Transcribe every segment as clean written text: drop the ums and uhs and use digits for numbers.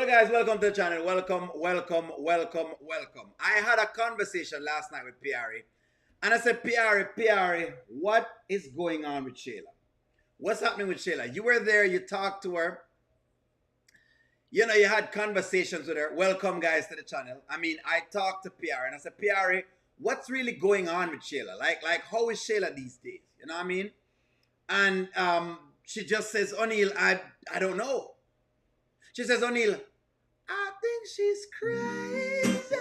guys, welcome to the channel. Welcome, welcome, welcome, welcome. I had a conversation last night with Piari, and I said, Piari, what is going on with Shayla? What's happening with Shayla? You were there, you talked to her, you had conversations with her. Welcome, guys, to the channel. I mean, I talked to Piari, and I said, Piari, what's really going on with Shayla? Like, how is Shayla these days? You know what I mean? And she just says, O'Neill, I don't know. She says, O'Neill, I think she's crazy.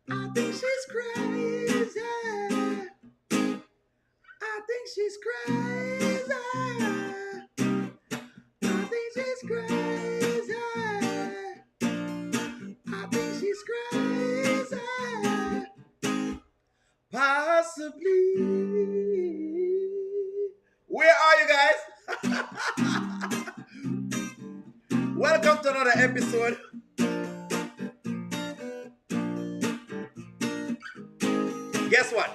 I think she's crazy. I think she's crazy. I think she's crazy. I think she's crazy. Possibly. Where are you guys? Welcome to another episode. Guess what?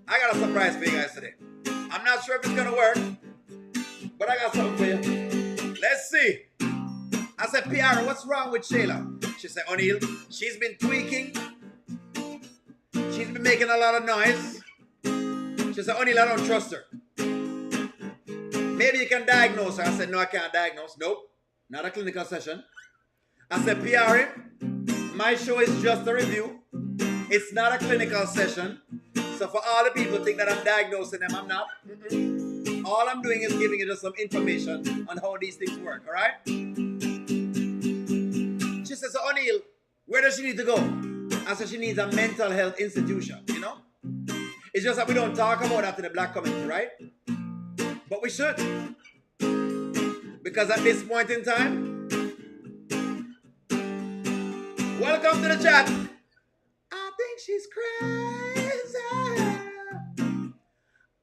I got a surprise for you guys today. I'm not sure if it's gonna work, but I got something for you. Let's see. I said, Piara, what's wrong with Shayla? She said, O'Neill, she's been tweaking. She's been making a lot of noise. She said, O'Neill, I don't trust her. Maybe you can diagnose her. I said, no, I can't diagnose. Nope. Not a clinical session. I said, Piari, my show is just a review. It's not a clinical session. So for all the people who think that I'm diagnosing them, I'm not. All I'm doing is giving you just some information on how these things work, all right? She says, so O'Neill, where does she need to go? I said, she needs a mental health institution, you know? It's just that we don't talk about that in the black community, right? But we should. Because at this point in time, welcome to the chat. I think she's crazy.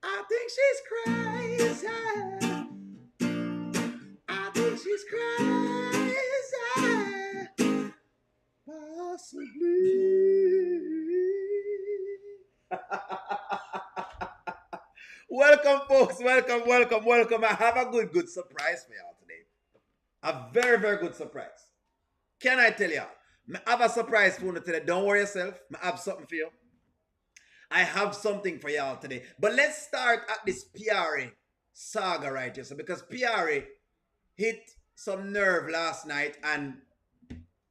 I think she's crazy. I think she's crazy. Possibly. Welcome, folks. Welcome, welcome, welcome. I have a good surprise for y'all today. A very, very good surprise. Can I tell y'all? I have a surprise for you today. Don't worry yourself. I have something for you. I have something for y'all today. But let's start at this Piari saga right here. So because Piari hit some nerve last night, and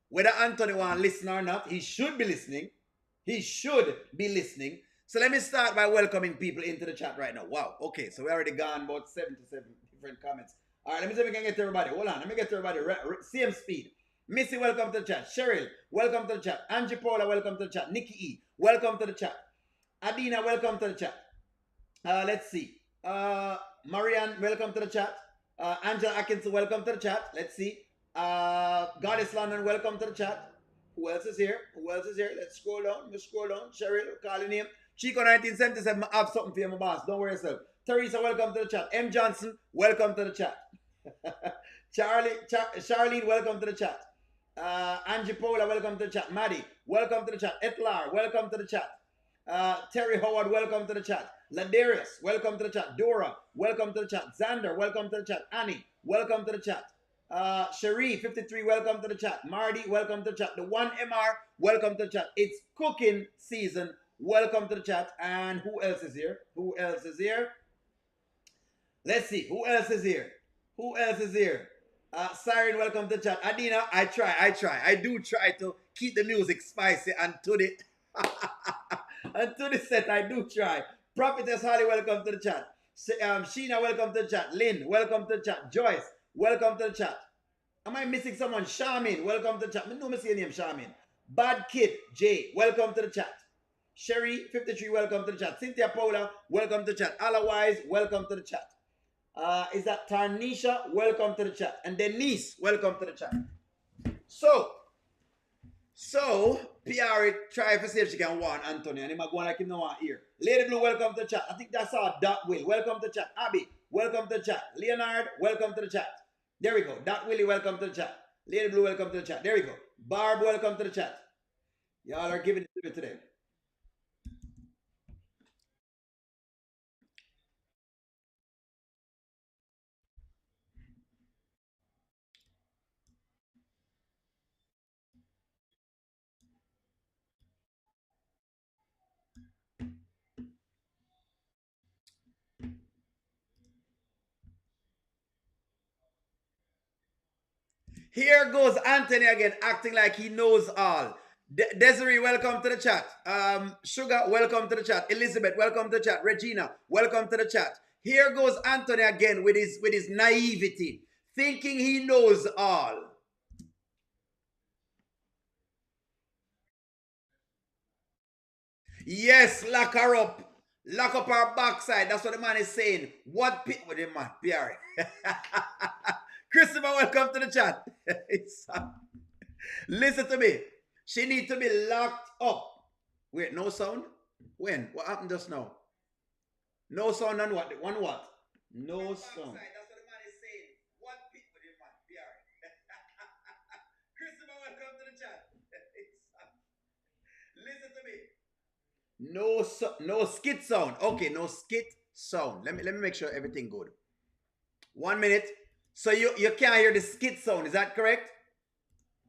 whether Anthony want to listen or not, he should be listening. He should be listening. So let me start by welcoming people into the chat right now. Wow. Okay, so we already gone about 77 different comments. All right, let me see if we can get to everybody. Hold on. Let me get to everybody. Same speed. Missy, welcome to the chat. Cheryl, welcome to the chat. Angie Paula, welcome to the chat. Nikki E, welcome to the chat. Adina, welcome to the chat. Let's see. Marianne, welcome to the chat. Angela Atkinson, welcome to the chat. Let's see. Goddess London, welcome to the chat. Who else is here? Who else is here? Let's scroll down. Let's scroll down. Cheryl, call your name. Chico 1977, I have something for you, my boss. Don't worry yourself. Teresa, welcome to the chat. M. Johnson, welcome to the chat. Charlene, welcome to the chat. Angie Paula, welcome to the chat. Maddie, welcome to the chat. Etlar, welcome to the chat. Terry Howard, welcome to the chat. Ladarius, welcome to the chat. Dora, welcome to the chat. Xander, welcome to the chat. Annie, welcome to the chat. Cherie, 53, welcome to the chat. Marty, welcome to the chat. The one MR, welcome to the chat. It's cooking season. Welcome to the chat. And who else is here? Who else is here? Let's see. Who else is here? Who else is here? Siren, welcome to the chat. Adina, I try. I do try to keep the music spicy and to the and to the set. I do try. Prophetess Holly, welcome to the chat. Sheena, welcome to the chat. Lynn, welcome to the chat. Joyce, welcome to the chat. Am I missing someone? Shamin, welcome to the chat. I know me see your name, Shamin. Bad Kid, Jay, welcome to the chat. Sherry, 53, welcome to the chat. Cynthia Paula, welcome to the chat. Otherwise, welcome to the chat. Is that Tarnisha? Welcome to the chat. And Denise, welcome to the chat. So, PR try to see if she can warn Anthony. And he might go on like him no one here. Lady Blue, welcome to the chat. I think that's our Dot Will. Welcome to the chat. Abby, welcome to the chat. Leonard, welcome to the chat. There we go. Dot Willie, welcome to the chat. Lady Blue, welcome to the chat. There we go. Barb, welcome to the chat. Y'all are giving it today. Here goes Anthony again, acting like he knows all. Desiree, welcome to the chat. Sugar, welcome to the chat. Elizabeth, welcome to the chat. Regina, welcome to the chat. Here goes Anthony again with his naivety, thinking he knows all. Yes, lock her up. Lock up her backside. That's what the man is saying. What with the man? Pierre. Christopher, welcome to the chat. Listen to me. She needs to be locked up. Wait, no sound? When? What happened just now? No sound on what? On what? No sound. That's what the man is saying. What pit with him, man? Pierre. Christopher, welcome to the chat. Listen to me. No skit sound. Okay, no skit sound. Let me make sure everything good. 1 minute. So you can't hear the skit sound. Is that correct?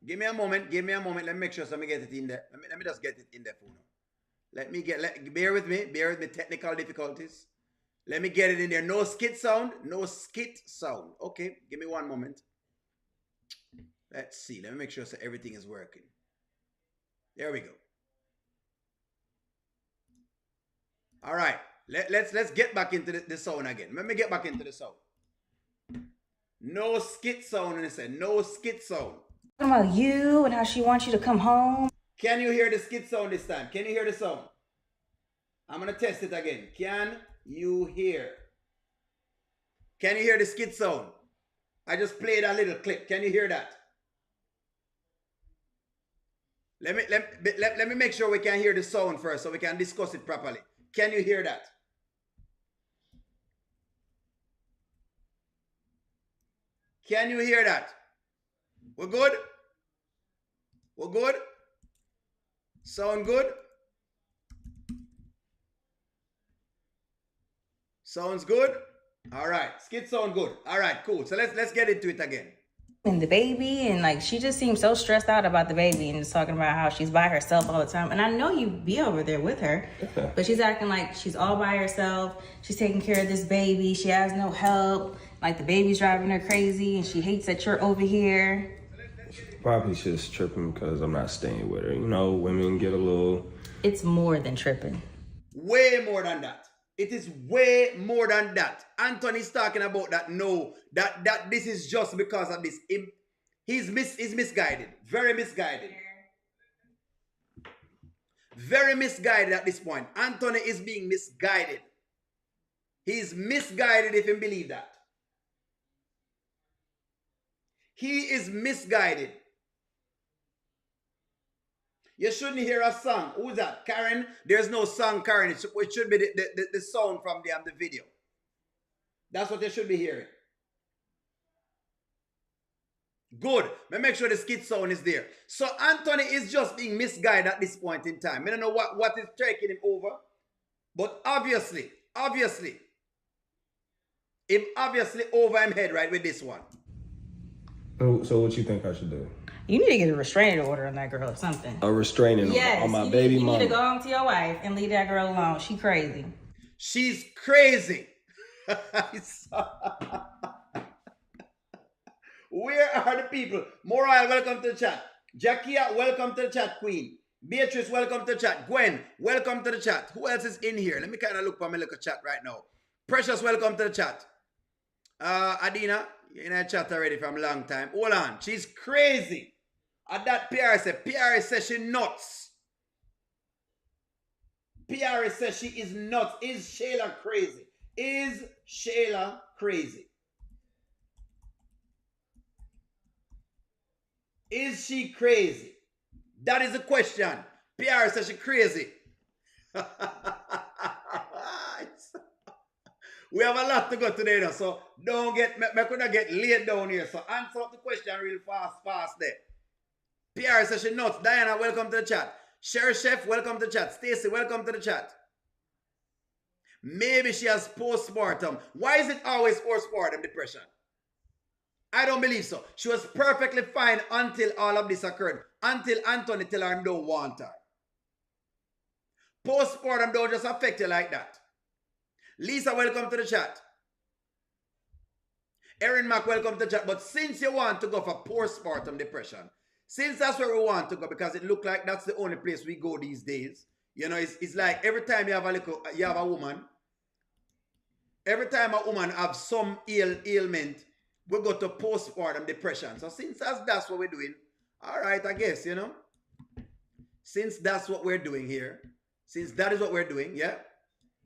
Give me a moment. Give me a moment. Let me make sure so let me get it in there. Let me just get it in there for now. Bear with me. Bear with me. Technical difficulties. Let me get it in there. No skit sound. No skit sound. Okay. Give me 1 moment. Let's see. Let me make sure so everything is working. There we go. All right. Let's get back into the sound again. Let me get back into the sound. No skit sound. And it said no skit sound. Talking about you and how she wants you to come home. Can you hear the skit sound this time? Can you hear the sound? I'm going to test it again. Can you hear? Can you hear the skit sound? I just played a little clip. Can you hear that? Let me make sure we can hear the sound first so we can discuss it properly. Can you hear that? Can you hear that? We're good? We're good? Sound good? Sounds good? All right. Skit sound good. All right, cool. So let's get into it again. And the baby, and like she just seems so stressed out about the baby and just talking about how she's by herself all the time. And I know you be over there with her, but she's acting like she's all by herself. She's taking care of this baby. She has no help. Like the baby's driving her crazy and she hates that you're over here. Probably just tripping because I'm not staying with her. You know, women get a little... It's more than tripping. Way more than that. It is way more than that. Anthony's talking about that. No, that this is just because of this. He's misguided. Very misguided. Very misguided at this point. Anthony is being misguided. He's misguided if you believe that. He is misguided. You shouldn't hear a song. Who's that? Karen? There's no song, Karen. It should be the sound from the video. That's what you should be hearing. Good. Make sure the skit sound is there. So Anthony is just being misguided at this point in time. I don't know what is taking him over. But obviously, him obviously over him head right with this one. So what you think I should do? You need to get a restraining order on that girl or something. A restraining order on my baby mama. You need to go home to your wife and leave that girl alone. She crazy. She's crazy. Where are the people? Moral, welcome to the chat. Jackia, welcome to the chat, Queen. Beatrice, welcome to the chat. Gwen, welcome to the chat. Who else is in here? Let me kind of look for my little chat right now. Precious, welcome to the chat. Adina, you're in a chat already from a long time. Hold on. She's crazy. At that PR says she nuts. PR says she is nuts. Is Shayla crazy? Is Shayla crazy? Is she crazy? That is the question. PR says she's crazy. We have a lot to go today though, so don't get, me could not get laid down here. So answer up the question real fast there. PR says she nuts. Diana, welcome to the chat. Sherry Chef, welcome to the chat. Stacy, welcome to the chat. Maybe she has postpartum. Why is it always postpartum depression? I don't believe so. She was perfectly fine until all of this occurred. Until Anthony tell her he don't want her. Postpartum don't just affect you like that. Lisa, welcome to the chat. Erin Mack, welcome to the chat. But since you want to go for postpartum depression, since that's where we want to go, because it look like that's the only place we go these days. You know, it's like every time you have a woman, every time a woman have some ailment, we go to postpartum depression. So since that's what we're doing, all right, I guess, you know. Since that's what we're doing here, since that is what we're doing, yeah?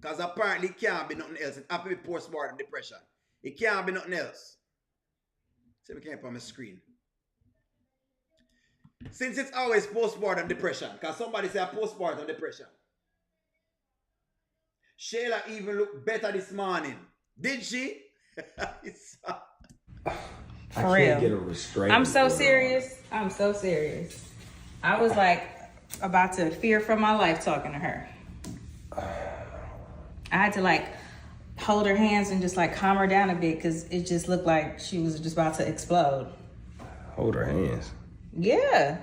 Because apparently it can't be nothing else. It has to be postpartum depression. It can't be nothing else. See if we can put on my screen. Since it's always postpartum depression, because somebody said postpartum depression. Shayla even looked better this morning. Did she? I can't get a restraint. I'm so serious. I'm so serious. I was like about to fear for my life talking to her. I had to like hold her hands and just like calm her down a bit because it just looked like she was just about to explode. Hold her hands. Yeah.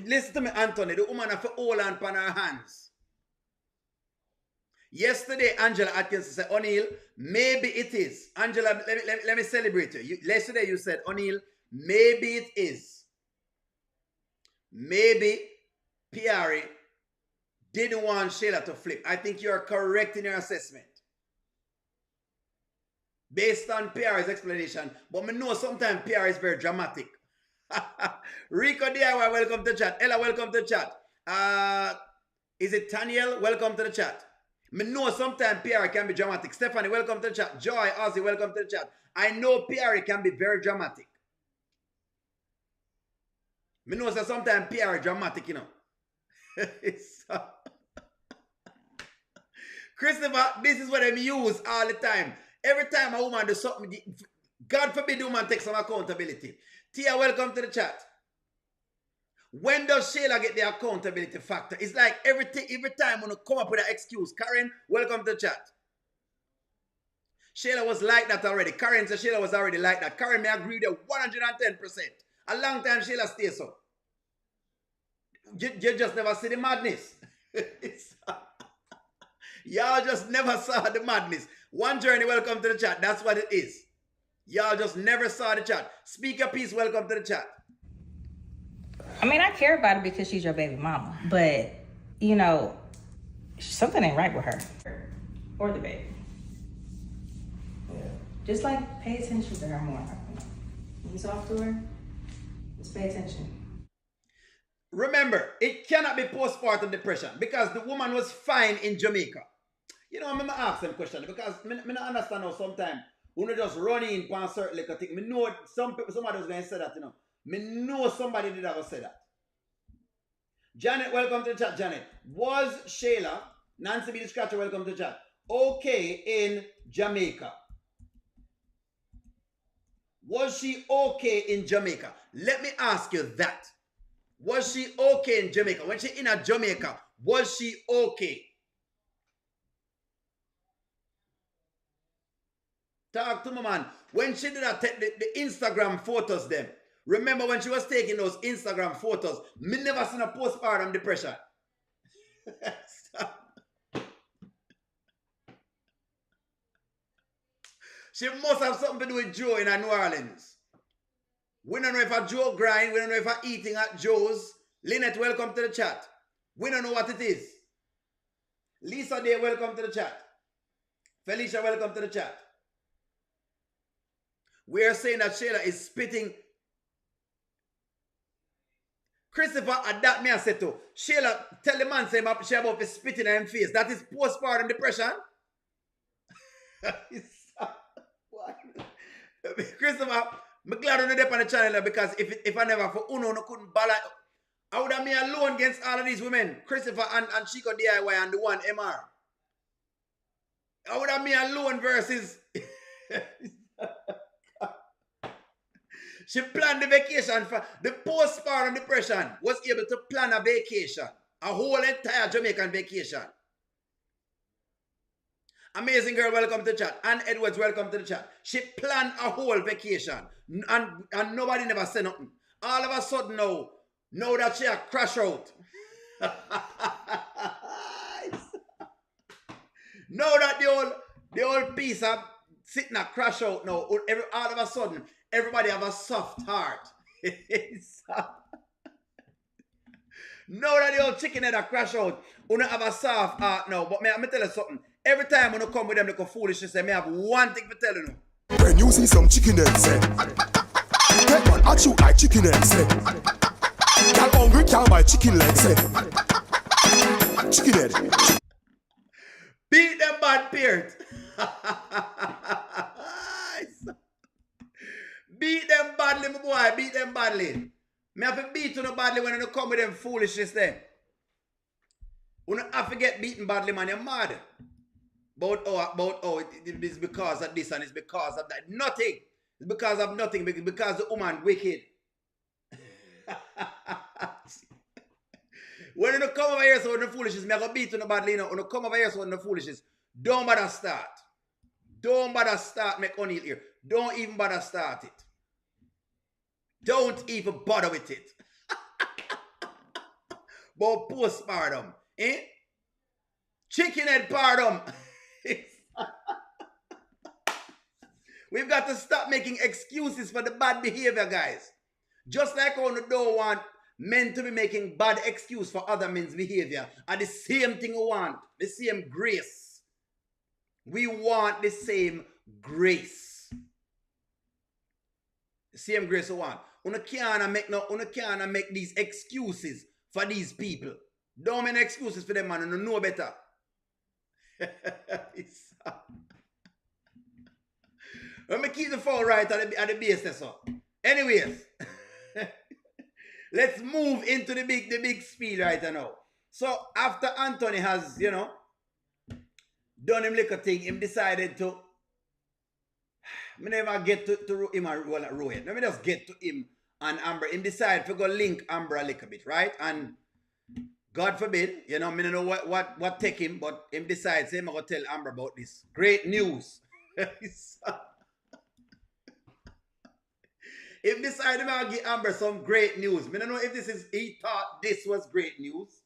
Listen to me, Anthony. The woman have to hold on her hands. Yesterday, Angela Atkins said, O'Neill, maybe it is. Angela, let me celebrate you. Yesterday you said, O'Neill, maybe it is. Maybe Pierre didn't want Shayla to flip. I think you're correct in your assessment. Based on Pierre's explanation. But I know sometimes Pierre is very dramatic. Rico DIY, welcome to the chat. Ella, welcome to the chat. Is it Taniel? Welcome to the chat. I know sometimes Pierre can be dramatic. Stephanie, welcome to the chat. Joy, Ozzy, welcome to the chat. I know Pierre can be very dramatic. I know that sometimes Pierre is dramatic, you know. Christopher, this is what I use all the time. Every time a woman does something, God forbid the woman takes some accountability. Tia, welcome to the chat. When does Shayla get the accountability factor? It's like every time when you come up with an excuse. Karen, welcome to the chat. Shayla was like that already. Karen said Shayla was already like that. Karen may agree with 110%. A long time Shayla stays so. You just never see the madness. Y'all just never saw the madness. One Journey, welcome to the chat. That's what it is. Y'all just never saw the chat. Speaker Peace, welcome to the chat. I mean, I care about it because she's your baby mama. But, you know, something ain't right with her. Or the baby. Yeah. Just like pay attention to her more. When you talk to her, just pay attention. Remember, it cannot be postpartum depression because the woman was fine in Jamaica. You know, I'm going to ask them questions because I don't understand how sometimes when you just run in for a certain little thing. I know somebody was going to say that, you know. I know somebody did ever say that. Janet, welcome to the chat, Janet. Was Shayla, Nancy B. the Scratcher, welcome to the chat, okay in Jamaica? Was she okay in Jamaica? Let me ask you that. Was she okay in Jamaica? When she in a Jamaica, was she okay? Talk to me, man. When she did the Instagram photos them. Remember when she was taking those Instagram photos, me never seen a postpartum depression. She must have something to do with Joe in New Orleans. We don't know if a Joe grind. We don't know if a eating at Joe's. Lynette, welcome to the chat. We don't know what it is. Lisa Day, welcome to the chat. Felicia, welcome to the chat. We are saying that Shayla is spitting. Christopher, at that me I said to Shayla, tell the man say she about to spitting in his face. That is postpartum depression. Christopher, I'm glad you're not on the channel because if I never for Uno couldn't balance, I would have me alone against all of these women. Christopher and Chico DIY and the one MR. I would have me alone versus she planned the vacation for the postpartum depression, was able to plan a vacation, a whole entire Jamaican vacation. Amazing girl, welcome to the chat. Ann Edwards, welcome to the chat. She planned a whole vacation and nobody never said nothing. All of a sudden now that she a crash out. Now that the old piece of sitting a crash out now. All of a sudden, everybody have a soft heart. Now that the old chicken head a crash out, you don't have a soft heart now. But me tell you something. Every time when you come with them little foolishness, I have one thing to tell you. When you see some chicken heads, get one at you like chicken heads. Y'all hungry can't buy chicken legs. Chicken head. Beat them bad peart. Beat them badly, my boy. Beat them badly. Me have to beat you badly when you come with them foolishness then. You don't have to get beaten badly, man. You're mad. About it is because of this and it's because of that. Nothing. It's because of nothing. Because the woman wicked. When you come over here so with the foolishness, me I go beat you badly, you know. When you come over here so with the foolishness, don't bother start. Don't bother start make O'Neal here. Don't even bother start it. Don't even bother with it. But postpartum, eh? Chicken head pardon. We've got to stop making excuses for the bad behavior, guys. Just like how you don't want men to be making bad excuse for other men's behavior. And the same thing we want. The same grace. We want the same grace. The same grace we want. You can't make these excuses for these people. Don't make excuses for them, man. You know better. Let me keep the phone right at the base there, so. Anyways, let's move into the big spiel right now. So after Anthony has, you know, done him little thing, him decided to. Me never get to him and Rohit. Let me just get to him and Amber. Him decide to go link Amber a little bit, right? And God forbid, you know, me don't know what take him, but him decides him going to tell Amber about this. Great news. Him decide him going to give Amber some great news. Me don't know if he thought this was great news.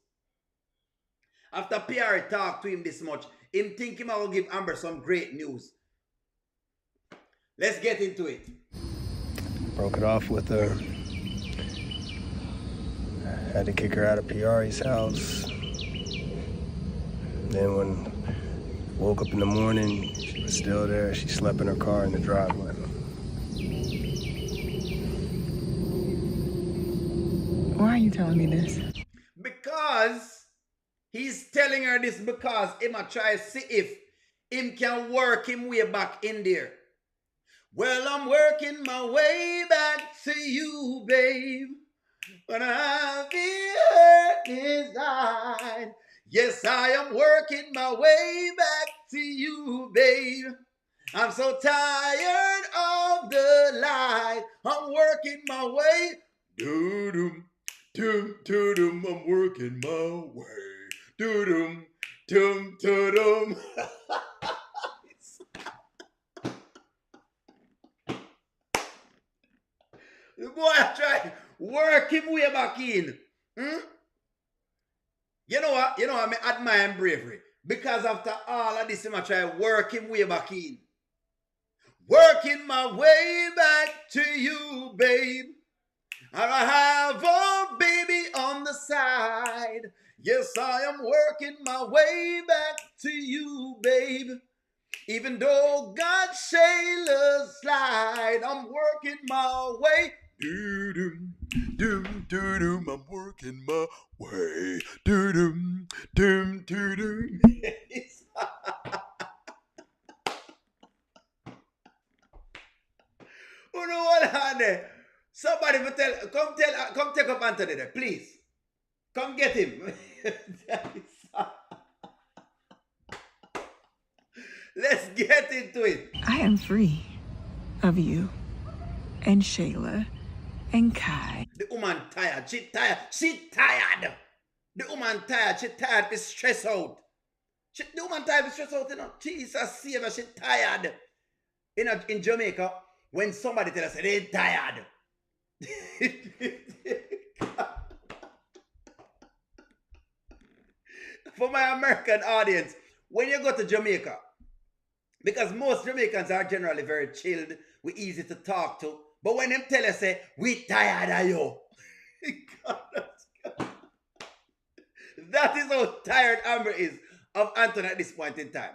After PR talked to him this much, him think him going to give Amber some great news. Let's get into it. Broke it off with her. Had to kick her out of PR's house. Then when woke up in the morning, she was still there. She slept in her car in the driveway. Why are you telling me this? Because he's telling her this because him a try to see if him can work him way back in there. Well, I'm working my way back to you, babe. But I've been hurt inside. Yes, I am working my way back to you, babe. I'm so tired of the lie. I'm working my way. Doo-dum, dum, doo-dum, I'm working my way. Doo-dum, dum, doo-dum. The boy I try work him way back in. You know what? I admire him bravery. Because after all of this, I try work him way back in. Working my way back to you, babe. And I have a baby on the side. Yes, I am working my way back to you, babe. Even though God Shayla slide, I'm working my way. Doo-dum, doom, doo-dum, I'm working my way. Doo-dum, doom, doo-dum. You know what, honey? Somebody will come take up Anthony there, please. Come get him. Let's get into it. I am free of you and Shayla and Kai. The woman tired. She tired. She tired. The woman tired. She tired. Be stressed out. The woman tired. Be stressed out. You know. Jesus Savior. She tired. You know, in Jamaica, when somebody tell us they're tired. For my American audience, when you go to Jamaica, Because most Jamaicans are generally very chilled, we easy to talk to. But when them tell us, say, we tired of you. That is how tired Amber is of Anthony at this point in time.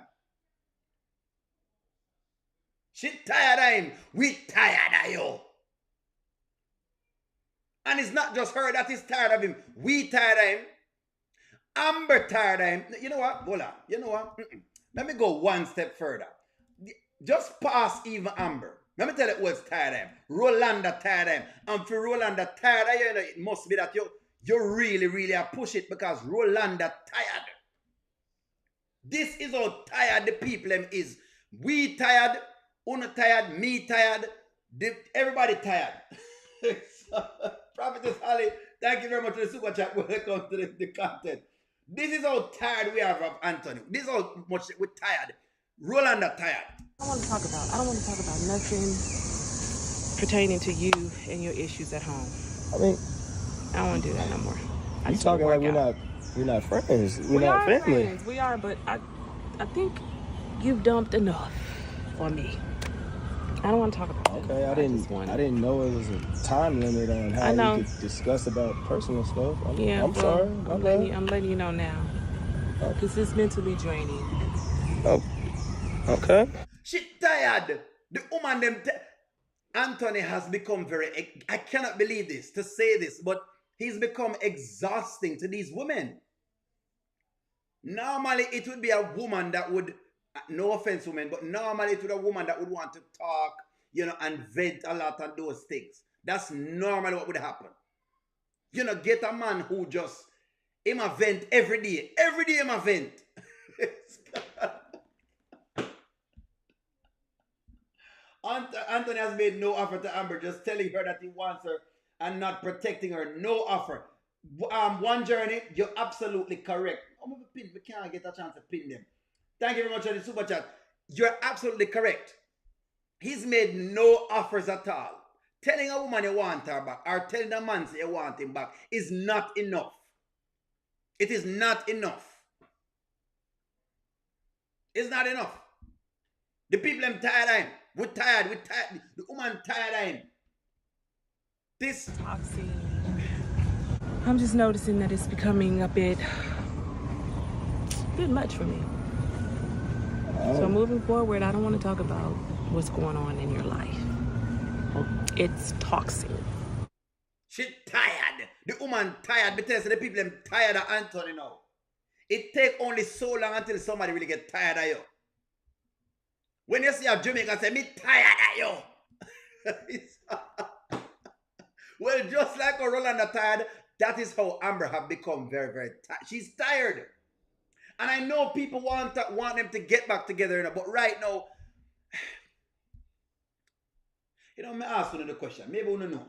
She tired of him. We tired of you. And it's not just her that is tired of him. We tired of him. Amber tired of him. You know what? Hold on. You know what? Let me go one step further. Just pass even Amber. Let me tell you what's tired of him. Rolanda tired of him. And for Rolanda tired of you, it must be that you really, really push it because Rolanda tired. This is how tired the people is. We tired, Una tired, me tired, everybody tired. Prophetess Holly, thank you very much for the super chat. Welcome to the content. This is how tired we are of Anthony. This is how much we're tired. Rolanda tired. I don't want to talk about nothing pertaining to you and your issues at home. I mean, I don't want to do that no more. You talking like we're not friends. We're not family. Friends. We are, but I think you've dumped enough for me. I don't want to talk about it. Okay, I didn't know it was a time limit on how we could discuss about personal stuff. I'm sorry. I'm letting you know now. Because it's mentally draining. Oh, okay. She tired. The woman, Anthony has become I cannot believe this, to say this, but he's become exhausting to these women. Normally, it would be a woman that would, no offense, women, but normally it would be a woman that would want to talk, and vent a lot on those things. That's normally what would happen. Get a man who just, him a vent every day. Every day him a vent. Anthony has made no offer to Amber, just telling her that he wants her and not protecting her. No offer. One journey, you're absolutely correct. We can't get a chance to pin them. Thank you very much for the super chat. You're absolutely correct. He's made no offers at all. Telling a woman you want her back or telling a man you want him back is not enough. It is not enough. It's not enough. The people I'm tired of him. We're tired. The woman tired of him. This Toxic. I'm just noticing that it's becoming a bit much for me. So moving forward, I don't want to talk about what's going on in your life. It's toxic. She tired. The woman tired because the people I'm tired of Anthony now. It take only so long until somebody really get tired of you. When you see a Jamaican say, me tired of you. Well, just like a Rolanda tired, that is how Amber have become very, very tired. She's tired. And I know people want them to get back together, but right now, me ask you the question. Maybe you know.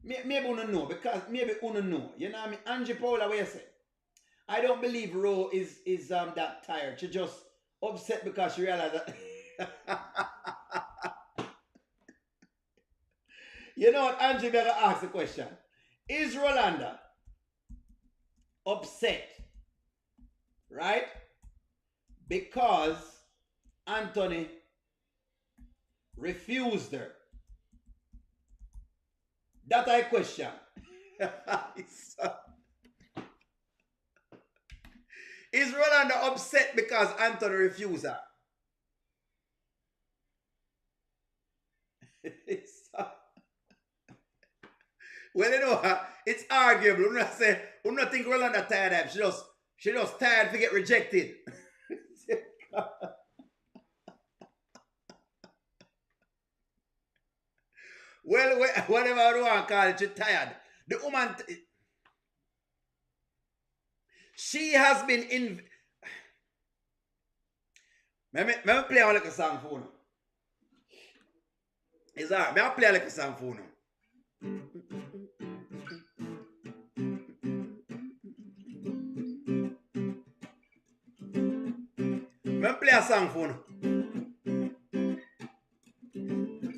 Maybe you know, because maybe you know. You know what I mean? Angie Paula, what you say? I don't believe Ro is that tired. She just upset because she realized that. You know what? Angie better ask the question. Is Rolanda upset? Right? Because Anthony refused her. That I question. Is Rolanda upset because Anthony refused her? Well, it's arguable. I'm not saying, I'm not think Rolanda tired of him. She just tired to get rejected. Well, whatever I want to call it, she's tired. The woman, she has been in. Let me play a little song for you. It's alright. I'll play a little song for you. Let me play a song for you.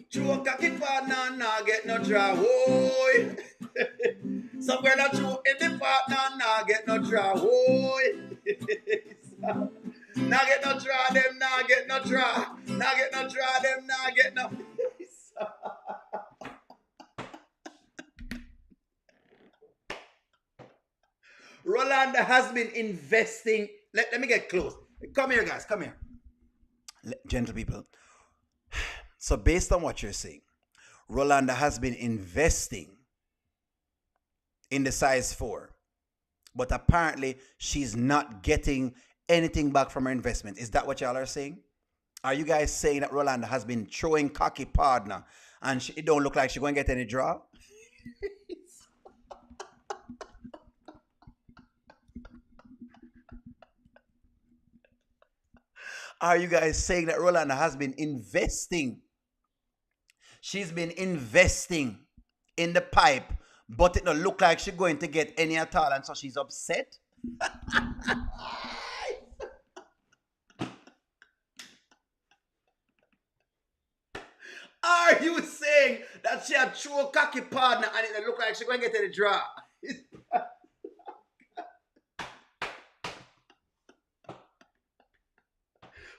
Choke a kid partner, nah get no draw, boy. Some girl that choke in the partner, nah get no draw, boy. Nah get no draw, them nah get no draw. Rolanda has been investing. Let me get close. Come here, guys. Come here. Gentle people. So based on what you're saying, Rolanda has been investing in the size 4. But apparently she's not getting anything back from her investment. Is that what y'all are saying? Are you guys saying that Rolanda has been throwing cocky partner and it don't look like she's going to get any draw? Are you guys saying that Rolanda has been investing? She's been investing in the pipe, but it don't look like she's going to get any at all, and so she's upset? Are you saying that she had throw cocky partner and it don't look like she's going to get any draw?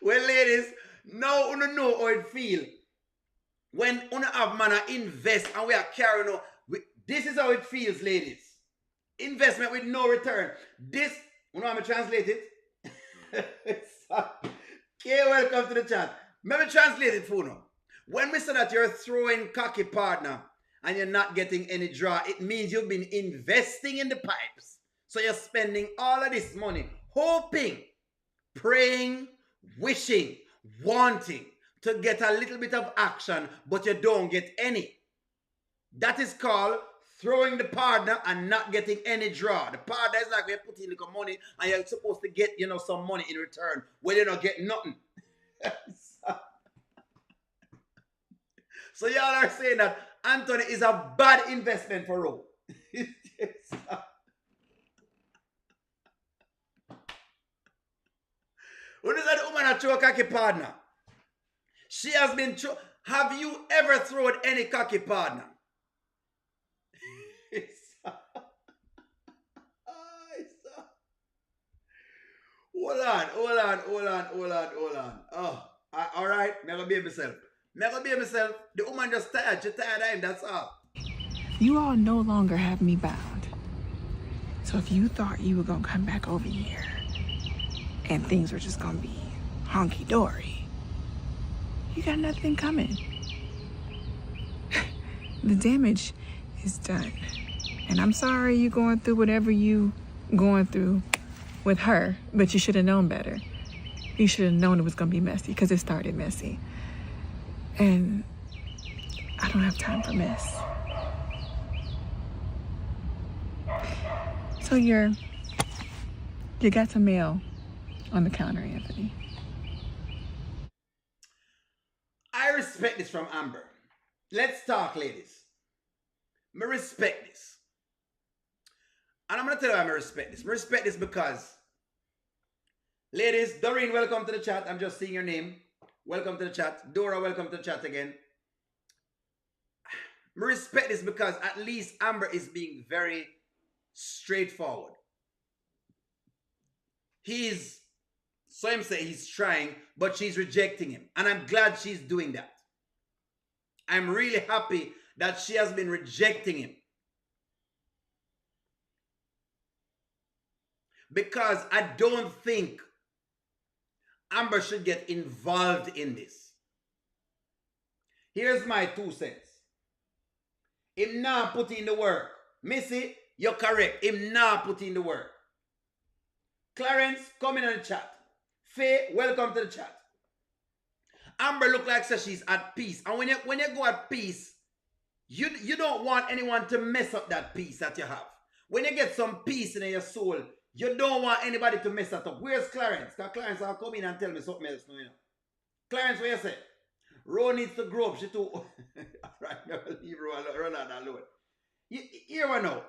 Well, ladies, now you know how it feel. When you have man invest and we are carrying on, this is how it feels, ladies. Investment with no return. This, you know how I translate it? Okay, welcome to the chat. Let me translate it for you. When we say that you're throwing cocky partner and you're not getting any draw, it means you've been investing in the pipes. So you're spending all of this money, hoping, praying, wishing, wanting to get a little bit of action, but you don't get any. That is called throwing the partner and not getting any draw. The partner is like we put in the money and you're supposed to get, some money in return. Well, you don't get nothing. So y'all are saying that Anthony is a bad investment for Ro. When is that woman a throw cocky partner? She has been have you ever thrown any cocky partner? Hold on. Oh, all right. Never be myself. The woman just tired. She's tired of him. That's all. You all no longer have me bound. So if you thought you were gonna come back over here and things were just gonna be honky-dory, you got nothing coming. The damage is done. And I'm sorry you're going through whatever you going through with her, but you should have known better. You should have known it was gonna be messy, because it started messy. And I don't have time for mess. So you got some mail on the counter, Anthony. I respect this from Amber. Let's talk, ladies. I respect this. And I'm going to tell you why I respect this. I respect this because, ladies, Doreen, welcome to the chat. I'm just seeing your name. Welcome to the chat. Dora, welcome to the chat again. I respect this because at least Amber is being very straightforward. He's trying, but she's rejecting him. And I'm glad she's doing that. I'm really happy that she has been rejecting him. Because I don't think Amber should get involved in this. Here's my 2 cents. Him not put in the work. Missy, you're correct. Him not put in the work. Clarence, come in on the chat. Faye, welcome to the chat. Amber look like she's at peace. And when you go at peace, you don't want anyone to mess up that peace that you have. When you get some peace in your soul, you don't want anybody to mess that up. Where's Clarence? Because Clarence will come in and tell me something else. No, Clarence, what you say? Ro needs to grow up. She too. Right, leave Rolanda alone. Here we know.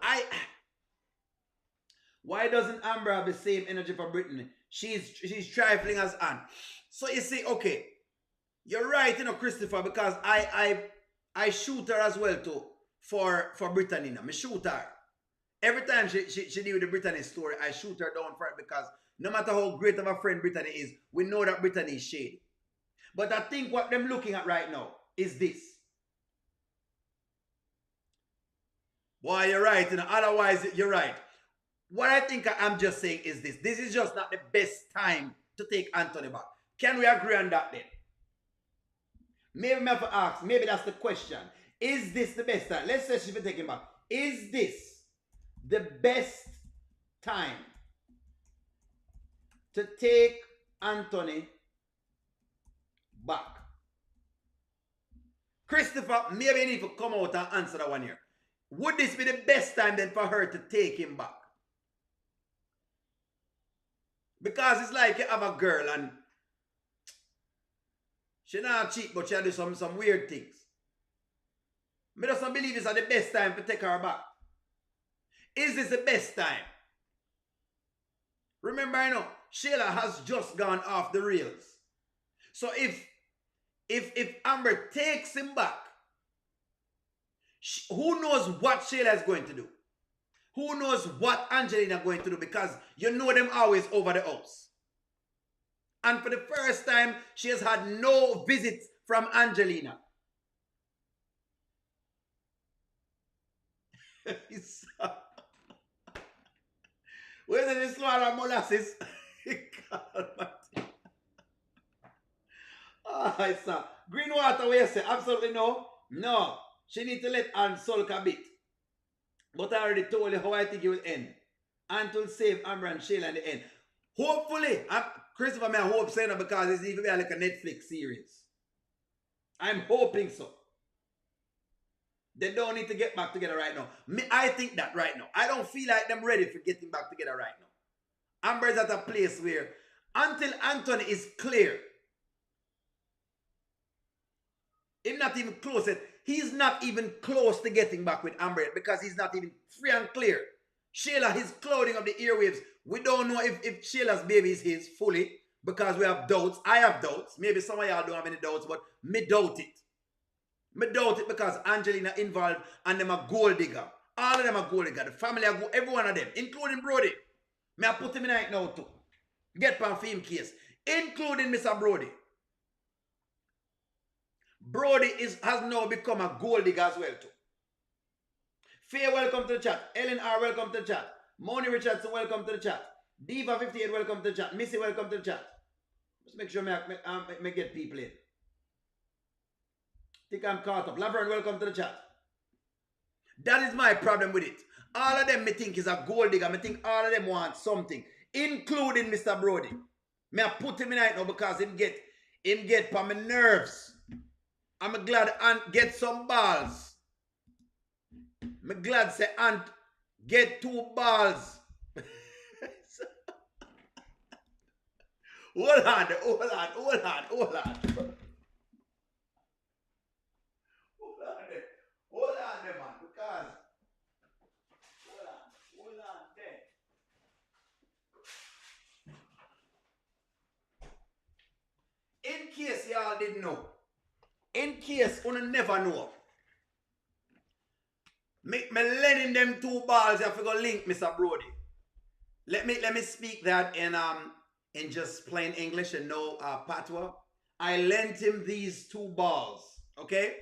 Why doesn't Amber have the same energy for Brittany? She's trifling as Anne. So you see, okay, you're right, Christopher, because I shoot her as well too for Brittany. I shoot her. Every time she deal with the Brittany story, I shoot her down for it because no matter how great of a friend Brittany is, we know that Brittany is shady. But I think what them looking at right now is this. Boy, you're right. Otherwise, you're right. what I think I'm just saying is this. This is just not the best time to take Anthony back. Can we agree on that then? Maybe I have to ask, maybe that's the question. Is this the best time? Let's say she will take him back. Is this the best time to take Anthony back? Christopher, maybe you need to come out and answer that one here. Would this be the best time then for her to take him back? Because it's like you have a girl and she not cheat, but she do some weird things. I just don't believe this is the best time to take her back. Is this the best time? Remember, I know, Shayla has just gone off the rails. So if Amber takes him back, who knows what Shayla is going to do? Who knows what Angelina is going to do? Because you know them always over the house. And for the first time, she has had no visits from Angelina. Where's the swallow molasses? I saw. Green water, where you say? Absolutely no. No. She need to let Anne sulk a bit. But I already told you how I think it will end. Anne will save Amber and Shayla in the end. Hopefully, Christopher, I hope so, because it's even like a Netflix series. I'm hoping so. They don't need to get back together right now. I think that right now. I don't feel like them ready for getting back together right now. Amber is at a place where until Anthony is clear, he's not even close yet. He's not even close to getting back with Amber yet because he's not even free and clear. Shayla, he's clouding up the airwaves. We don't know if Shayla's baby is his fully because we have doubts. I have doubts. Maybe some of y'all don't have any doubts, but me doubt it. Me doubt it because Angelina involved and them a gold digger. All of them are gold digger. The family are gold, every one of them, including Brody. Me I put him in right now too. Get pan for him case. Including Mr. Brody. Brody has now become a gold digger as well too. Faye, welcome to the chat. Ellen R, welcome to the chat. Moni Richardson, welcome to the chat. Diva58, welcome to the chat. Missy, welcome to the chat. Just make sure me get people in. Think I'm caught up. Laverne, welcome to the chat. That is my problem with it. All of them me think is a gold digger. Me think all of them want something, including Mr. Brody. Me I put him in right now because him get for my nerves. I'm glad Aunt get some balls. I'm glad say Aunt get 2 balls. Hold on, man, because hold on there. In case y'all didn't know, in case you never know, me lending them 2 balls. You have to go link Mr. Brody. Let me speak that in just plain English and no patois. I lent him these 2 balls, okay?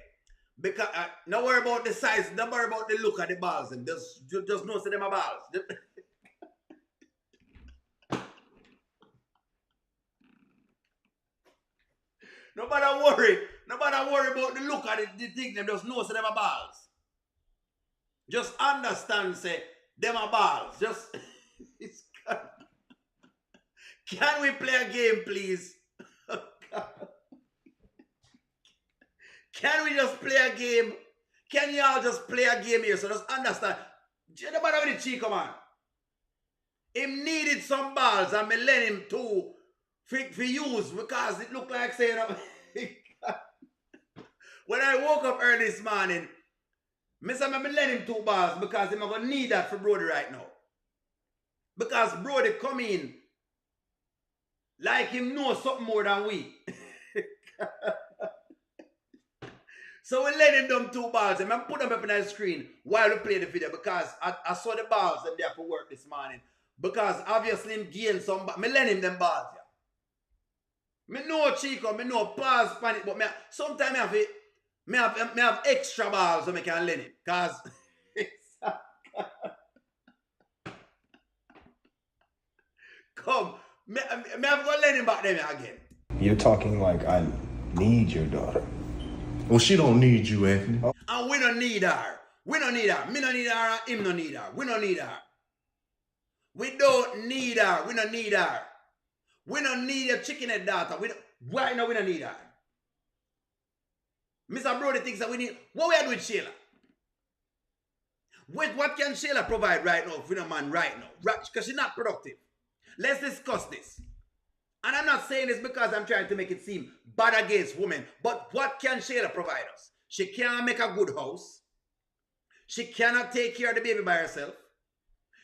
Because don't worry about the size, don't worry about the look of the balls. And just know say them are balls. Nobody worry about the look of the thing. Them just know say them are balls. Just understand, say them are balls. Just can we play a game, please? Can we just play a game? Can y'all just play a game here? So just understand. Nobody with the cheek, come on. Him needed some balls and me lend him 2 for use because it looked like saying when I woke up early this morning, me lend him 2 balls because I'm gonna need that for Brody right now. Because Brody come in like him knows something more than we. So we let him them 2 balls and I put them up on the screen while we play the video because I saw the balls and they have to work this morning. Because obviously him gained some balls. Me lend him them balls. Yeah. Me know Chico, me know pause panic, but sometimes I have extra balls so I can lend him. Because come. Me have to learn him back them again. You're talking like I need your daughter. Well, she don't need you, Anthony. And we don't need her. We don't need her. Me don't need her, and him don't need her. We don't need her. We don't need her. We don't need her. We don't need a chicken head daughter. Right now we don't need her. Mr. Brody thinks that we need. What we are doing with Shayla? What can Shayla provide right now for the man right now? Right, because she's not productive. Let's discuss this. And I'm not saying this because I'm trying to make it seem bad against women. But what can Shayla provide us? She can't make a good house. She cannot take care of the baby by herself.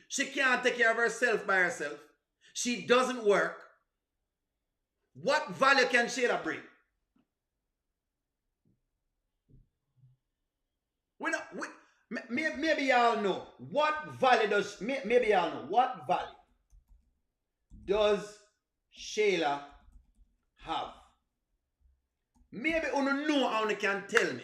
She can't take care of herself by herself. She doesn't work. What value can Shayla bring? Maybe y'all know what value does. Maybe y'all know what value does Shayla have? Maybe you know how you can tell me.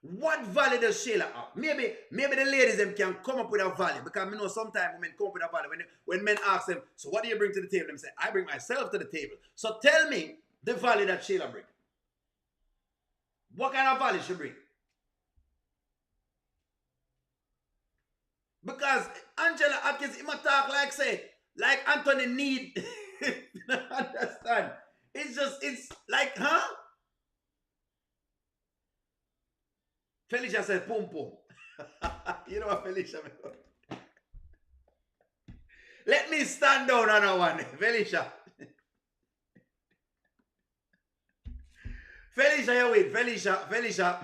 What value does Shayla have? Maybe the ladies them can come up with a value, because I know sometimes women come up with a value. When men ask them, so what do you bring to the table? Them say, I bring myself to the table. So tell me the value that Shayla brings. What kind of value she bring? Because Angela Atkins, he might talk like Anthony need. Understand? It's like, huh? Felicia said, pum pum. You know what Felicia mean? Let me stand down on that one, Felicia. Felicia, you wait. Felicia.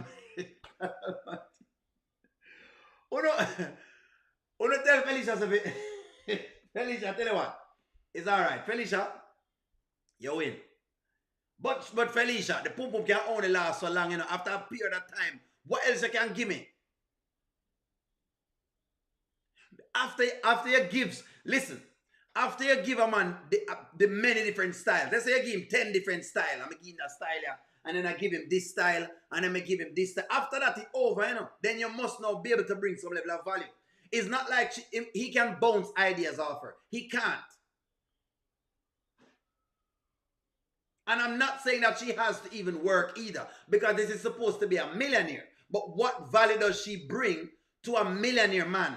Uno tell Felicia, Felicia, tell you what. It's alright. Felicia, you win. But Felicia, the pum pum can only last so long, you know. After a period of time, what else you can give me? After you give, listen, after you give a man the many different styles, let's say you give him 10 different styles, I'm going to give him that style here, and then I give him this style, and then I give him this style. After that, it's over, you know. Then you must now be able to bring some level of value. It's not like he can bounce ideas off her. He can't. And I'm not saying that she has to even work either, because this is supposed to be a millionaire. But what value does she bring to a millionaire man?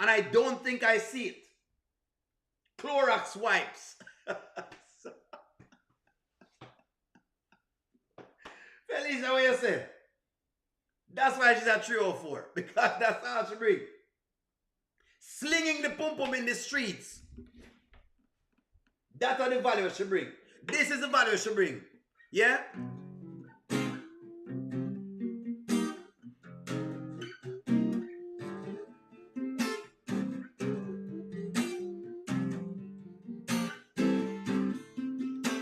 And I don't think I see it. Clorox wipes. Felicia, what you say? That's why she's at 304. Because that's how she brings. Slinging the pum-pum in the streets. That's how the value she bring. This is the value she bring. Yeah?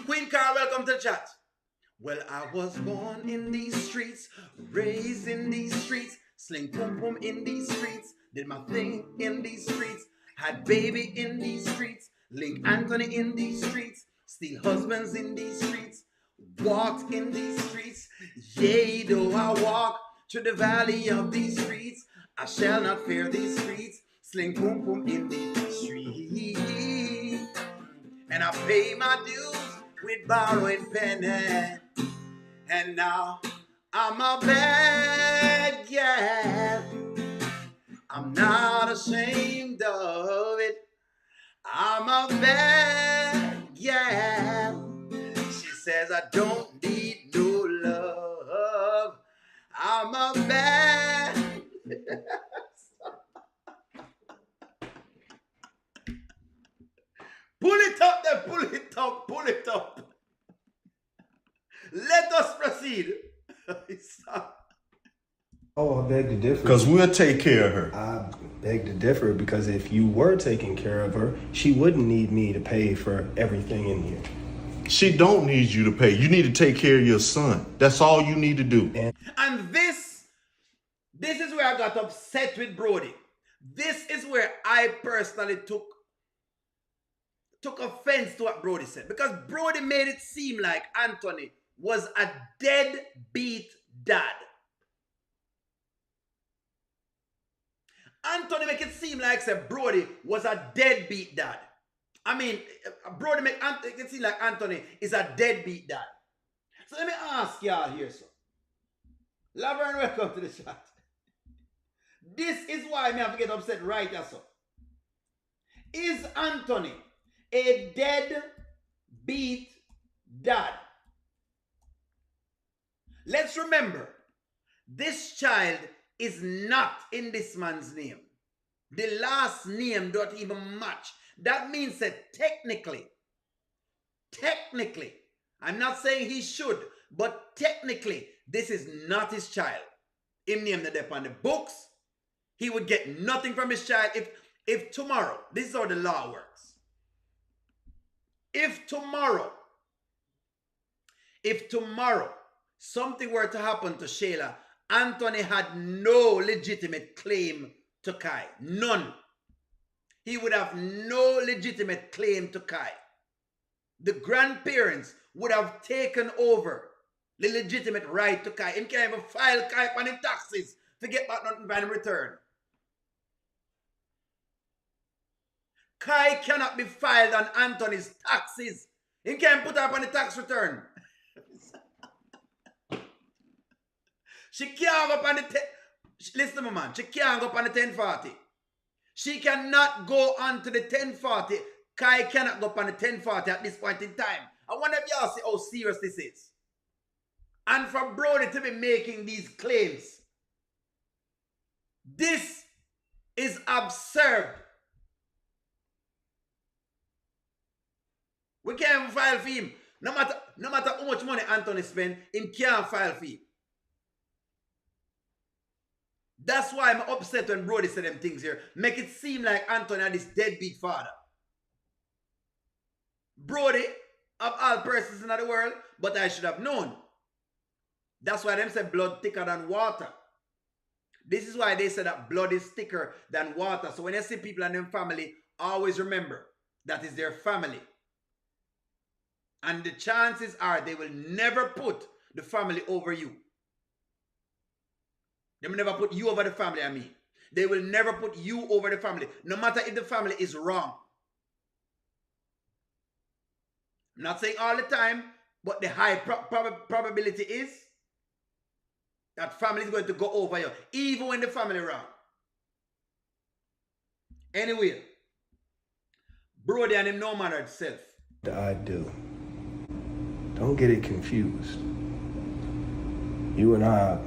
Queen Carl, welcome to the chat. Well, I was born in these streets, raised in these streets, sling pum pum in these streets, did my thing in these streets, had baby in these streets, link Anthony in these streets, steal husbands in these streets, walked in these streets. Yea, though I walk through the valley of these streets, I shall not fear these streets, sling pum pum in these streets, and I pay my dues with borrowing penny. And now I'm a bad gal. I'm not ashamed of it. I'm a bad gal. She says I don't need no love. I'm a bad. Pull it up there, pull it up, pull it up. Let us proceed. Oh, I beg to differ. Because we'll take care of her. I beg to differ, because if you were taking care of her, she wouldn't need me to pay for everything in here. She don't need you to pay. You need to take care of your son. That's all you need to do. And this is where I got upset with Brody. This is where I personally took offense to what Brody said. Because Brody made it seem like Anthony was a deadbeat dad. Anthony make it seem like Brody was a deadbeat dad. I mean, Brody make it can seem like Anthony is a deadbeat dad. So let me ask y'all here, so. Laverne, welcome to the chat. This is why me have to get upset right now, so. Is Anthony a deadbeat dad? Let's remember, this child is not in this man's name. The last name don't even match. That means that technically, I'm not saying he should, but technically, this is not his child. Him name the dep on the books. He would get nothing from his child if tomorrow, this is how the law works. If tomorrow something were to happen to Shayla, Anthony had no legitimate claim to Kai. None. He would have no legitimate claim to Kai. The grandparents would have taken over the legitimate right to Kai. Him can't even file Kai on his taxes to get back nothing by in return. Kai cannot be filed on Anthony's taxes. He can't put up on the tax return. She can't go up on the... Listen to me, man. She can't go up on the 1040. She cannot go on to the 1040. Kai cannot go up on the 1040 at this point in time. I wonder if y'all see how serious this is. And for Brody to be making these claims. This is absurd. We can't even file for him. No matter how much money Anthony spend, him can't file for him. That's why I'm upset when Brody said them things here. Make it seem like Anthony had this deadbeat father. Brody, of all persons in the world, but I should have known. That's why them say blood thicker than water. This is why they say that blood is thicker than water. So when you see people and them family, always remember that is their family. And the chances are they will never put the family over you. They will never put you over the family, I mean. They will never put you over the family, no matter if the family is wrong. I'm not saying all the time, but the high probability is that family is going to go over you, even when the family is wrong. Anyway, Brody and him no mannered self. I do. Don't get it confused. You and I,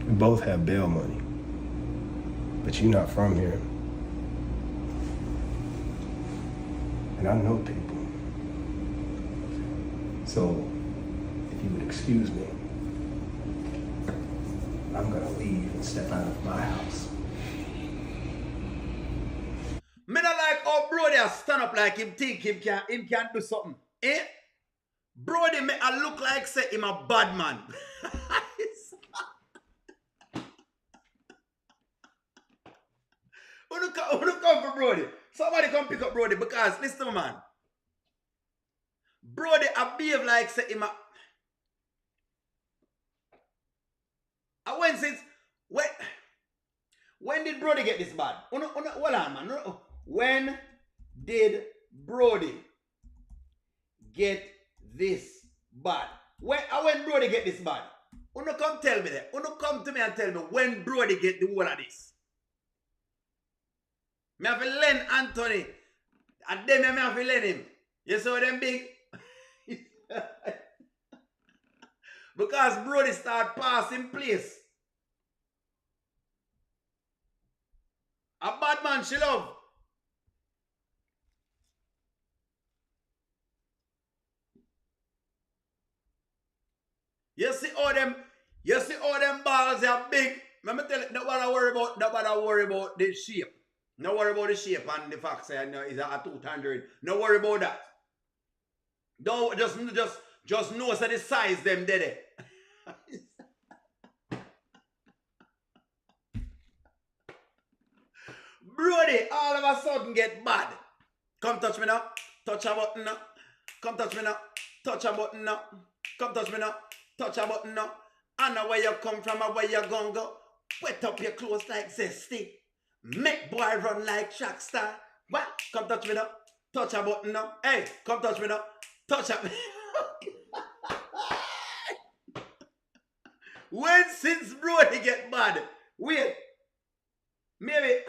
we both have bail money, but you're not from here. And I know people. So, if you would excuse me, I'm gonna leave and step out of my house. Me not like how Brody has stand up like him think him can do something. Eh? Brody make I look like say him a bad man. Who come for Brody? Somebody come pick up Brody because listen to me, man. Brody I behave like say him a... I went since... When did Brody get this bad? Hold on, man. When did Brody get this bad? When Brody get this bad? Uno come tell me that. Uno come to me and tell me when Brody get the whole of this. Me have to lend Anthony. And then me have to lend him. You saw them big? Because Brody start passing place. A bad man she love. You see all them balls are big. Let me tell you, nobody worry about the shape. No worry about the shape and the fact that is a 200. No worry about that. Don't just know that the size them did it. Brody all of a sudden get bad. Come touch me now. Touch a button now. Come touch me now. Touch a button now. Come touch me now. Touch a button now. I know where you come from and where you gonna go. Wet up your clothes like zesty. Make boy run like track star. What? Come touch me now. Touch a button now. Hey, come touch me now. Touch a... When since Brody get mad? Wait. Maybe...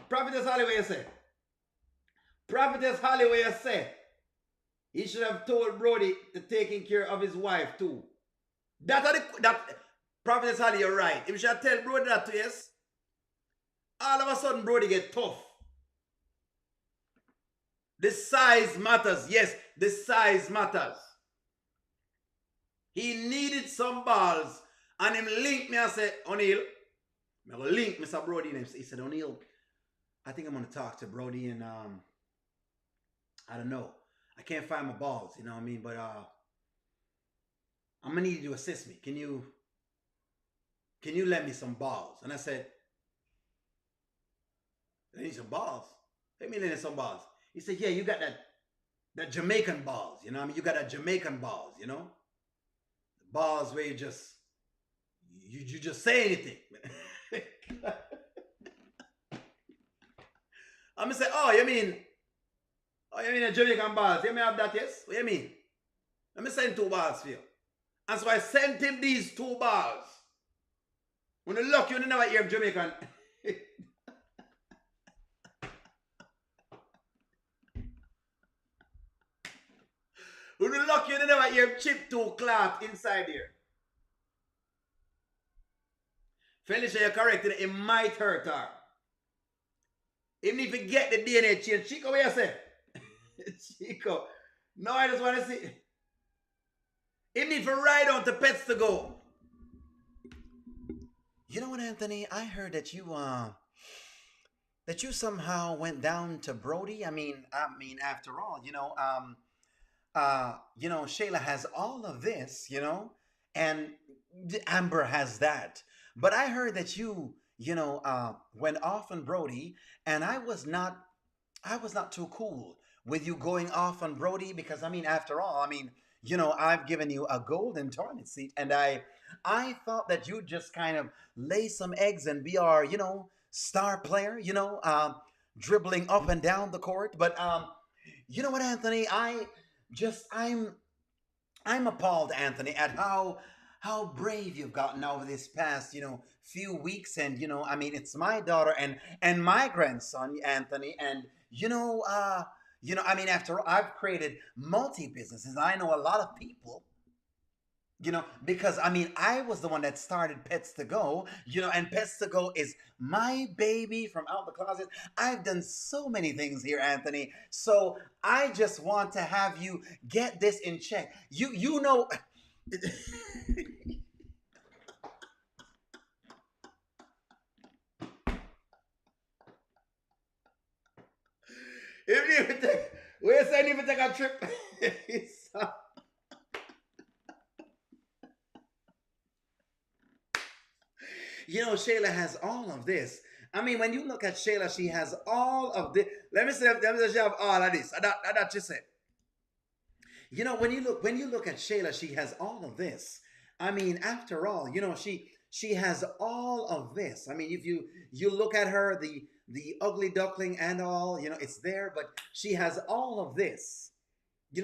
Prophetess Holloway say. Prophetess Holloway say. He should have told Brody to taking care of his wife too. That Prophetess Holloway, you're right. If you should tell Brody that too, yes. All of a sudden Brody get tough. The size matters. Yes, the size matters. He needed some balls. And him link me and say, O'Neal, I'm going to link Mr. Brody. And he said, O'Neal, I think I'm going to talk to Brody and I don't know. I can't find my balls, you know what I mean? But I'm going to need you to assist me. Can you lend me some balls? And I said, I need some balls. Let me lend you some balls. He said, yeah, you got that Jamaican balls, you know what I mean? You got that Jamaican balls, you know? The balls where you just say anything. I'm gonna say, oh, you mean a Jamaican balls? You may have that, yes? What you mean? Let me send 2 balls for you. And so I sent him these 2 balls. When you look, you never hear Jamaican. When you look, you never hear chip 2 cloth inside here. Felicia, you're correct. It might hurt her. Even if you get the DNA change. Chico, what you say? Chico. No, I just want to see. Even if you ride on to Pets to Go. You know what, Anthony? I heard that you somehow went down to Brody. I mean, after all, Shayla has all of this, and Amber has that. But I heard that you went off on Brody, and I was not too cool with you going off on Brody because, after all, I've given you a golden toilet seat, and I thought that you'd just kind of lay some eggs and be our, star player, dribbling up and down the court. But you know what, Anthony? I'm appalled, Anthony, at how brave you've gotten over this past, few weeks. And, it's my daughter and my grandson, Anthony. And, after all, I've created multi-businesses. I know a lot of people, because, I was the one that started Pets to Go, and Pets to Go is my baby from out the closet. I've done so many things here, Anthony. So I just want to have you get this in check. You know... We're saying even take a trip. Shayla has all of this. When you look at Shayla, she has all of this. Let me say she have all of this. That she said. When you look at Shayla, she has all of this. After all, she has all of this. If you look at her, the ugly duckling and all, it's there, but she has all of this.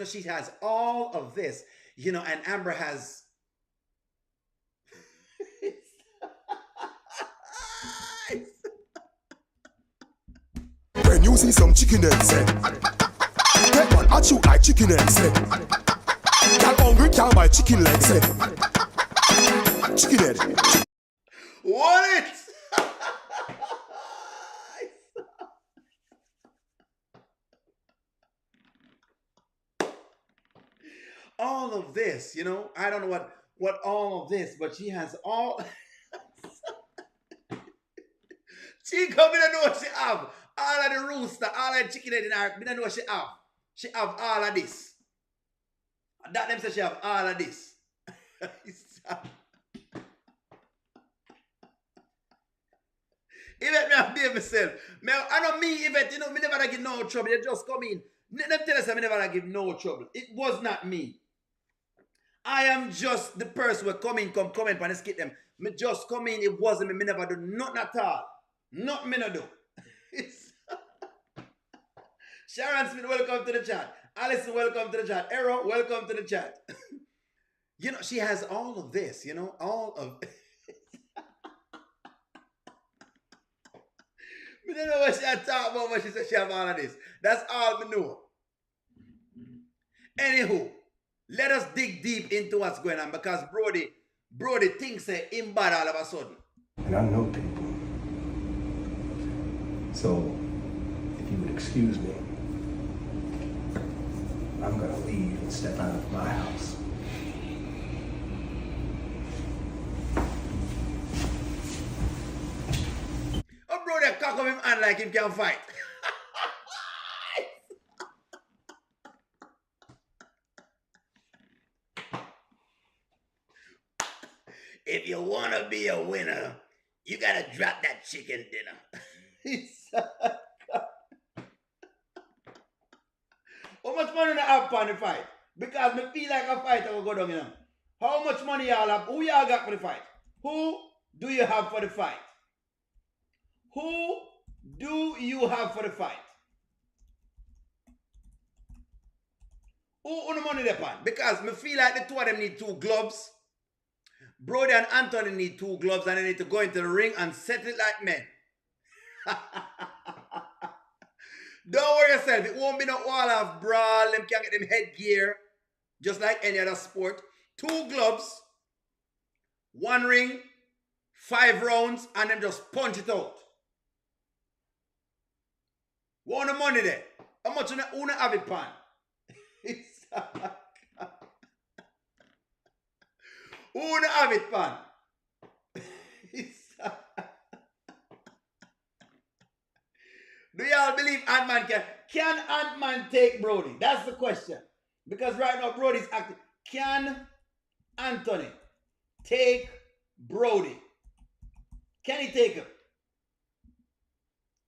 She has all of this. And Amber has... When you see some chicken eggs, get one at you like chicken eggs. Girl hungry can't buy chicken legs. Chicken head. What it? All of this, I don't know what all of this, but she has all. She come in and know she have all of the rooster, all of the chicken head in her. I don't know what she have. She have all of this. That them say she have all of this. Yvette, me have behave myself. I know me, Yvette, me never give no trouble. You just come in. Them tell us I never give no trouble. It was not me. I am just the person who come comment and skip them. Me just come in, it wasn't me. Me never do nothing at all. Nothing me no do. Sharon Smith, welcome to the chat. Alison, welcome to the chat. Arrow, welcome to the chat. You know, she has all of this, you know, all of... I don't know what she had talked about when she said she have all of this. That's all I know. Anywho, let us dig deep into what's going on because Brody thinks him bad all of a sudden. And I know people. So, if you would excuse me, I'm gonna leave and step out of my house. Oh, Brody, cock up him hand like him can fight. If you want to be a winner, you got to drop that chicken dinner. How much money do I have on the fight? Because me feel like a fighter will go down, you know. How much money y'all have? Who y'all got for the fight? Who do you have for the fight? Who do you have for the fight? Who the money they on? Because me feel like the two of them need 2 gloves. Brody and Anthony need 2 gloves and they need to go into the ring and settle it like men. Don't worry yourself. It won't be no wall of brawl. Them can get them headgear. Just like any other sport. 2 gloves. 1 ring. 5 rounds. And them just punch it out. What the money there? How much you have it pan? Who don't have it, pan? Do y'all believe Ant-Man can Ant-Man take Brody? That's the question. Because right now Brody's acting. Can Anthony take Brody? Can he take him?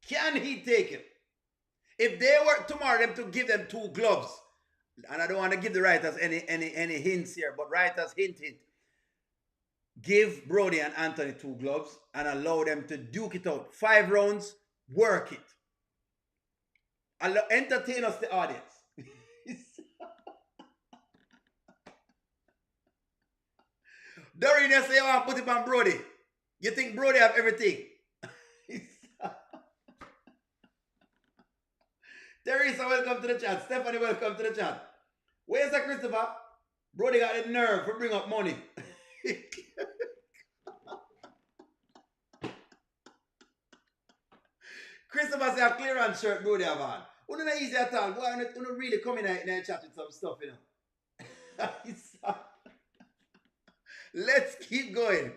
Can he take him? If they were tomorrow them to give them 2 gloves, and I don't want to give the writers any hints here, but writers hint. Give Brody and Anthony 2 gloves and allow them to duke it out. 5 rounds, work it. Entertain us, the audience. Doreen, you say you want to put it on Brody. You think Brody have everything? Teresa, welcome to the chat. Stephanie, welcome to the chat. Where's that, Christopher? Brody got the nerve to bring up money. Christopher say a clearance shirt Brody have on. Wouldn't it easy at all? Why don't really come in and chat with some stuff, you know? Let's keep going.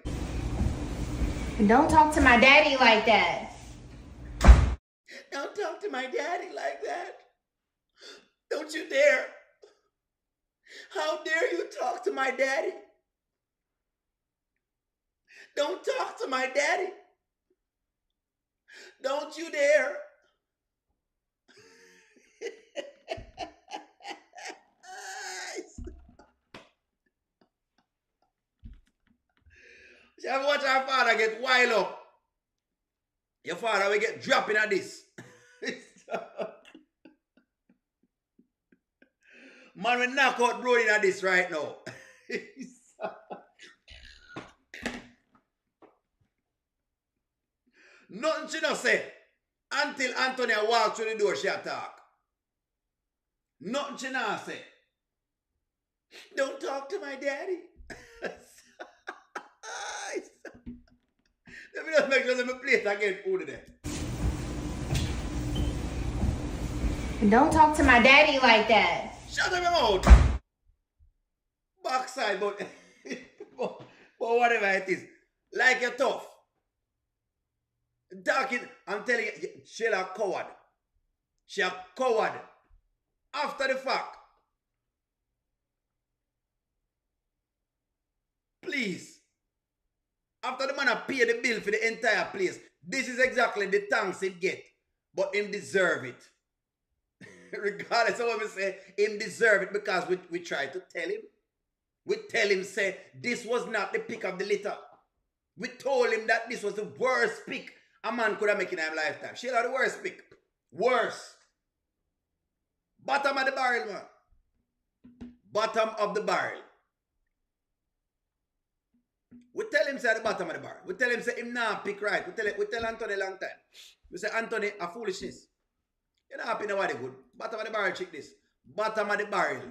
Don't talk to my daddy like that. Don't talk to my daddy like that. Don't you dare. How dare you talk to my daddy? Don't talk to my daddy. Don't you dare. See, I've watched our father get wild up. Your father will get dropping at this. Man will knock out Brody at this right now. Nothing she not say. Until Anthony walk through the door, she talk. Nothing she not say. Don't talk to my daddy. Let me just make sure that my plate again food today. Don't talk to my daddy like that. Shut up your mouth. Backside, but whatever it is. Like you're tough. Talking, I'm telling you, Shayla a coward. She a coward. After the fact. Please. After the man have paid the bill for the entire place, this is exactly the thanks he get. But him deserve it. Regardless of what we say, him deserve it because we try to tell him. We tell him, say, this was not the pick of the litter. We told him that this was the worst pick a man could have made in his lifetime. Shayla the worst pick. Worse. Bottom of the barrel, man. Bottom of the barrel. We tell him say at the bottom of the barrel. We tell him say him nah pick right. We tell Anthony long time. We say Anthony a foolishness. You know happy nobody good. Bottom of the barrel, check this. Bottom of the barrel.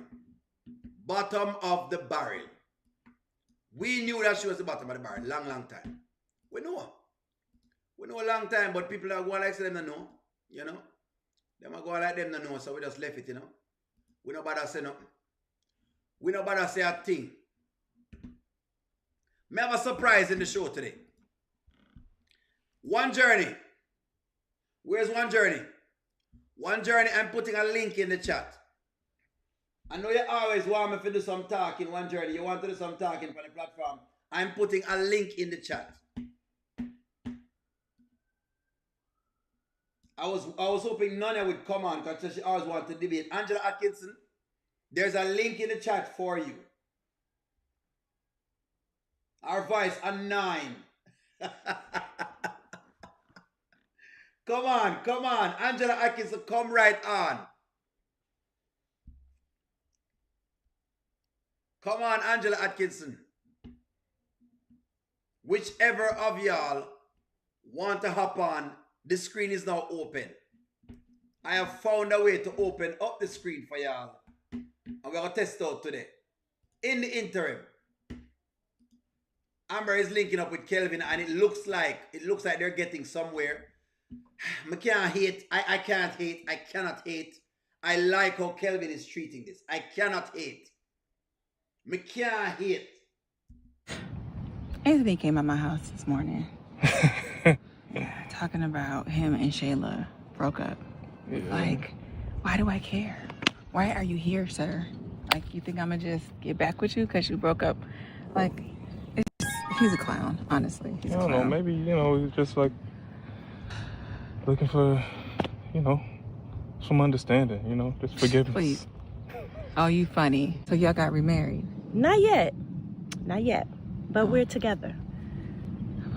Bottom of the barrel. We knew that she was the bottom of the barrel long time. We know. We know a long time, but people are going like them to know. You know? Them are going like them to know, so we just left it, you know. We no bother say nothing. We no bother say a thing. Me have a surprise in the show today. One Journey. Where's One Journey? One Journey, I'm putting a link in the chat. I know you always want me to do some talking, One Journey. You want to do some talking for the platform. I'm putting a link in the chat. I was hoping Nanya would come on because she always wanted to debate. Angela Atkinson, there's a link in the chat for you. Our voice a 9. Come on. Angela Atkinson, come right on. Come on, Angela Atkinson. Whichever of y'all want to hop on, the screen is now open. I have found a way to open up the screen for y'all. And we're going to test out today. In the interim, Amber is linking up with Kelvin, and it looks like they're getting somewhere. I can't hate. I can't hate. I cannot hate. I like how Kelvin is treating this. I cannot hate. I can't hate. Anthony came at my house this morning. Yeah, talking about him and Shayla broke up. Yeah. Like, why do I care? Why are you here, sir? Like, you think I'm gonna just get back with you because you broke up? Like, he's a clown, honestly. I don't know, maybe, he's just like looking for, some understanding, just forgiveness. Please. Oh, you funny. So y'all got remarried? Not yet. But we're together.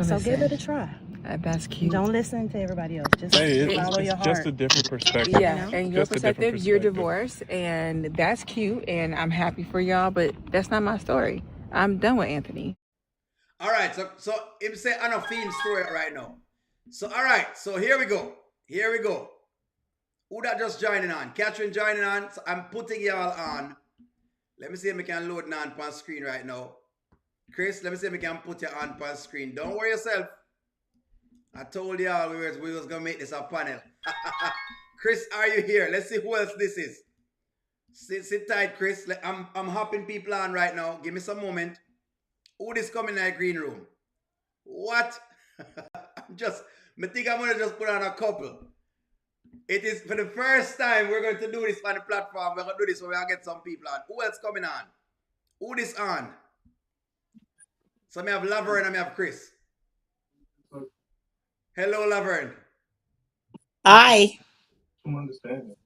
So give it a try. That's cute. Don't listen to everybody else. Just follow your heart. Just a different perspective. Yeah, and your perspective, you're divorced, and that's cute, and I'm happy for y'all, but that's not my story. I'm done with Anthony. All right, so him say I know film story right now. So all right, so here we go. Who that just joining on? Catherine joining on. So I'm putting y'all on. Let me see if I can load on the screen right now. Chris, let me see if I can put you on the screen. Don't worry yourself. I told y'all we was gonna make this a panel. Chris, are you here? Let's see who else this is. Sit tight, Chris. I'm hopping people on right now. Give me some moment. Who this coming in the green room? What? I think I'm gonna just put on a couple. It is for the first time we're going to do this on the platform. We're gonna do this so we're gonna get some people on. Who else coming on? Who this on? So I have Laverne and I have Chris. Hello, Laverne. Hi. Some understanding.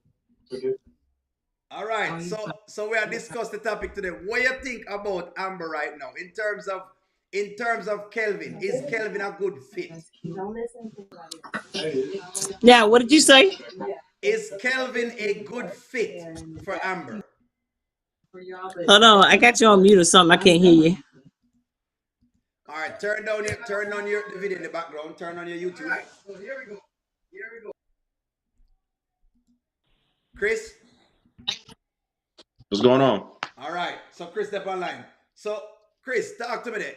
All right, so we are discussing the topic today. What do you think about Amber right now in terms of Kelvin? Is Kelvin a good fit? Now, what did you say? Is Kelvin a good fit for Amber? Hold on, I got you on mute or something. I can't hear you. All right, turn on your video in the background. Turn on your YouTube. Right, so here we go. Chris? What's going on? All right, so Chris, step online. So Chris, talk to me there.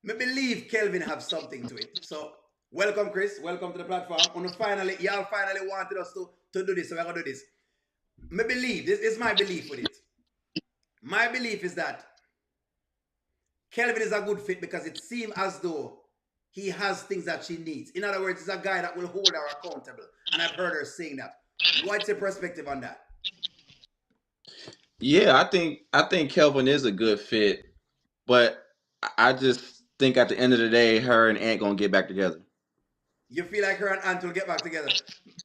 Me believe Kelvin have something to it. So welcome, Chris. Welcome to the platform. Y'all finally wanted us to do this, so we're gonna do this. Me believe, this is my belief with it. My belief is that Kelvin is a good fit because it seems as though he has things that she needs. In other words, he's a guy that will hold her accountable. And I've heard her saying that. What's your perspective on that? Yeah, I think Kelvin is a good fit, but I just think at the end of the day, her and Ant gonna get back together. You feel like her and Ant will get back together.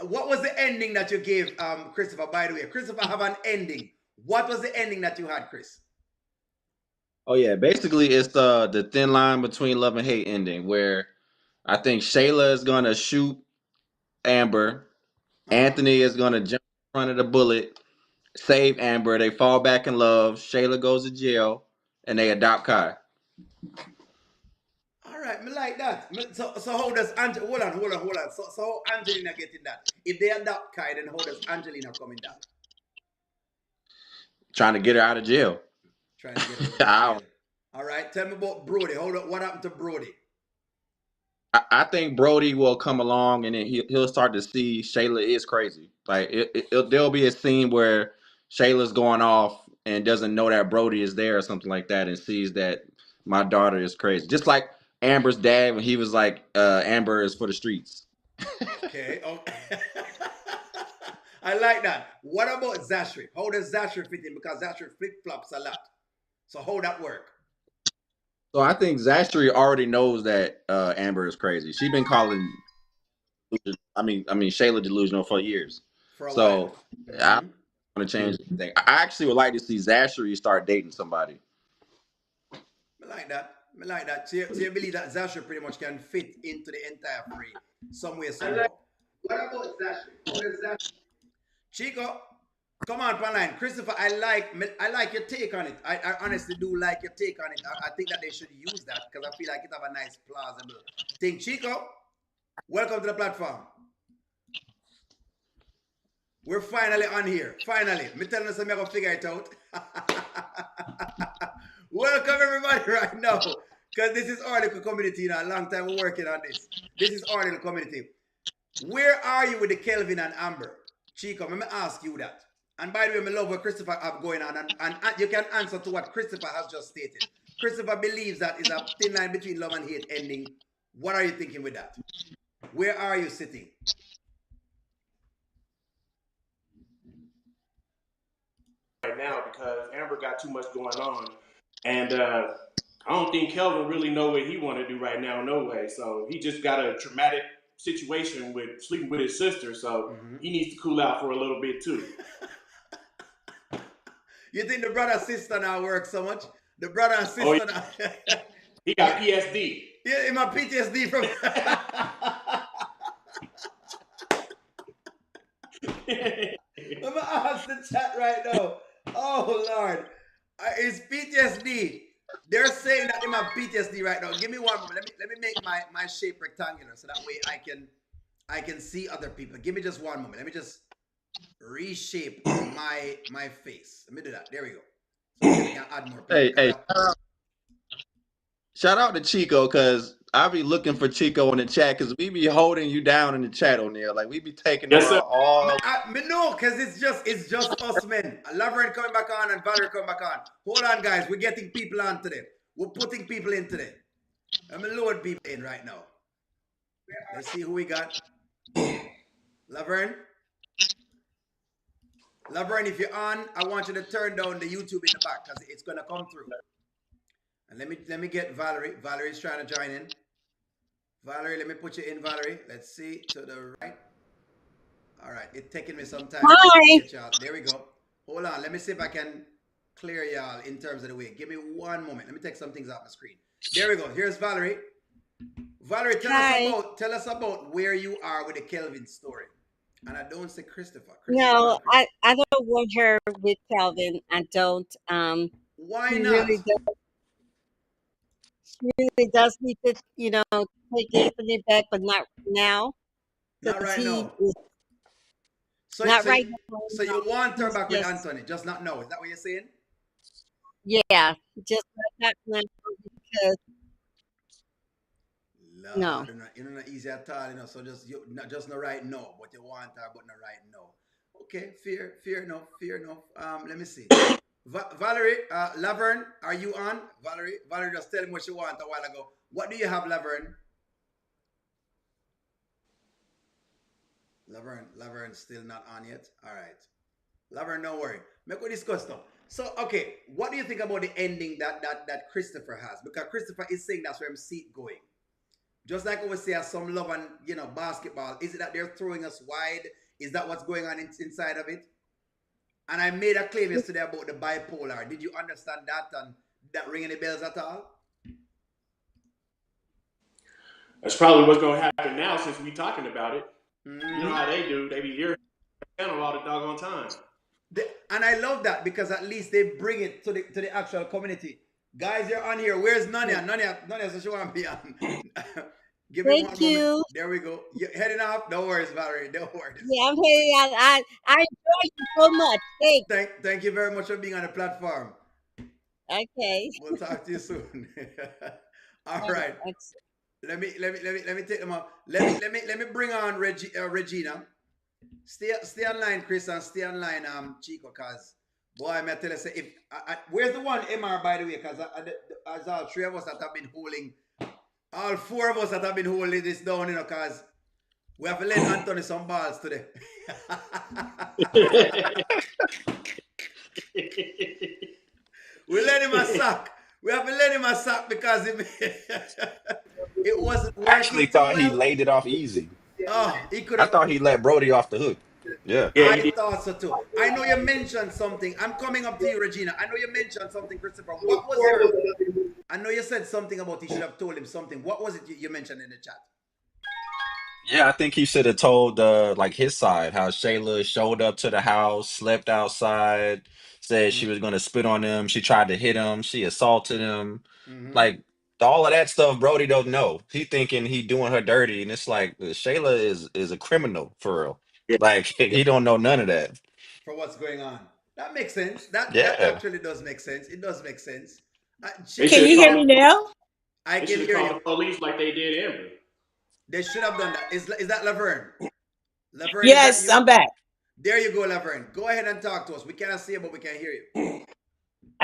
What was the ending that you gave Christopher, by the way? Christopher have an ending. What was the ending that you had, Chris? Oh yeah, basically it's the thin line between love and hate ending, where I think Shayla is gonna shoot Amber, Anthony is gonna jump front of the bullet, save Amber. They fall back in love. Shayla goes to jail, and they adopt Kai. All right, me like that. So how does Angel? Hold on. So how Angelina getting that? If they adopt Kai, then how does Angelina come in that? Trying to get her out of jail. Trying to get her out of jail. All right, tell me about Brody. Hold on, what happened to Brody? I think Brody will come along and then he'll start to see Shayla is crazy. Like there'll be a scene where Shayla's going off and doesn't know that Brody is there or something like that, and sees that my daughter is crazy. Just like Amber's dad when he was like, Amber is for the streets. Okay. I like that. What about Zachary? How does Zachary fit in? Because Zachary flip-flops a lot. So how that work? So I think Zachary already knows that Amber is crazy. She's been calling Shayla delusional for years. For a so while. I don't want to change anything. I actually would like to see Zachary start dating somebody. I like that. So you believe that Zachary pretty much can fit into the entire frame some way, somehow. What about Zachary? What is Zachary? Chico, come on, Panline. Christopher, I like your take on it. I honestly do like your take on it. I think that they should use that because I feel like it have a nice plausible thing. Chico, welcome to the platform. We're finally on here. Finally. Me telling us I'm going to figure it out. Welcome everybody right now. Because this is our little community, a long time we're working on this. This is our little community. Where are you with the Kelvin and Amber? Chico, let me ask you that. And by the way, I love what Christopher have going on. And you can answer to what Christopher has just stated. Christopher believes that is a thin line between love and hate ending. What are you thinking with that? Where are you sitting? Right now, because Amber got too much going on. And I don't think Kelvin really know what he want to do right now, no way. So he just got a traumatic situation with sleeping with his sister. So he needs to cool out for a little bit too. You think the brother and sister now work so much? The brother and sister now. He got PSD. Yeah, my PTSD from. Let me ask the chat right now. Oh Lord, it's PTSD. They're saying that in my PTSD right now. Give me one moment. Let me make my shape rectangular so that way I can see other people. Give me just one moment. Let me just reshape my face. Let me do that. There we go. So we can add more people. Hey, shout out to Chico, because I be looking for Chico in the chat because we be holding you down in the chat, O'Neal. Like we be taking over all. Me know, because it's just us men. Laverne coming back on and Valerie coming back on. Hold on, guys. We're getting people on today. We're putting people in today. I'm gonna load people in right now. Let's see who we got. Laverne, if you're on, I want you to turn down the YouTube in the back because it's gonna come through. And let me get Valerie. Valerie's trying to join in. Valerie, let me put you in, Valerie. Let's see, to the right. All right, it's taking me some time. Hi. There we go. Hold on, let me see if I can clear y'all in terms of the way. Give me one moment. Let me take some things off the screen. There we go. Here's Valerie. Valerie, tell us about where you are with the Kelvin story. And I don't say Christopher. No, I don't want her with Kelvin. I don't. Why not? She really does need to, take Anthony back, but not now. Not right now. Right now. So you want her back with Anthony, just not now. Is that what you're saying? Yeah, just not now because no. You're not easy at all, so just not right now, but you want her, but not right now. Okay, fair enough. Let me see. Valerie, Laverne, are you on? Valerie just tell me what you want a while ago. What do you have, Laverne? Laverne still not on yet. All right. Laverne, don't worry. Make we discuss now. So, okay, what do you think about the ending that Christopher has? Because Christopher is saying that's where I'm see it going. Just like we say, some love and basketball. Is it that they're throwing us wide? Is that what's going on inside of it? And I made a claim yesterday about the bipolar. Did you understand that and that ring any bells at all? That's probably what's going to happen now since we're talking about it. You know how they do. They be here channel all the doggone time. And I love that because at least they bring it to the actual community. Guys, you're on here. Where's Nanya? Nanya says she want to be on. Give me Thank one moment. you. There we go. You're heading off. No worries, Valerie. No worries. Yeah, I'm here. I enjoy you so much. Thank you very much for being on the platform. Okay. We'll talk to you soon. All right. Let me take them up. Let me bring on Regina. Stay online, Chris, and stay online, Chico, cause boy, I tell you, say if where's the one MR by the way, cause as all three of us that have been holding, all four of us that have been holding this down, you know, cause we have to let Anthony some balls today. We let him a sack. We have to let him a sack because it wasn't working. I actually thought he laid it off easy. Oh, he could I have. thought he let Brody off the hook. Yeah. I thought so too. I know you mentioned something. I'm coming up to you, Regina. I know you mentioned something, Christopher. What was your? I know you said something about he should have told him something. What was it you mentioned in the chat? Yeah, I think he should have told like his side, how Shayla showed up to the house, slept outside, said she was gonna spit on him, she tried to hit him, she assaulted him. Like all of that stuff Brody don't know. He thinking he doing her dirty, and it's like Shayla is a criminal for real. Like he don't know none of that. For what's going on? That makes sense. That Yeah. actually does make sense. It does make sense. Can you hear me now? I They can should hear have you. called the police like they did Amber. They should have done that. Is that Laverne? Laverne, is that Yes, you? I'm back. There you go, Laverne. Go ahead and talk to us. We cannot see you, but we can hear you.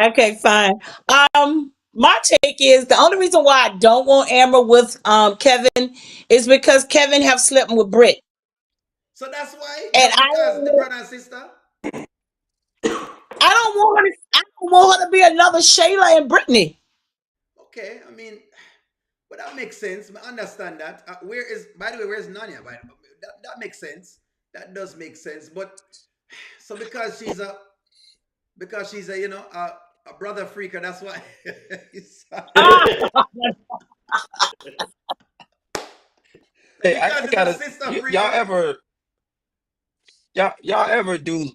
Okay, fine. My take is the only reason why I don't want Amber with Kevin is because Kevin have slept with Britt. So that's why? And Just because the brother and sister? I don't want her to be another Shayla and Brittany. Okay, I mean, but that makes sense. I understand that. By the way, where's Nanya? That makes sense. That does make sense. But so because she's a a brother freaker, that's why. Hey, Because I it's a gotta sister y'all freaker. ever y'all ever do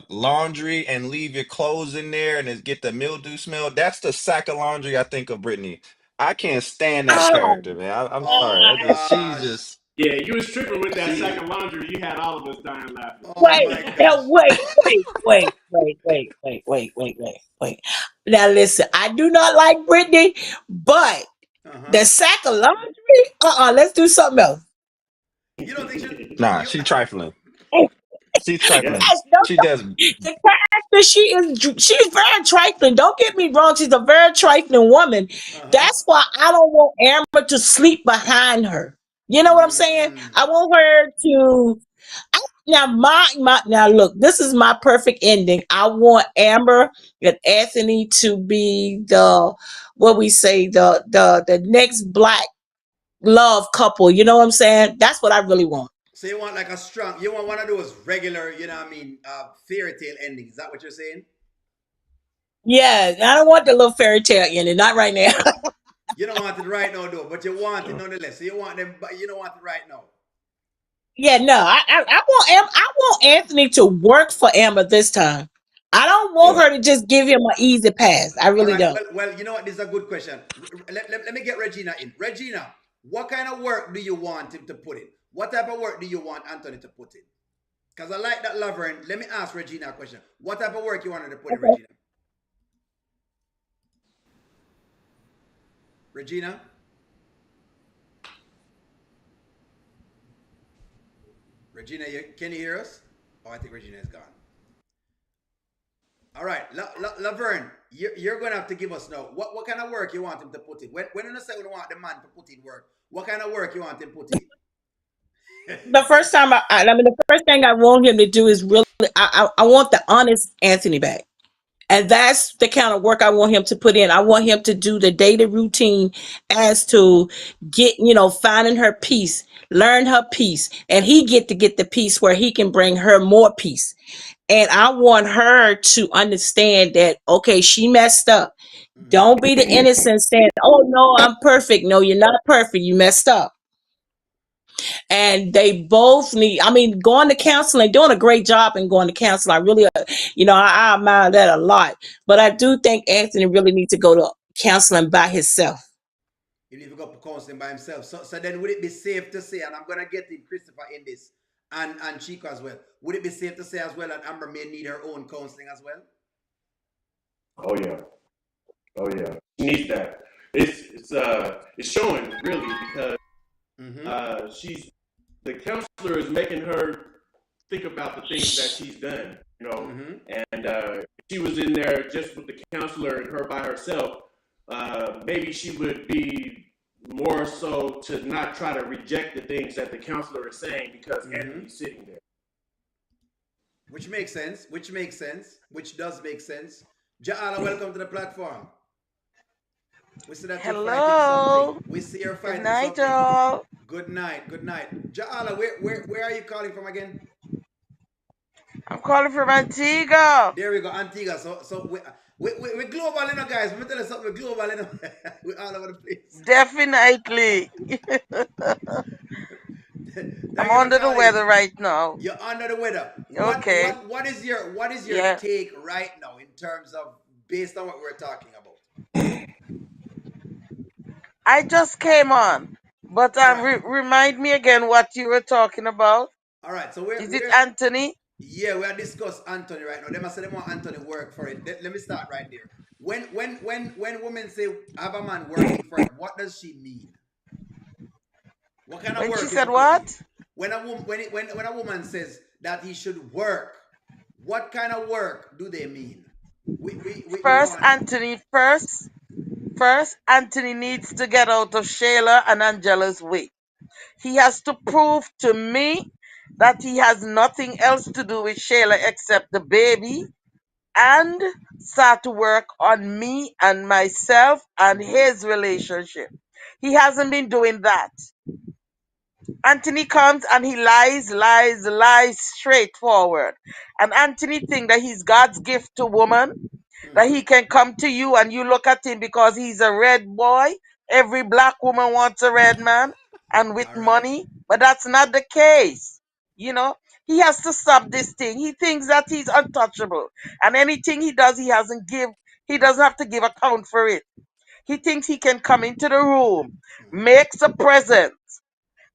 laundry and leave your clothes in there and it get the mildew smell? That's the sack of laundry I think of Brittany. I can't stand that character, man. I'm Oh sorry. She's gosh. just Yeah, you was tripping with that she second laundry. You had all of us dying laughing. Oh my gosh. Wait. Now listen, I do not like Brittany, but Uh-huh. the sack of laundry, let's do something else. You don't think nah, you she trifling. She's Yeah. trifling. Yes, no, She does. the character she's very trifling. Don't get me wrong, she's a very trifling woman. uh-huh. That's why I don't want Amber to sleep behind her. You know what I'm saying? I want her to now look, this is my perfect ending. I want Amber and Anthony to be the what we say, the next black love couple. You know what I'm saying? That's what I really want. So you want like you want one of those regular, fairy tale endings. Is that what you're saying? Yeah, I don't want the little fairy tale ending, not right now. You don't want it right now though, but you want it nonetheless. So you want them, but you don't want it right now. Yeah, no, I want Anthony to work for Amber this time. I don't want her to just give him an easy pass. I All really right. don't. Well, you know what? This is a good question. Let me get Regina in. Regina, what kind of work do you want him to put in? What type of work do you want Anthony to put in? Because I like that Laverne. Let me ask Regina a question. What type of work you want her to put in, Regina? Regina? Regina, can you hear us? Oh, I think Regina is gone. All right, Laverne, you're going to have to give us now. What kind of work you want him to put in? When you say we want the man to put in work, what kind of work you want him to put in? The first time the first thing I want him to do is really, I want the honest Anthony back. And that's the kind of work I want him to put in. I want him to do the daily routine as to finding her peace, learn her peace, and he get to get the peace where he can bring her more peace. And I want her to understand that, okay, she messed up. Don't be the innocent saying, oh no, I'm perfect. No, you're not perfect. You messed up. And they both need, I mean, going to counseling, doing a great job in going to counseling. I really, I admire that a lot. But I do think Anthony really needs to go to counseling by himself. He need to go to counseling by himself. So then would it be safe to say, and I'm gonna get in Christopher in this and Chico as well. Would it be safe to say as well that Amber may need her own counseling as well? Oh yeah. She needs that. It's showing really because the counselor is making her think about the things that she's done, and if she was in there just with the counselor and her by herself, maybe she would be more so to not try to reject the things that the counselor is saying because Anthony's sitting there. Which makes sense. Which does make sense. Ja'ala, welcome to the platform. We see that you're fighting something. We see you're fighting something. All. Good night. Ja'ala, where are you calling from again? I'm calling from Antigua. There we go, Antigua. So we're global, guys. Let me tell you something. We're global, We're all over the place. Definitely. I'm under the weather right now. You're under the weather. Okay. What is your take right now in terms of based on what we're talking about? I just came on, but remind me again what you were talking about. All right, so is it Anthony? Yeah, we are discussing Anthony right now. They must say they want Anthony work for it. Let me start right there. When women say have a man working for it, what does she mean? What kind of work? When she said what? When a woman says that he should work, what kind of work do they mean? First, Anthony needs to get out of Shayla and Angela's way. He has to prove to me that he has nothing else to do with Shayla except the baby and start to work on me and myself and his relationship. He hasn't been doing that. Anthony comes and he lies straightforward. And Anthony thinks that he's God's gift to woman, that he can come to you and you look at him because he's a red boy. Every black woman wants a red man and with money, but that's not the case. He has to stop this thing. He thinks that he's untouchable. And anything he does, he doesn't have to give account for it. He thinks he can come into the room, makes a present,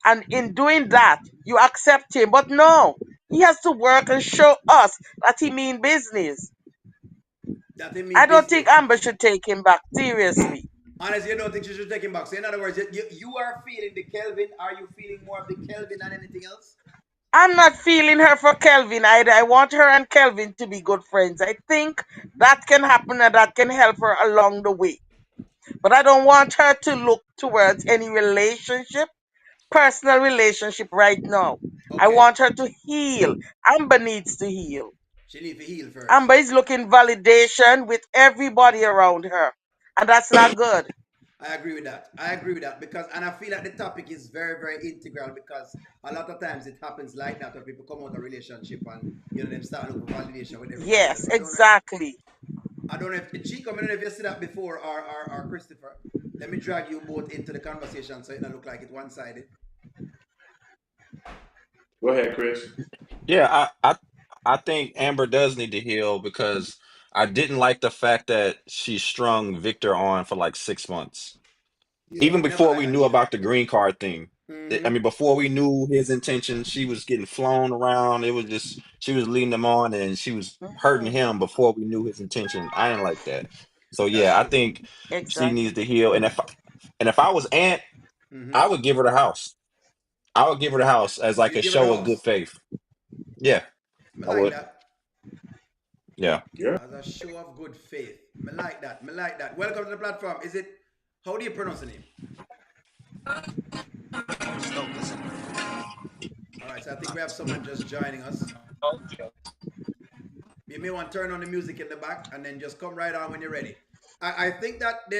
and in doing that, you accept him. But no, he has to work and show us that he mean business. I don't think Amber should take him back, seriously. Honestly, you don't think she should take him back. So in other words, you are feeling the Kelvin. Are you feeling more of the Kelvin than anything else? I'm not feeling her for Kelvin either. I want her and Kelvin to be good friends. I think that can happen and that can help her along the way. But I don't want her to look towards any personal relationship right now. Okay. I want her to heal. Amber needs to heal. She needs to heal first. Amber is looking validation with everybody around her. And that's not good. I agree with that. Because, and I feel like the topic is very, very integral because a lot of times it happens like that when people come out of a relationship and them start looking for validation with everybody. Yes, exactly. I don't know if Chico, I don't know if you said that before or Christopher. Let me drag you both into the conversation so it don't look like it's one-sided. Go ahead, Chris. Yeah, I think Amber does need to heal because I didn't like the fact that she strung Victor on for like 6 months. Yeah, even before we knew about the green card thing. I mean, before we knew his intentions, she was getting flown around. It was just, she was leading him on and she was hurting him before we knew his intention. I didn't like that. So yeah, I think she needs to heal. And if I was Aunt, I would give her the house. I would give her the house as like a show of good faith. Yeah. I would. That. Yeah. As a show of good faith. I like that. Welcome to the platform. How do you pronounce the name? All right, so I think we have someone just joining us. You may want to turn on the music in the back and then just come right on when you're ready. I think that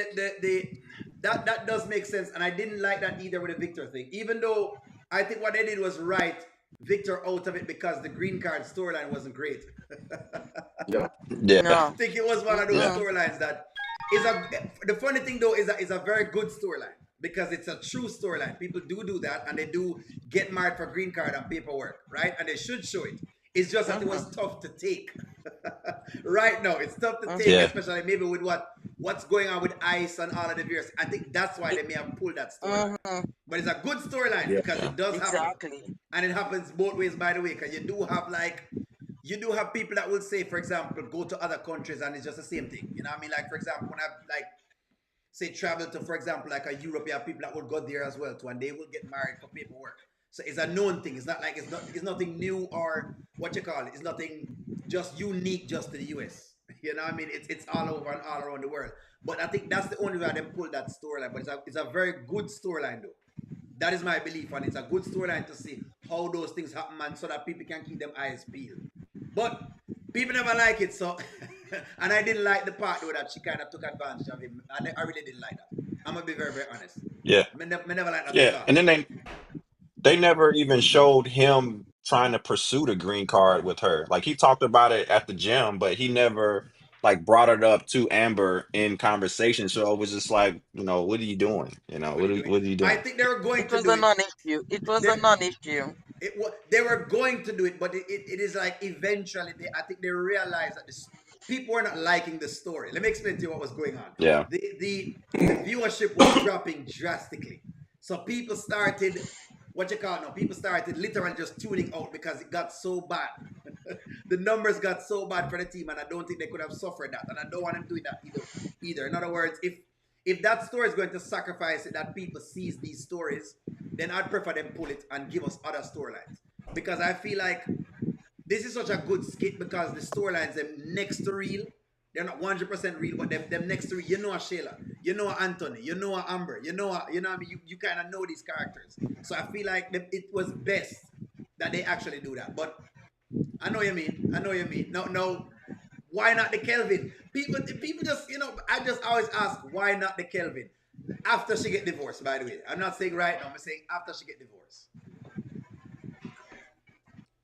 that does make sense, and I didn't like that either with the Victor thing. Even though I think what they did was right, Victor out of it because the green card storyline wasn't great. Yeah. I think it was one of those storylines that is the funny thing though is a very good storyline. because it's a true storyline. People do that, and they do get married for green card and paperwork, right? And they should show it. It's just that it was tough to take. Right now, it's tough to take, Yeah. especially maybe with what's going on with ICE and all of the various. I think that's why they may have pulled that storyline. But it's a good storyline because it does happen, and it happens both ways. By the way, because you do have people that will say, for example, go to other countries and it's just the same thing. You know what I mean? Like, for example, when I say travel to, for example, like a Europe, you have people that will go there as well too, and they will get married for paperwork. So it's a known thing. It's not like it's nothing new or what you call it. It's nothing just unique just to the US. You know what I mean? It's all over and all around the world. But I think that's the only way they pull that storyline. But it's a very good storyline though. That is my belief, and it's a good storyline to see how those things happen, man, so that people can keep them eyes peeled. But people never like it, so and I didn't like the part though that she kind of took advantage of him. I really didn't like that. I'm gonna be very, very honest. Yeah. I never like that Yeah. at all. And then they never even showed him trying to pursue the green card with her. Like he talked about it at the gym, but he never like brought it up to Amber in conversation. So it was just like, what are you doing? What are you doing? I think they were going It to was do a it. non-issue. It was a non-issue. They were going to do it, but it is like eventually I think they realized that people were not liking the story. Let me explain to you what was going on. Yeah. The viewership was dropping drastically. So people started, people started literally just tuning out because it got so bad. The numbers got so bad for the team, and I don't think they could have suffered that. And I don't want them doing that either. In other words, if that story is going to sacrifice it, that people seize these stories, then I'd prefer them pull it and give us other storylines. Because I feel like this is such a good skit because the storylines, them next to real, they're not 100% real, but them next to real. You know a Shayla, you know a Anthony, you know a Amber, you know what I mean? You kind of know these characters. So I feel like it was best that they actually do that. But I know what you mean. No. Why not the Kelvin? People just, I just always ask, why not the Kelvin? After she get divorced, by the way. I'm not saying right now, I'm saying after she get divorced.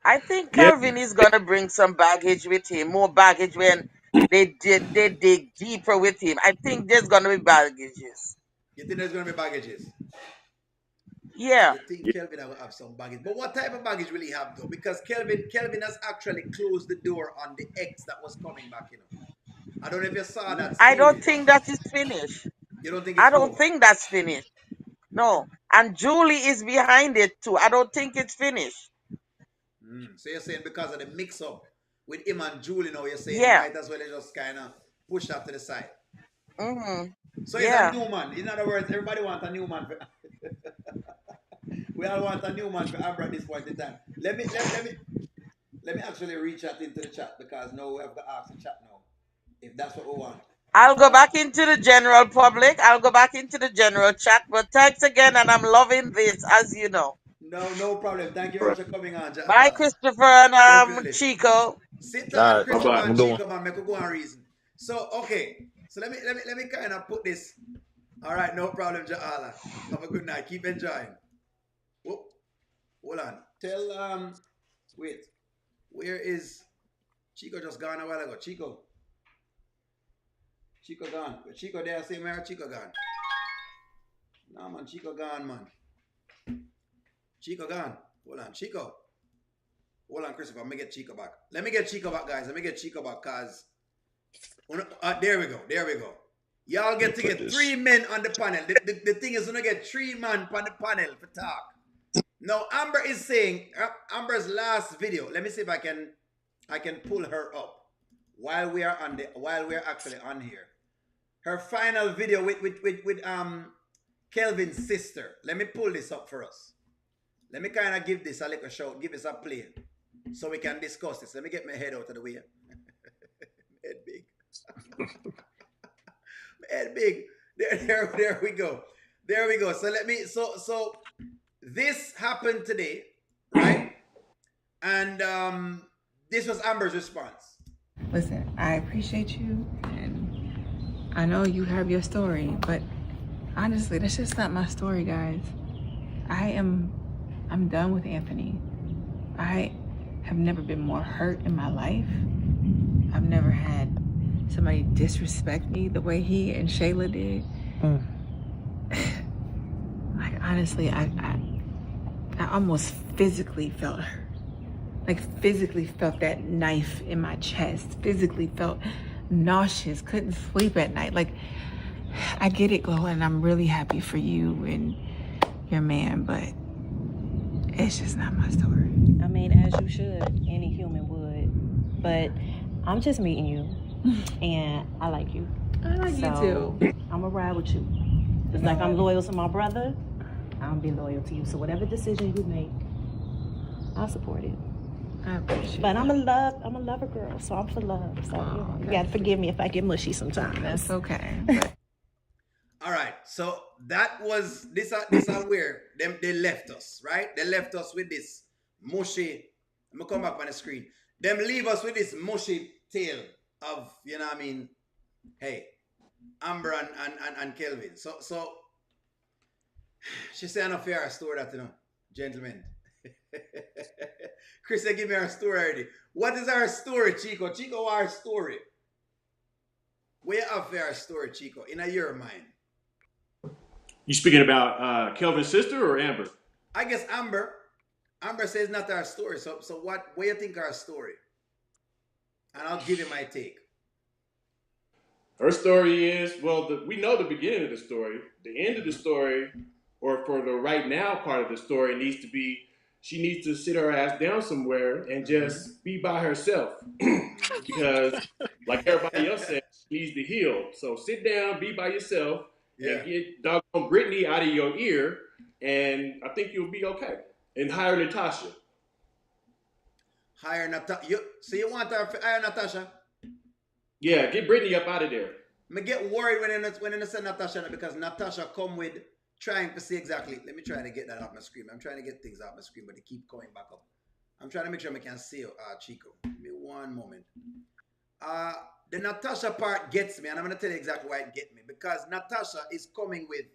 I think Kelvin is gonna bring some baggage with him, more baggage when they dig deeper with him. I think there's gonna be baggages. You think there's gonna be baggages? Yeah. You think Kelvin will have some baggage. But what type of baggage will he have though? Because Kelvin has actually closed the door on the ex that was coming back, I don't know if you saw that. I don't think that is finished. You don't think it's I don't over? think that's finished. No. And Julie is behind it too. I don't think it's finished. So you're saying because of the mix-up with him and Julie now, you're saying Yeah. might as well just kind of push that to the side. So he's Yeah. a new man. In other words, everybody wants a new man. We all want a new man for Amber at this point in time. Let me actually reach out into the chat because now we have to ask the chat now if that's what we want. I'll go back into the general public. I'll go back into the general chat. But thanks again, and I'm loving this, as you know. No problem. Thank you very much for coming on. Bye, Christopher and Chico. Chico. Sit down, Christopher bye-bye. and I'm going. Chico, man. Make a go and reason. So okay. So let me kind of put this. All right, no problem, Ja'ala. Have a good night. Keep enjoying. Whoop. Hold on. Tell wait. Where is Chico? Just gone a while ago. Chico gone. Chico there, say where Chico gone. No man, Chico gone, man. Chico gone. Hold on, Chico. Hold on, Christopher. Let me get Chico back. Let me get Chico back, guys. Let me get Chico back, cause there we go. Y'all get to get 3 men on the panel. The thing is, we're gonna get 3 men on the panel for talk. Now, Amber is saying Amber's last video. Let me see if I can pull her up while we're actually on here. Her final video with Kelvin's sister. Let me pull this up for us. Let me kind of give this a little shout, give this a play, so we can discuss this. Let me get my head out of the way. Head big. Head big. There we go. There we go. So this happened today, right? And this was Amber's response. Listen, I appreciate you, and I know you have your story, but honestly, that's just not my story, guys. I'm done with Anthony. I have never been more hurt in my life. I've never had somebody disrespect me the way he and Shayla did. honestly, I almost physically felt hurt. Like physically felt that knife in my chest. Physically felt nauseous. Couldn't sleep at night. Like, I get it, Glow, and I'm really happy for you and your man, but it's just not my story. I mean, as you should, any human would. But I'm just meeting you, and I like you. I like you too. I'm gonna ride with you. Just like I'm loyal to my brother, I'll be loyal to you. So whatever decision you make, I'll support it. I appreciate But I'm a lover girl, so I'm for love. So you gotta forgive me if I get mushy sometimes. That's okay. All right, so that was this are where they left us, right? They left us with this mushy. I'm gonna come back on the screen. Them leave us with this mushy tale of, you know what I mean? Hey, Amber and Kelvin. So she said enough for her story that, you know, gentlemen. Chris said, give me her story already. What is our story, Chico? Chico, our story. Where you have for our story, Chico, in your mind? You speaking about Kelvin's sister or Amber? I guess Amber. Amber says not our story. So what do you think our story? And I'll give you my take. Her story is, well, we know the beginning of the story. The end of the story, or for the right now part of the story, needs to be, she needs to sit her ass down somewhere and just be by herself. Because, like everybody else said, she needs to heal. So sit down, be by yourself, and get doggone Brittany out of your ear, and I think you'll be okay. And hire Natasha. Hire Natasha. So you want her to hire Natasha? Yeah, get Brittany up out of there. I get worried when I say Natasha, because Natasha come with trying to see exactly. Let me try to get that off my screen. I'm trying to get things off my screen, but they keep coming back up. I'm trying to make sure I can see Chico. Give me one moment. The Natasha part gets me, and I'm going to tell you exactly why it gets me. Because Natasha is coming with...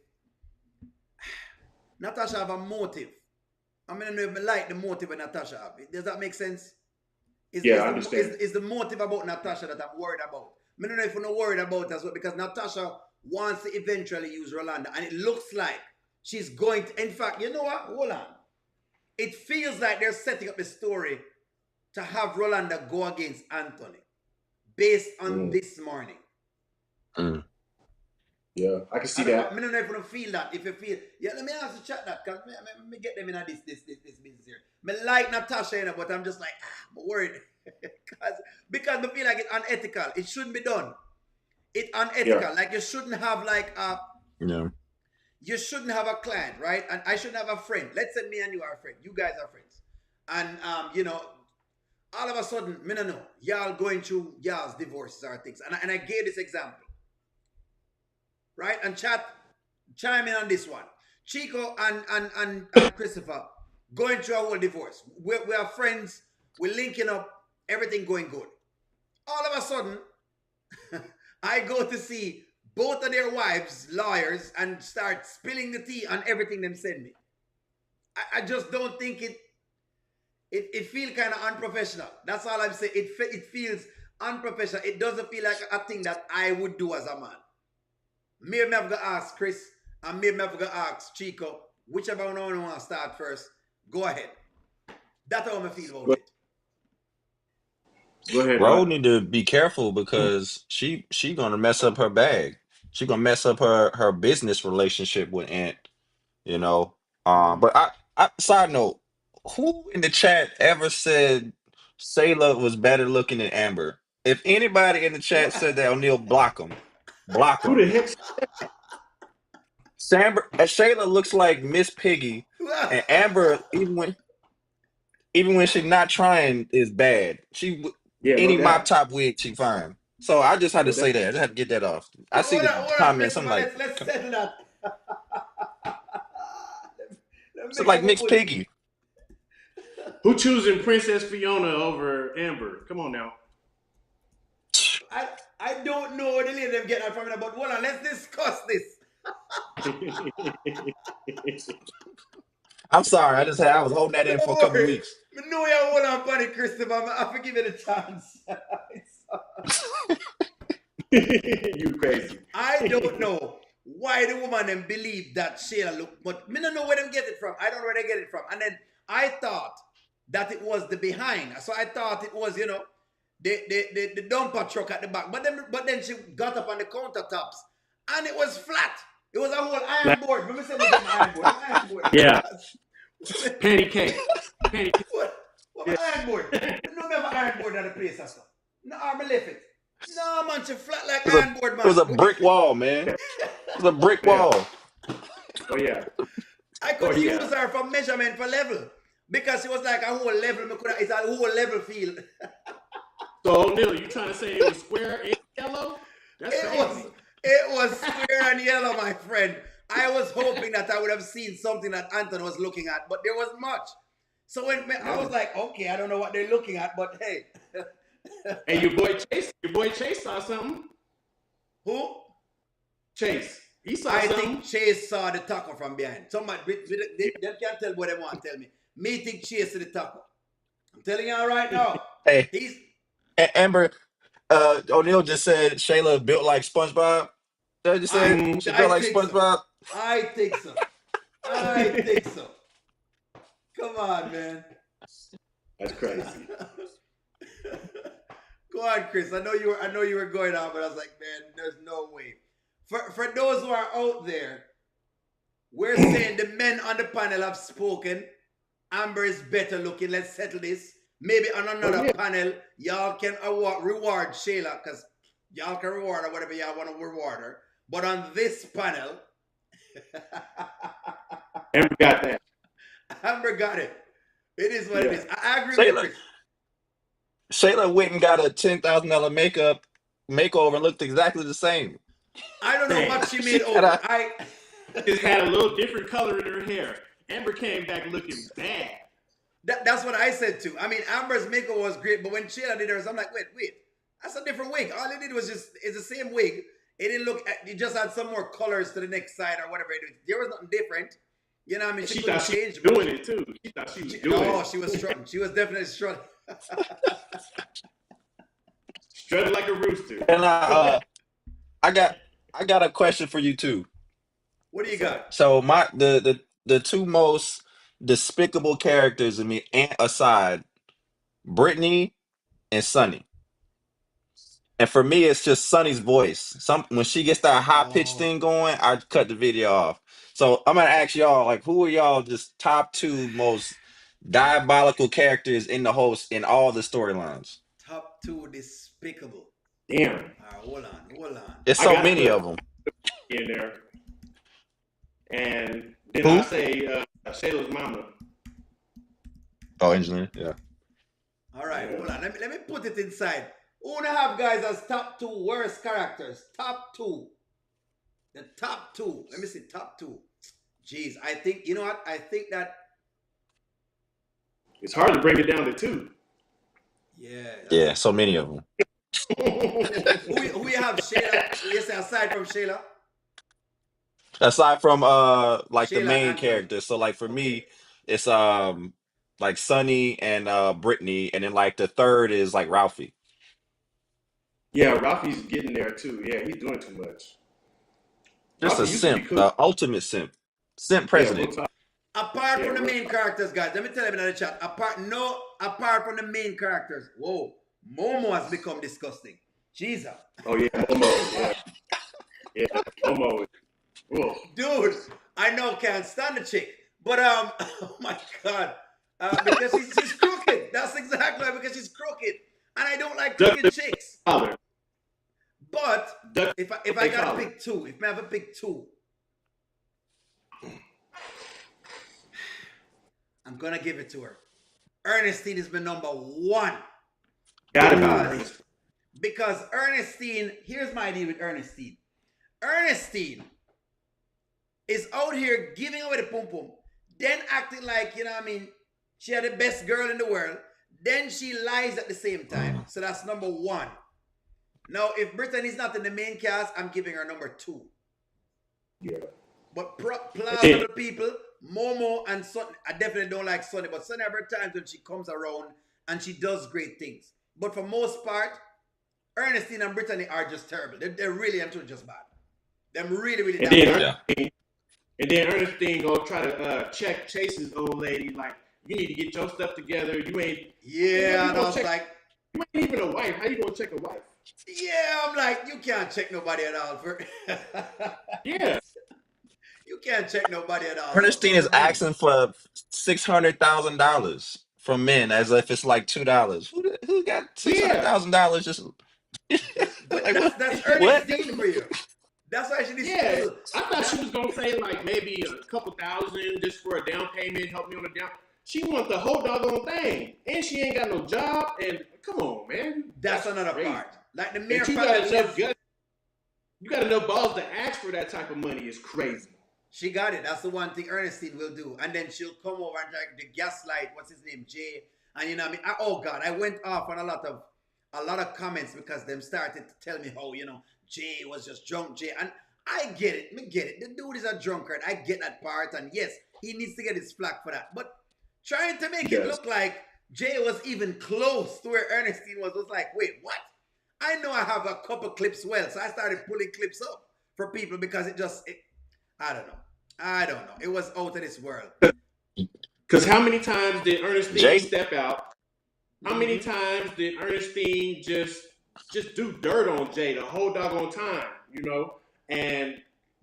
Natasha have a motive. I'm going to know if I like the motive that Natasha have. Does that make sense? I understand. Is the motive about Natasha that I'm worried about? I don't know if you're not worried about as well, because Natasha wants to eventually use Rolanda, and it looks like she's going to... In fact, you know what? Hold on. It feels like they're setting up the story to have Rolanda go against Anthony based on this morning. Yeah, I can see that. I don't know if you don't feel that. If you feel... Yeah, let me ask the chat that, because let me get them in this business here. I like Natasha, you know, but I'm just like, I'm worried. because I feel like it's unethical. It shouldn't be done. It's unethical. Yeah. Like, you shouldn't have like you shouldn't have a client, right? And I shouldn't have a friend. Let's say me and you are friends. You guys are friends. And you know, all of a sudden, I don't know, y'all going through y'all's divorces or things. And I gave this example. Right? And chat, chime in on this one. Chico and Christopher going through a whole divorce. We are friends. We're linking up. Everything going good. All of a sudden, I go to see both of their wives, lawyers, and start spilling the tea on everything them send me. I just don't think it feels kind of unprofessional. That's all I'm saying. It feels unprofessional. It doesn't feel like a thing that I would do as a man. Maybe I'm going to ask Chris, and maybe I'm going to ask Chico, whichever one I want to start first. Go ahead. That's how I feel about it. Go ahead. Ro need to be careful, because she gonna mess up her bag. She gonna mess up her business relationship with Ant. You know. But I side note, who in the chat ever said Shayla was better looking than Amber? If anybody in the chat said that, O'Neal, block them. Block them. Who the heck? Shayla looks like Miss Piggy, and Amber, even when she's not trying, is bad. Any mop top wig she fine. So I just had to say that. I just had to get that off. I see the comments. I'm like, let's settle that. So like mixed Piggy. Who choosing Princess Fiona over Amber? Come on now. I don't know where the lady them get that from, but hold on, let's discuss this. I'm sorry. I was holding that in for a couple weeks. I know you hold on, buddy, Christopher. I forgive you the chance. You crazy. I don't know why the woman then believe that Shayla look, but me don't know where them get it from. I don't know where they get it from. And then I thought that it was the behind. So I thought it was, you know, the dumper truck at the back. But then she got up on the countertops and it was flat. It was a whole iron board. Let me say it was an iron board. Yeah. Patty cake. What iron board? No, me have an iron board at the place or stuff. No, I'm left it. No, man, she flat like iron board, man. It was a brick wall, man. It was a brick wall. Oh yeah. I could use her for measurement for level. Because it was like a whole level. It's a whole level field. So O'Neal, you trying to say it was square and yellow? It was square and yellow, my friend. I was hoping that I would have seen something that Anton was looking at, but there was much. So when I was like, okay, I don't know what they're looking at, but hey. Hey, your boy Chase saw something. Who? Chase. He saw I something. think Chase saw the taco from behind. Somebody, they can't tell what they want to tell me. Me think Chase to the taco. I'm telling y'all right now. Hey, He's Amber, O'Neal just said Shayla built like SpongeBob. Did I just say she built like SpongeBob? So. I think so. I think so. Come on, man. That's crazy. Go on, Chris. I know you were going on, but I was like, man, there's no way. For those who are out there, we're saying the men on the panel have spoken. Amber is better looking. Let's settle this. Maybe on another panel, y'all can reward Shayla, because y'all can reward her whatever y'all want to reward her. But on this panel, Amber got that. Amber got it. It is what it is. I agree with Chris. Shayla went and got a $10,000 makeover and looked exactly the same. I don't know what she made over. I just had a little different color in her hair. Amber came back looking bad. That's what I said too. I mean, Amber's makeup was great, but when Shayla did hers, I'm like, wait, that's a different wig. All it did was it's the same wig. It didn't look. It just had some more colors to the next side or whatever it is. There was nothing different. You know what I mean? She thought she was doing it too. She thought she was doing it. Oh, she was strutting. She was definitely strutting. Strutting like a rooster. And I got a question for you too. What do you got? So the two most despicable characters of me, Ant aside, Brittany and Sunny. And for me, it's just Sunny's voice. When she gets that high pitched thing going, I cut the video off. So I'm gonna ask y'all, like, who are y'all just top two most diabolical characters in all the storylines? Top two despicable. Damn. All right, hold on. It's so many of them in there. And then Who? I say Shayla's mama. Oh, Angelina, yeah. All right, hold on. Let me put it inside. Who wanna have guys as top two worst characters? Top two. The top two. Let me see, top two. Jeez, I think, you know what? I think that it's hard to bring it down to two. Yeah, so many of them. who you have, Shayla? You say aside from Shayla? Aside from like Shayla the main and characters. So like for me, it's like Sunny and Brittany, and then like the third is like Ralphie. Yeah, Ralphie's getting there too. Yeah, he's doing too much. Just Ralphie a used to be simp, cool. ultimate simp. Simp president. Apart from the main characters, guys, let me tell you in the chat. Apart from the main characters, whoa, Momo has become disgusting. Jesus. Oh yeah, Momo. Yeah, Momo. Whoa. Dude, I know can't stand the chick, but oh my god, because she's crooked. That's exactly why, because she's crooked, and I don't like crooked chicks. But if I gotta pick two, if I have to pick two, I'm gonna give it to her. Ernestine is my number one. Because Ernestine, here's my deal with Ernestine. Ernestine is out here giving away the pum pum, then acting like, you know what I mean, she had the best girl in the world, then she lies at the same time. So that's number one. Now, if Brittany's not in the main cast, I'm giving her number two. Yeah. But Plaza the people, Momo and Sunny, I definitely don't like Sunny, but Sunny have her times when she comes around and she does great things. But for most part, Ernestine and Brittany are just terrible. They're really and truly just bad. Them really, really And that then and then Ernestine go try to check Chase's old lady like, you need to get your stuff together. You ain't Yeah, and I was check, like, you ain't even a wife. How you gonna check a wife? yeah, I'm like, you can't check nobody at all. Yeah. You can't check nobody at all. Ernestine So is for me, asking for $600,000 from men as if it's like $2. Who got Yeah. $600,000? Just but like that's what? Ernestine for you. That's why she needs to Yeah. do. I thought she was gonna say like maybe a couple thousand just for a down payment, help me on the down. She wants the whole doggone thing. And she ain't got no job. And come on, man. That's another crazy. part. Like the mere And you fact got that enough guts. You got enough balls to ask for that type of money is crazy. she got it. That's the one thing Ernestine will do. And then she'll come over and try to gaslight, what's his name, Jay. And you know what I mean? Oh God, I went off on a lot of comments because them started to tell me how, Jay was just drunk, Jay. And I get it. Me get it. The dude is a drunkard. I get that part. And yes, he needs to get his flack for that. But trying to make it look like Jay was even close to where Ernestine was like, wait, what? I know I have a couple clips well, so I started pulling clips up for people because I don't know. It was out of this world. Because how many times did Ernestine step out? How many times did Ernestine just do dirt on Jay the whole doggone time, and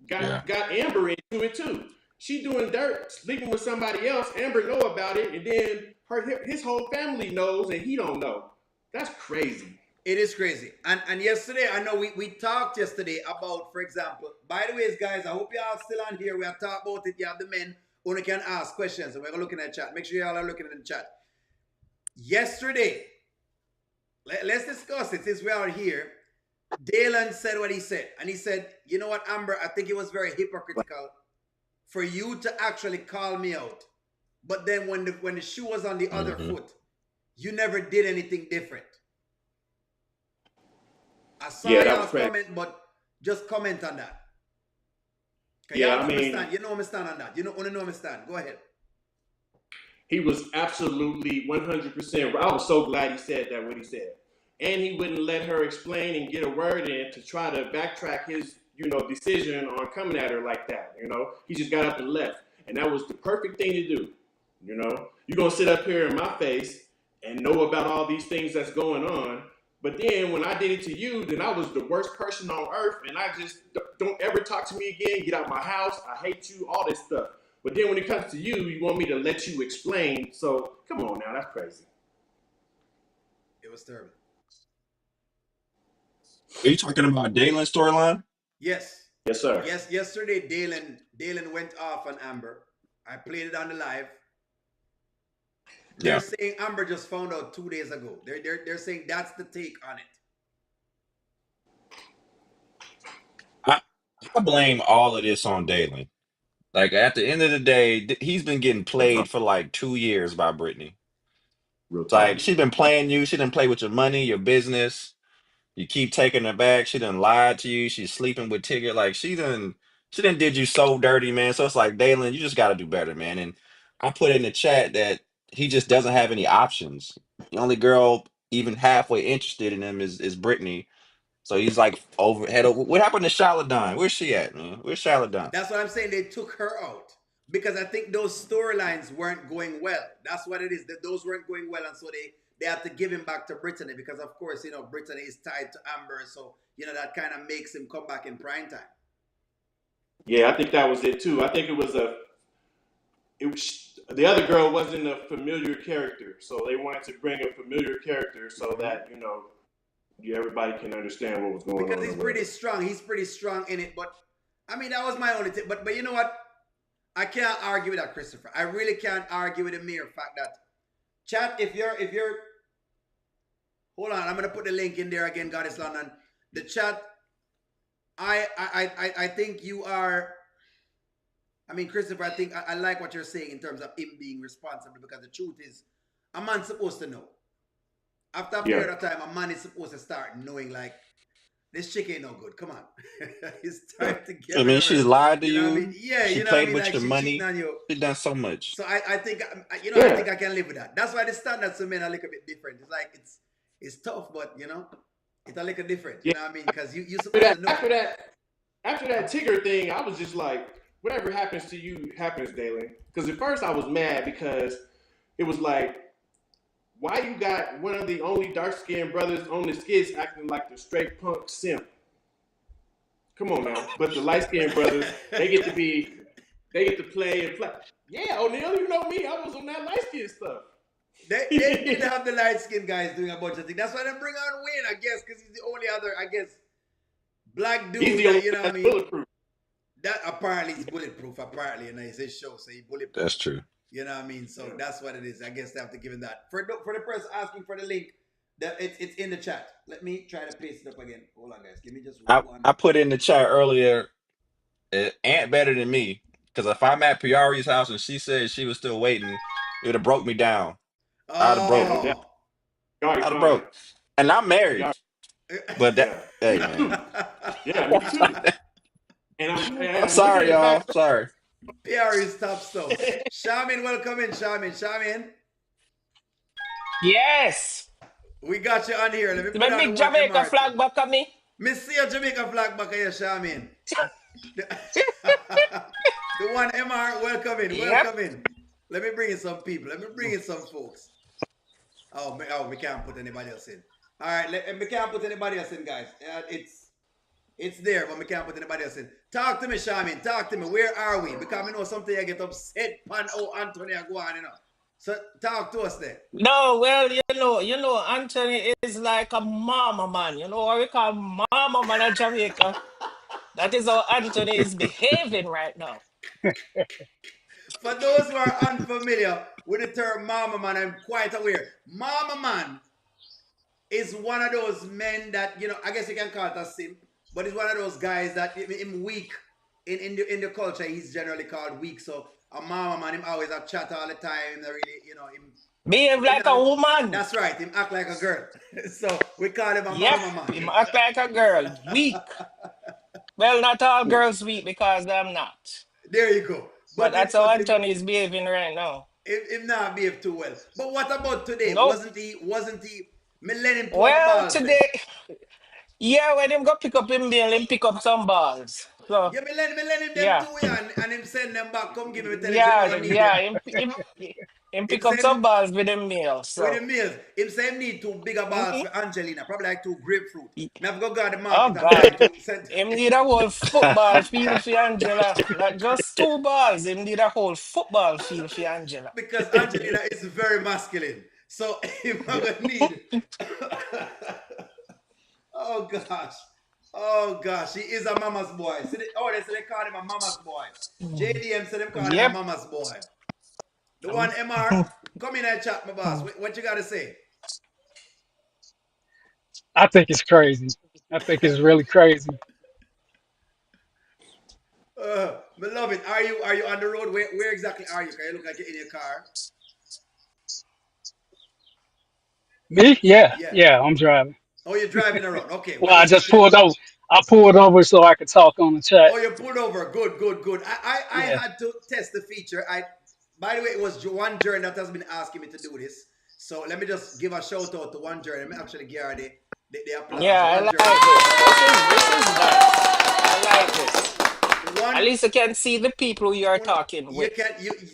got Amber into it too. She doing dirt, sleeping with somebody else. Amber know about it, and then his whole family knows, and he don't know. That's crazy. It is crazy. And yesterday, I know we talked yesterday about, for example, by the way, guys, I hope y'all still on here. We have talked about it. You have the men who can ask questions, and we're looking at the chat. Make sure y'all are looking at the chat. Yesterday, let's discuss it since we are here. Dalen said what he said. And he said, you know what, Amber, I think it was very hypocritical for you to actually call me out. But then when the shoe was on the other foot, you never did anything different. I saw y'all comment, but just comment on that. Yeah, I mean, you know me stand on that. You know me stand. Go ahead. He was absolutely 100%. I was so glad he said that, what he said. And he wouldn't let her explain and get a word in to try to backtrack his, decision on coming at her like that. He just got up and left. And that was the perfect thing to do. You're going to sit up here in my face and know about all these things that's going on. But then when I did it to you, then I was the worst person on earth. And I just don't ever talk to me again. Get out of my house. I hate you, all this stuff. But then when it comes to you, you want me to let you explain. So come on now, that's crazy. It was terrible. Are you talking about Dalen's storyline? Yes. Yes, sir. Yes, yesterday Dalen went off on Amber. I played it on the live. They're saying Amber just found out 2 days ago. They're saying that's the take on it. I blame all of this on Dalen. Like at the end of the day, he's been getting played for like 2 years by Brittany. Like she's been playing you. She didn't play with your money, your business. You keep taking her back. She done lied to you. She's sleeping with Tigger. Like she done did you so dirty, man. So it's like, Dalen, you just got to do better, man. And I put in the chat that he just doesn't have any options. The only girl even halfway interested in him is Brittany. So he's like head over. What happened to Shayla? Where's she at, man? Where's Shayla? That's what I'm saying. They took her out because I think those storylines weren't going well. That's what it is. That those weren't going well, and so they have to give him back to Brittany because, of course, Brittany is tied to Amber, so that kind of makes him come back in prime time. Yeah, I think that was it too. I think it was the other girl wasn't a familiar character, so they wanted to bring a familiar character so that everybody can understand what was going on. Because he's pretty strong. He's pretty strong in it. But I mean, that was my only thing. But you know what? I can't argue with that, Christopher. I really can't argue with the mere fact that chat. If you're, hold on. I'm gonna put the link in there again. Goddess London. The chat. I think you are. I mean, Christopher, I think I like what you're saying in terms of him being responsible because the truth is, a man's supposed to know. After a period of time, a man is supposed to start knowing, like, this chick ain't no good. Come on. It's time to get I mean, she's lied to you. I mean? Yeah, she played with your money. She done so much. So I think, I think I can live with that. That's why the standards for men are a little bit different. It's like, it's tough, but, it's a little different. You know what I mean? Because you're supposed to know. after that Tigger thing, I was just like, whatever happens to you happens, Dalen. Because at first I was mad because it was like, why you got one of the only dark skinned brothers on the skits acting like the straight punk simp? Come on, man. But the light skinned brothers, they get to play and play. Yeah, O'Neal, you know me. I was on that light skin stuff. They did have the light skinned guys doing a bunch of things. That's why they bring on Wayne, I guess, because he's the only other, I guess, black dude He's the that, only you know one what I that's mean? bulletproof. That apparently is bulletproof, apparently, and it's his show, so he bulletproof. That's true. You know what I mean? So that's what it is. I guess they have to give him that. For the person asking for the link, it's in the chat. Let me try to paste it up again. Hold on, guys. Give me just one. I put in the chat earlier, Aunt better than me. Because if I'm at Piari's house and she said she was still waiting, it would have broke me down. I'd have broke. Oh. I'd have broke. And I'm married. But that, hey, man. Yeah, me too. And I'm sorry, y'all. Sorry. Piari's top stuff. Shamin, welcome in, Shamin. Yes. We got you on here. Let me put My on big the Jamaica MR flag back at me. Me see a Jamaica flag back here, Shamin. The one MR, welcome in, welcome in. Let me bring in some people. Let me bring in some folks. Oh, we can't put anybody else in. All right, we can't put anybody else in, guys. It's there, but we can't put anybody else in. Talk to me, Shamin. Talk to me. Where are we? Because I know something I get upset pan Anthony go on, you know. So talk to us there. No, well, Anthony is like a mama man. You know what we call mama man in Jamaica? That is how Anthony is behaving right now. For those who are unfamiliar with the term mama man, I'm quite aware. Mama man is one of those men that, you know, I guess you can call it a simp, but he's one of those guys that him weak in the culture. He's generally called weak. So a mama man, him always have chat all the time. Really, you know, him behave like a woman. That's right. Him act like a girl. So we call him a Yep, mama man. him act like a girl. Weak. Well, not all girls weak because I'm not. There you go. But that's how Anthony is behaving right now. Him not behave too well. But what about today? Nope. Wasn't he? Me let him well, today, yeah, when him go pick up him bill, him pick up some balls. So, yeah, me let him yeah. them two and him send them back. Come give me tell Yeah, him yeah, him pick up some balls with them meals. So. With the meals. Him say him need two bigger balls for Angelina, probably like two grapefruit. Me have to go to the market God. and send Him need a whole football field for Angela. Not just two balls. Him need a whole football field for Angela. Because Angelina is very masculine. So him gonna need Oh gosh, he is a mama's boy. They say they call him a mama's boy. JDM said them call him a mama's boy. The one MR, come in and chat, my boss. What you gotta say? I think it's crazy. I think it's really crazy. Me love it. Are you on the road? Where exactly are you? Can you look like you're in your car? Me? Yeah, I'm driving. Oh, you're driving around. Okay. Well, I just pulled over. I pulled over so I could talk on the chat. Oh, you pulled over. Good. I had to test the feature. By the way, it was one journey that has been asking me to do this. So let me just give a shout out to one journey. Let me actually give her the applause. Yeah, I like this. This is nice. I like this. At least you can see the people you're talking with.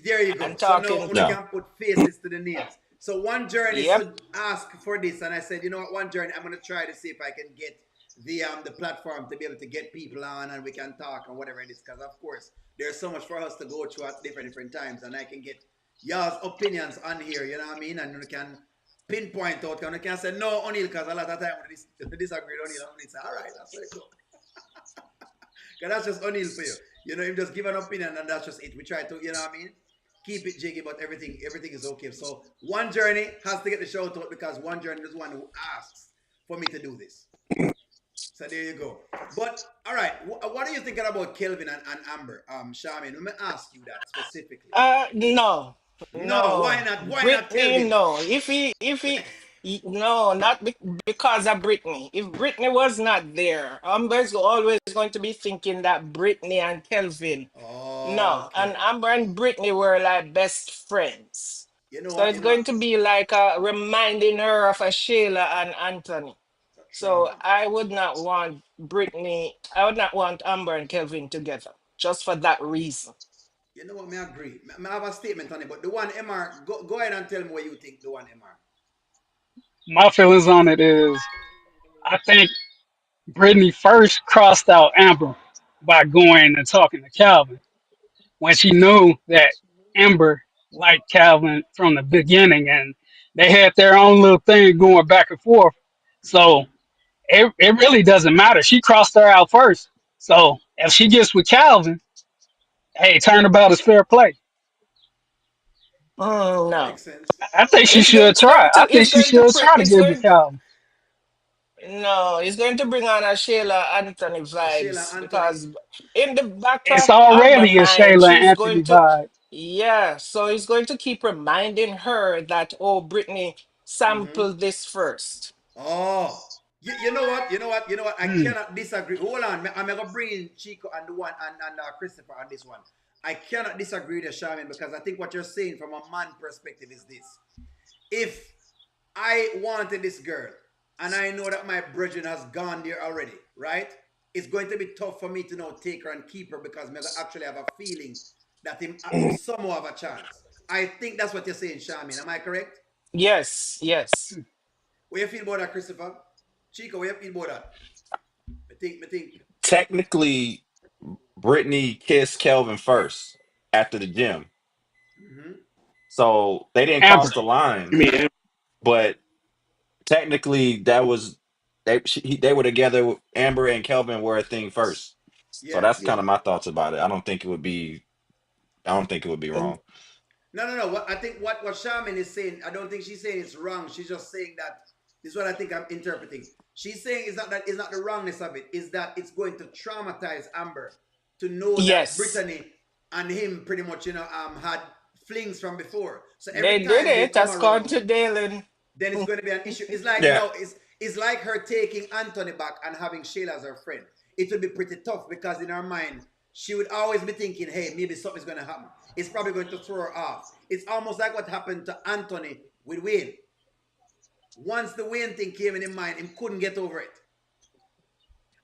There you go. And So now talking you can put faces to the names. So one journey Yep. should ask for this, and I said, you know what, one journey, I'm gonna try to see if I can get the platform to be able to get people on and we can talk and whatever it is. Because of course, there's so much for us to go through at different times, and I can get y'all's opinions on here. You know what I mean? And you can pinpoint out, and you can say no, O'Neal, because a lot of time when I disagree with O'Neal, O'Neal say, all right, that's very cool. Because that's just O'Neal for you. You know, him just give an opinion and that's just it. We try to, you know what I mean? Keep it jiggy, but everything is okay. So one journey has to get the shout out because one journey is one who asks for me to do this. So there you go. But all right, what are you thinking about Kelvin and Amber? Shamin, let me ask you that specifically. No. Why not? Why not Kelvin? No. No, not because of Brittany. If Brittany was not there, Amber's always going to be thinking that Brittany and Kelvin. No, and Amber and Brittany were like best friends. You know So what? it's going to be like reminding her of a Shayla and Anthony. So Trauma. I would not want Brittany, I would not want Amber and Kelvin together, just for that reason. You know what? Me agree. I have a statement on it, but the one MR, go ahead and tell me what you think. The one MR. My feelings on it is, I think Brittany first crossed out Amber by going and talking to Calvin when she knew that Amber liked Calvin from the beginning, and they had their own little thing going back and forth. So it really doesn't matter. She crossed her out first. So if she gets with Calvin, hey, turnabout is fair play. No. Makes sense. I think she It's should it's try. going I to think it's she going to should try to it's get with going Calvin. no, it's going to bring on a Shayla Anthony Sheila vibes Anthony. because in the back It's of Amber already a mind, Shayla and she's Anthony going to, vibe. yeah, so he's going to keep reminding her that, oh, Brittany, Mm-hmm. sample this first. Oh, you know what? I Hmm. cannot disagree. Hold on, I'm gonna bring in Chico and the one and Christopher on this one. I cannot disagree with you, Charmin, because I think what you're saying from a man perspective is this: if I wanted this girl and I know that my brethren has gone there already, right? It's going to be tough for me to now take her and keep her because I actually have a feeling that him somehow have a chance. I think that's what you're saying, Charmin. Am I correct? Yes, yes. What you feel about that, Christopher? Chico, what you feel about that? I think. Technically, Brittany kissed Kelvin first after the gym. Mm-hmm. So they didn't Amber. cross the line, You mean but technically that was they were together. Amber and Kelvin were a thing first. So Yeah. that's kind of my thoughts about it. I don't think it would be Amber? wrong. No. What I think what Charmin is saying, I don't think she's saying it's wrong. She's just saying that this is what I think I'm interpreting. She's saying is not that it's not the wrongness of it, is that it's going to traumatize Amber to know that Yes. Brittany and him pretty much, had flings from before. So every They did time they it come as around, Country Dalen. then it's going to be an issue. It's like Yeah. now, it's like her taking Anthony back and having Shayla as her friend. It would be pretty tough because in her mind, she would always be thinking, hey, maybe something's going to happen. It's probably going to throw her off. It's almost like what happened to Anthony with Wayne. Once the Wayne thing came in mind, he couldn't get over it.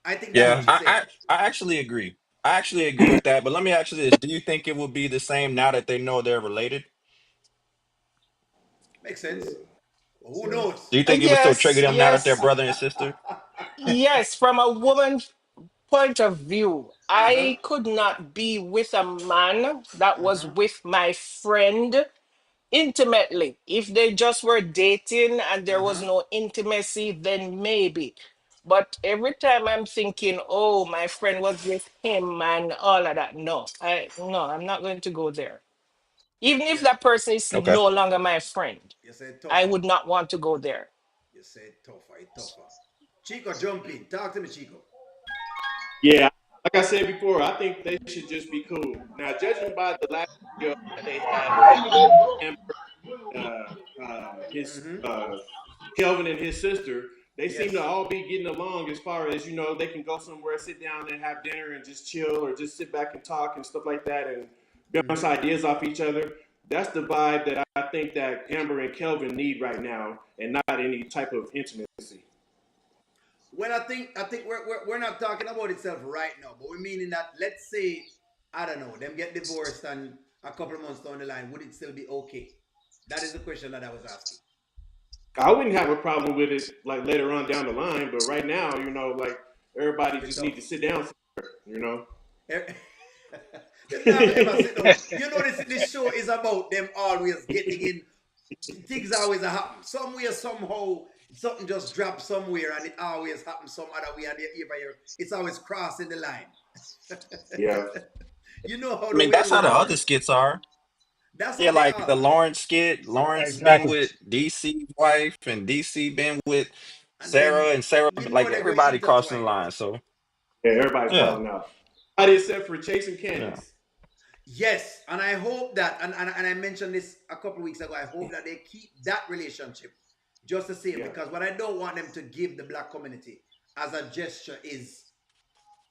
I think that's what Yeah, she's saying. I actually agree. I actually agree with that. But let me ask you this: do you think it would be the same now that they know they're related? Makes sense. Well, who knows? Do you think it would still trigger Yes, them now that they're yes, brother and sister? yes. From a woman's point of view, Uh-huh. I could not be with a man that was Uh-huh. with my friend intimately. If they just were dating and there was Uh-huh. no intimacy, then maybe. But every time I'm thinking, oh, my friend was with him and all of that. No, I'm not going to go there. Even if Yeah. that person is Okay. no longer my friend, You said I tougher. would not want to go there. You said tougher. It's tougher. Chico, jump in. Talk to me, Chico. Yeah, like I said before, I think they should just be cool. Now, judging by the last video that they had with Amber, his Mm-hmm. Kelvin and his sister, they seem to Yes. all be getting along as far as they can go somewhere, sit down and have dinner and just chill, or just sit back and talk and stuff like that, and bounce Mm-hmm. ideas off each other. That's the vibe that I think that Amber and Kelvin need right now, and not any type of intimacy. Well, I think we're not talking about itself right now, but we're meaning that let's say I don't know them get divorced and a couple of months down the line, would it still be okay? That is the question that I was asking. I wouldn't have a problem with it like later on down the line, but right now, like everybody It'll be just tough. need to sit down somewhere. Them never ever sit down. You know this show is about them always getting in. Things always happen somewhere somehow. Something just drops somewhere, and it always happens some other way, and it's always crossing the line. Yeah. You know how I the mean, way the that's how the world other works. skits are. That's Yeah, how they like the are. Lawrence skit. Lawrence been Exactly. with DC wife, and DC been with And then Sarah, and Sarah, you know like they're going to everybody crossing the intertwine. line. So Yeah, everybody's yeah, falling out. Everybody except for Chase and yeah, Candace. Yes, and I hope that, and I mentioned this a couple of weeks ago. I hope that they keep that relationship just the same Yeah. because what I don't want them to give the black community as a gesture is,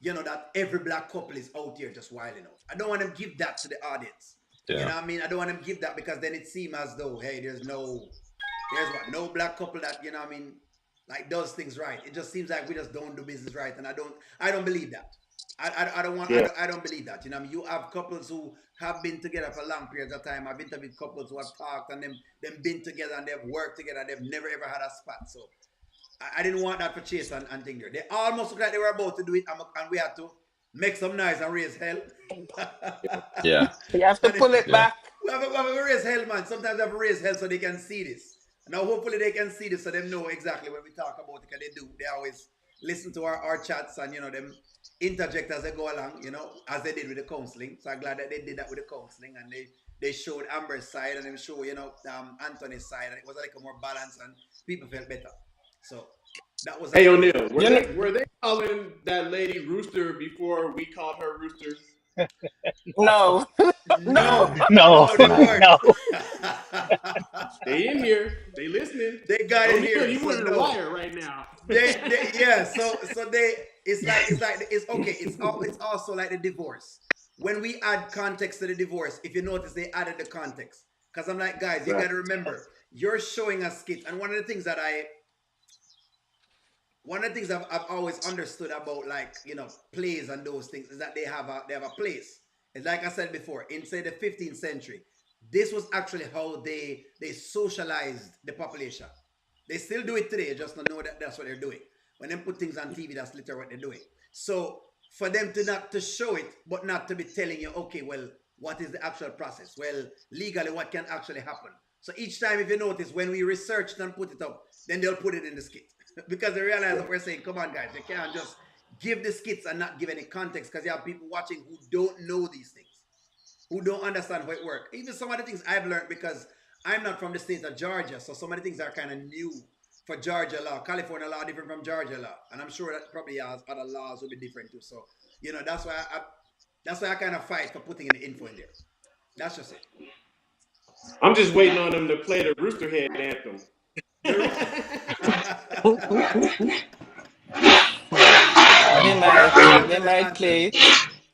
that every black couple is out here just wilding out. I don't want them to give that to the audience. You yeah. know what I mean? I don't want them to give that because then it seems as though, hey, there's what, no black couple that, you know what I mean, like does things right. It just seems like we just don't do business right, and I don't believe that. I don't want Yeah. I don't believe that. You know, you have couples who have been together for long periods of time. I've interviewed couples who have talked and them been together and they've worked together. They've never ever had a spat. So I didn't want that for Chase and thing there. They almost looked like they were about to do it, and we had to make some noise and raise hell. Yeah. You have to And pull it Yeah. back. we have to raise hell, man. Sometimes we have to raise hell so they can see this. Now, hopefully, they can see this so they know exactly when we talk about it. Because they do. They always listen to our chats and, them interject as they go along, as they did with the counseling. So I'm glad that they did that with the counseling and they showed Amber's side and they showed, Anthony's side. And it was like a more balance and people felt better. So that was a Hey good thing. O'Neal, You know, were they calling that lady Rooster before we called her Rooster? no, No, no. No, no, they weren't. no. They in here. They listening. They got in O'Neal, here, you so under the no. wire right now. Yeah. So they, it's okay. It's also like the divorce. When we add context to the divorce, if you notice, they added the context. Because I'm like, guys, you got Right. to remember, you're showing a skit, and one of the things I've always understood about, like, plays and those things is that they have a place. And like I said before, in say the 15th century, this was actually how they socialized the population. They still do it today, just don't know that that's what they're doing. When they put things on TV, that's literally what they're doing. So for them to not to show it, but not to be telling you, okay, well, what is the actual process? Well, legally, what can actually happen? So each time, if you notice, when we researched and put it up, then they'll put it in the skit. Because they realize that we're saying, come on, guys, you can't just give the skits and not give any context because you have people watching who don't know these things, who don't understand how it works. Even some of the things I've learned because I'm not from the state of Georgia, so some of the things are kind of new for Georgia law. California law different from Georgia law, and I'm sure that probably has other laws will be different too. So that's why I kind of fight for putting in the info in there. That's just it. I'm just waiting on them to play the Rooster Head anthem. They The might. They national might anthem. play it.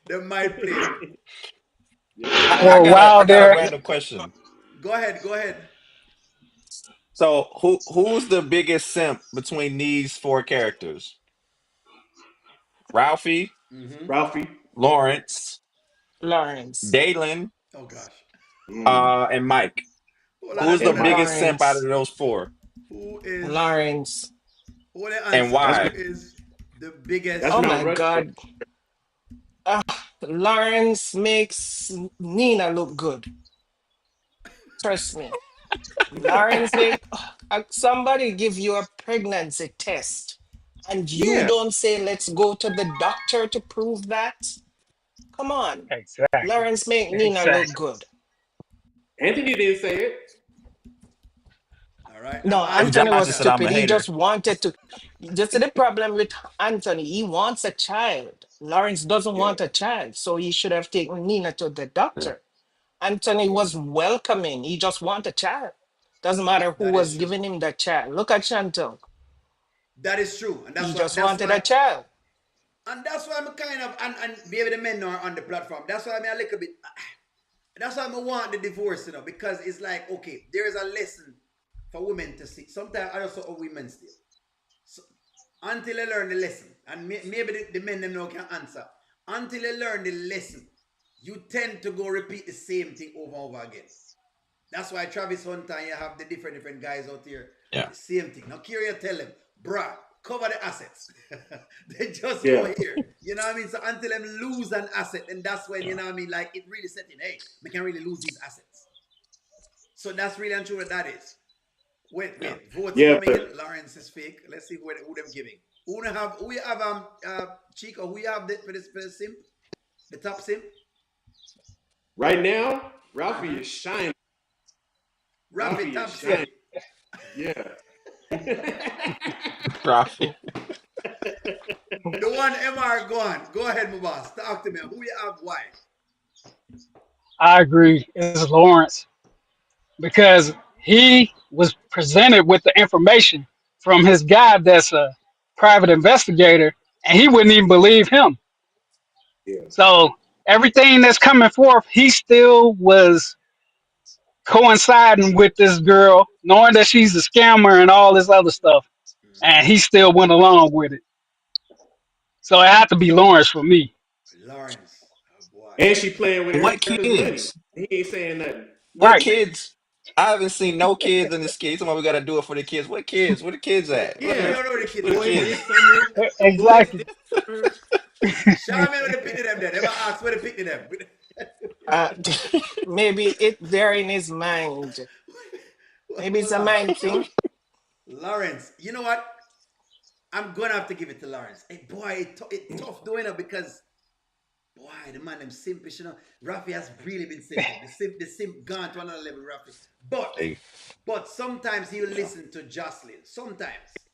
They might play it. Yeah. I Well, got a I while got a they're random question. Go ahead. Go ahead. So who's the biggest simp between these four characters? Ralphie, Mm-hmm. Ralphie. Lawrence, Lawrence. Dalen, Oh gosh. and Mike. Hold on, Who's hold the And on. Mike. biggest simp out of Lawrence. those four? Who is Lawrence. who the And answer? That's Who why? is the that's Oh biggest? Mount my Rushmore. God. Lawrence makes Nina look good. Trust me. Lawrence make somebody give you a pregnancy test and you Yeah. don't say let's go to the doctor to prove that. Come on. exactly, Lawrence make Nina look exactly. good. Anthony didn't say it. All right. No, Anthony Josh was just said I'm stupid. a He hater. just wanted to. Just the problem with Anthony, he wants a child. Lawrence doesn't Yeah. want a child, so he should have taken Nina to the doctor. Anthony Yeah. was welcoming. He just want a child. Doesn't matter who That is was true. giving him that child. Look at Chantel. That is true, and He that's why just wanted a child. I'm kind of and maybe the men are on the platform. That's why I'm a little bit. That's why I want the divorce, because it's like, okay, there is a lesson for women to see. Sometimes I just saw women still. So, until they learn the lesson, and maybe the men them now can answer. Until they learn the lesson, you tend to go repeat the same thing over and over again. That's why Travis Hunter, you have the different guys out here. Yeah. The same thing. Now, Kyria tell them, bruh, cover the assets. They just Yeah. go here. You know what I mean? So until them lose an asset, and that's when, you know what I mean, like it really set in, hey, we can really lose these assets. So that's really and true what that is. Wait, votes Yeah, coming in. Lawrence is fake. Let's see who them giving. Who we have Chico, who you have for the simp? The top simp? right now, Ralphie Uh-huh. is shining. Ralphie, Ralphie top is simp. shining. Yeah. Ralphie. The one MR gone. Go ahead, my boss. Talk to me. Who you have? Why? I agree. It's Lawrence because he was presented with the information from his guy that's a private investigator, and he wouldn't even believe him. Yeah. So everything that's coming forth, he still was coinciding with this girl, knowing that she's a scammer and all this other stuff. and he still went along with it. So it had to be Lawrence for me. Lawrence, oh boy. And she playing with What Erica's money. kids? He ain't saying nothing. What Right. kids? I haven't seen no kids in this kid. Somebody we gotta do it for the kids. What kids? Where the kids at? We Yeah. don't know where the kids Where the are. Boys kids? this summer. Boys Exactly. this summer. Shaman where they picking them there. Never ask where they picking them. Uh, maybe it there in his mind. Maybe it's Hold a on. mind thing. Lawrence, you know what? I'm gonna have to give it to Lawrence. Hey, boy, it tough doing it because boy, the man them simpish, you know. Rafi has really been simping. The simp gone to another level, Rafi. But Hey, but sometimes he'll listen to Jocelyn. Sometimes.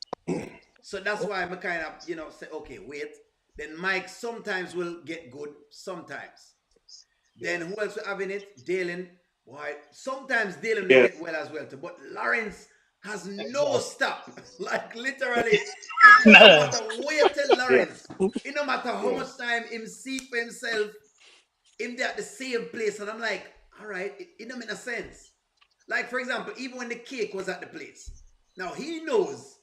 So that's why I'm kind of, say, okay, wait. Then Mike sometimes will get good, sometimes. Then who else we have in it? Dalen. Why? Sometimes Dalen will Yeah. get well as well too. But Lawrence has no Exactly. stop. Like literally, it doesn't None. matter what you tell Yeah. Lawrence. It no matter how Yeah. much time him see for himself, him there at the same place. And I'm like, all right, it don't make no sense. Like, for example, even when the cake was at the place. Now he knows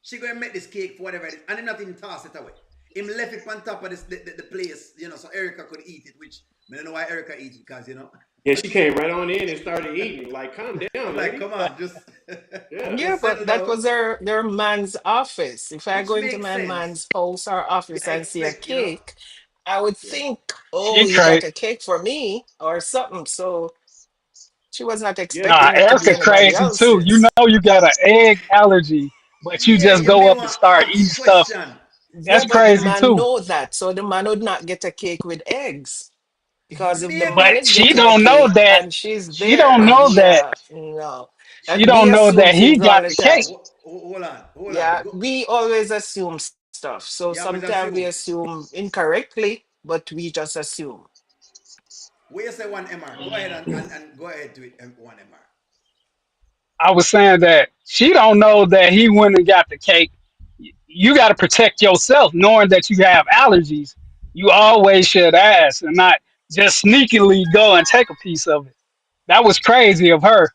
she gonna make this cake for whatever it is, and him not even toss it away. Him left it on top of the place, so Erica could eat it, which I don't know why Erica eat it, because Yeah, she came right on in and started eating. Like, calm I'm down, like, lady. come on, just Yeah. Yeah, just settle but that down, was their man's office. If I which go into makes my sense. man's house or office I and see a expect, cake, I would Yeah. think, She oh, you got crazy. a cake for me or something. So she was not Yeah. Nah, expecting it to be Erica anybody crazy too. You else's. know you got an egg allergy, but you Yeah, just you go may up and want to start eating ask stuff. question. Yeah, That's but the crazy man too. know that, so the man would not get a cake with eggs. Because if the Maybe But man is she getting a don't know cake that. and she's She don't there, know that. yeah, no. She We don't know assume that he things all got the the cake. time. hold on. Yeah, we always assume stuff. So You always sometimes we assume. assume incorrectly, but we just assume. Where you say one MR? Go ahead and go ahead to it. One MR. I was saying that she don't know that he went and got the cake. You got to protect yourself, knowing that you have allergies. You always should ask and not just sneakily go and take a piece of it. That was crazy of her,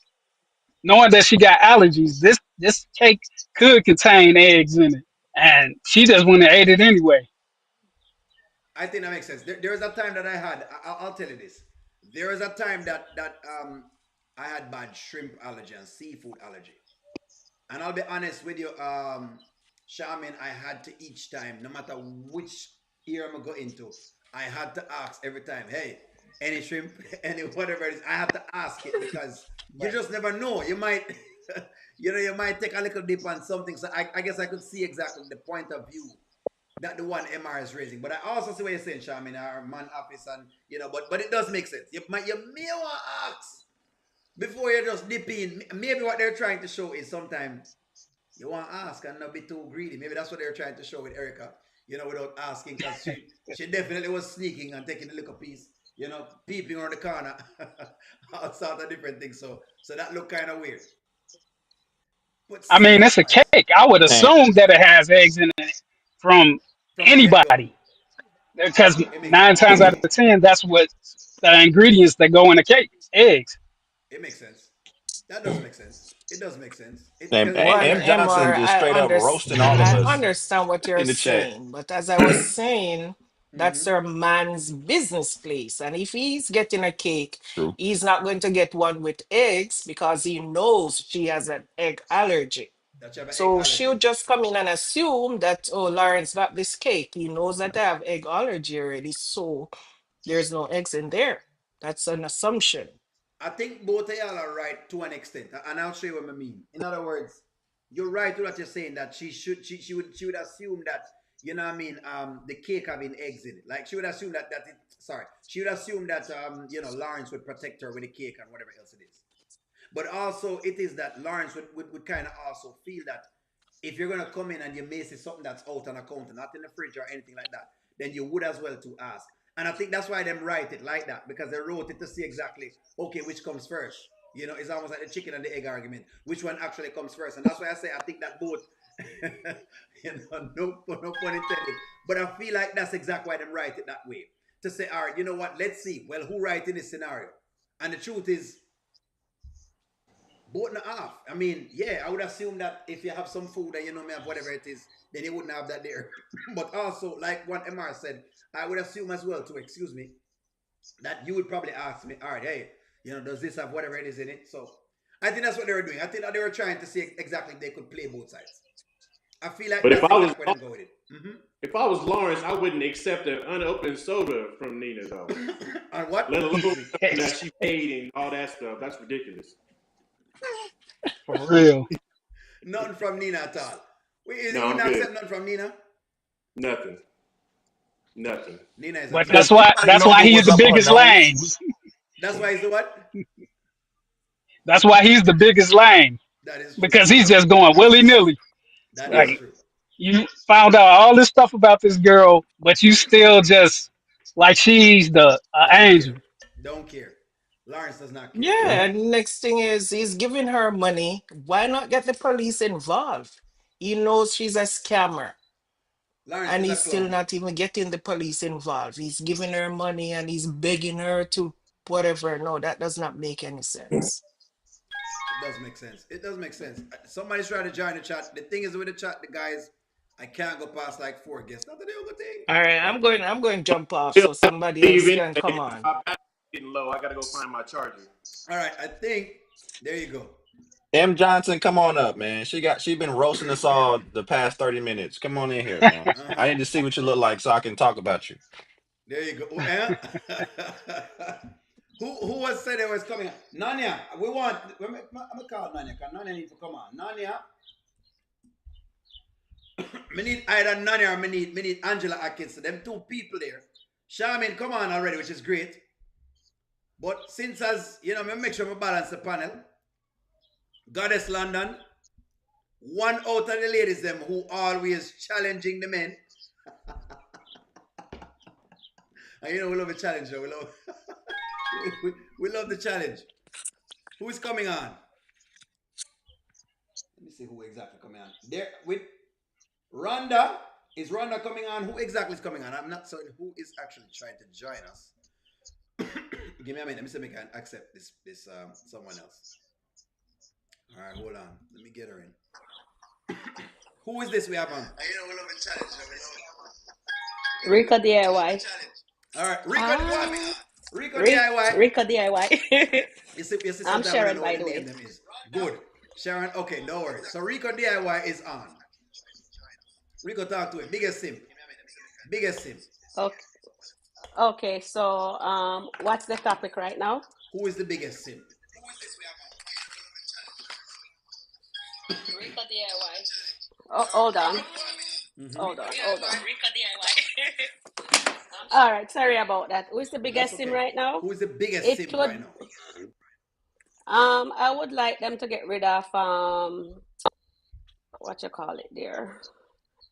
knowing that she got allergies. This cake could contain eggs in it, and she just went and ate it anyway. I think that makes sense. There was a time that I had. I'll tell you this. There was a time that I had bad shrimp allergy and seafood allergy. And I'll be honest with you, Charmin, I had to each time, no matter which ear I'm gonna go into, I had to ask every time, hey, any shrimp, any whatever it is, I had to ask it because you just never know. You might, you might take a little dip on something. So I guess I could see exactly the point of view that the one MR is raising. But I also see what you're saying, Charmin, our man office, and but it does make sense. You may want to ask before you just dip in. Maybe what they're trying to show is sometimes you want to ask and not be too greedy. Maybe that's what they're trying to show with Erica, without asking, because she definitely was sneaking and taking a little piece, peeping around the corner, all sorts of different things. So that looked kind of weird, but I mean, it's a sacrifice cake. I would man, assume that it has eggs in it from from the get go. anybody, because It makes 9 times out of 10, that's what the ingredients that go in a cake, eggs. it makes sense. That does make sense. It does make sense. It and because Well, M Johnson Mr. just straight up roasting all of I us understand what you're in the chat. saying, but as I was saying, that's Mhm. her man's business place. And if he's getting a cake, True. he's not going to get one with eggs because he knows she has an egg allergy. that you have an egg So she allergy. would just come in and assume that, oh, Lawrence got this cake. He knows that I have egg allergy already, so there's no eggs in there. That's an assumption. I think both of y'all are right to an extent, and I'll show you what I mean. In other words, you're right to what you're saying that she would assume that what I mean the cake having eggs in it. Like she would assume that it sorry she would assume that Lawrence would protect her with the cake and whatever else it is. But also, it is that Lawrence would kind of also feel that if you're gonna come in and you may see something that's out on a counter, not in the fridge or anything like that, then you would as well to ask. And I think that's why them write it like that, because they wrote it to see exactly, okay, which comes first. It's almost like the chicken and the egg argument. Which one actually comes first? And that's why I say I think that both, no pun intended. But I feel like that's exactly why them write it that way. To say, all right, you know what? Let's see. Well, who write in this scenario? And the truth is, both and a half. I mean, yeah, I would assume that if you have some food and you know me have whatever it is, then you wouldn't have that there. But also, like what MR said, I would assume as well, too, excuse me, that you would probably ask me, all right, hey, does this have whatever it is in it? So I think that's what they were doing. I think that they were trying to see exactly if they could play both sides. I feel like But that's exactly where they go with it. Mm-hmm. if I was Lawrence, I wouldn't accept an unopened soda from Nina though. On what? Let alone Excuse me. that she paid and all that stuff. That's ridiculous. For real. Nothing from Nina at all. You No, I'm wouldn't good. accept nothing from Nina? Nothing. Nina is But upset. that's why he's the biggest lame. That's why he's the what? That's why he's the biggest lame. That is true. Because he's just going willy nilly. That is Like true. you found out all this stuff about this girl, but you still just like she's the Don't care. angel. Don't care. Lawrence does not care. Yeah, and next thing is he's giving her money. Why not get the police involved? He knows she's a scammer. Lawrence And is a he's still clown. not even getting the police involved. He's giving her money and he's begging her to whatever. No, that does not make any sense. It does make sense. It does make sense. Somebody's trying to join the chat. The thing is with the chat, the guys, I can't go past like 4 guests. Not the other thing. All right, I'm going to jump off Still so somebody else leaving. can come on. My battery's getting low. I gotta go find my charger. All right, I think there you go. M. Johnson, come on up, man. She been roasting us all the past 30 minutes. Come on in here, man. I need to see what you look like so I can talk about you. There you go. Who was said it was coming? Nanya, we want. I'm gonna call Nanya because Nanya need to come on. Nanya, me need either Nanya or me need Angela Atkins. Them two people there. Charmaine, come on already, which is great. But since as me make sure I balance the panel. Goddess London, one out of the ladies them who always challenging the men. And we love a challenge. We love we love the challenge. Who is coming on? Let me see who exactly coming on. There with Rhonda. Is Rhonda coming on? Who exactly is coming on? I'm not certain who is actually trying to join us. Give me a minute. Let me see if I can accept this someone else. All right, hold on. Let me get her in. Who is this we have on? We love a challenge. Rico DIY. All right, Rico what? Rico DIY. Rico DIY. You see I'm sometimes Sharon, know by what the the name way. them is. Good. Sharon, okay, no worries. So Rico DIY is on. Rico, talk to him. Biggest simp. Biggest simp. Okay. Okay, so what's the topic right now? Who is the biggest simp? Rico DIY. Oh, hold on. Hold on. All right, sorry about that. Who is the biggest sim right now? Who is the biggest It simp could. right now? I would like them to get rid of what you call it there,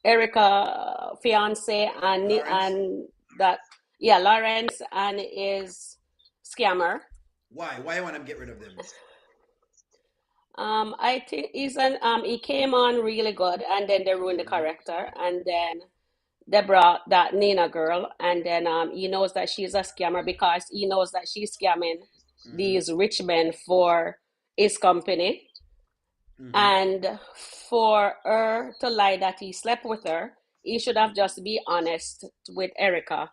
Erica fiance and that Lawrence and his scammer. Why? Why you want to get rid of them? I think he came on really good and then they ruined the character and then they brought that Nina girl and then he knows that she's a scammer because he knows that she's scamming these rich men for his company. And for her to lie that he slept with her, he should have just be honest with Erica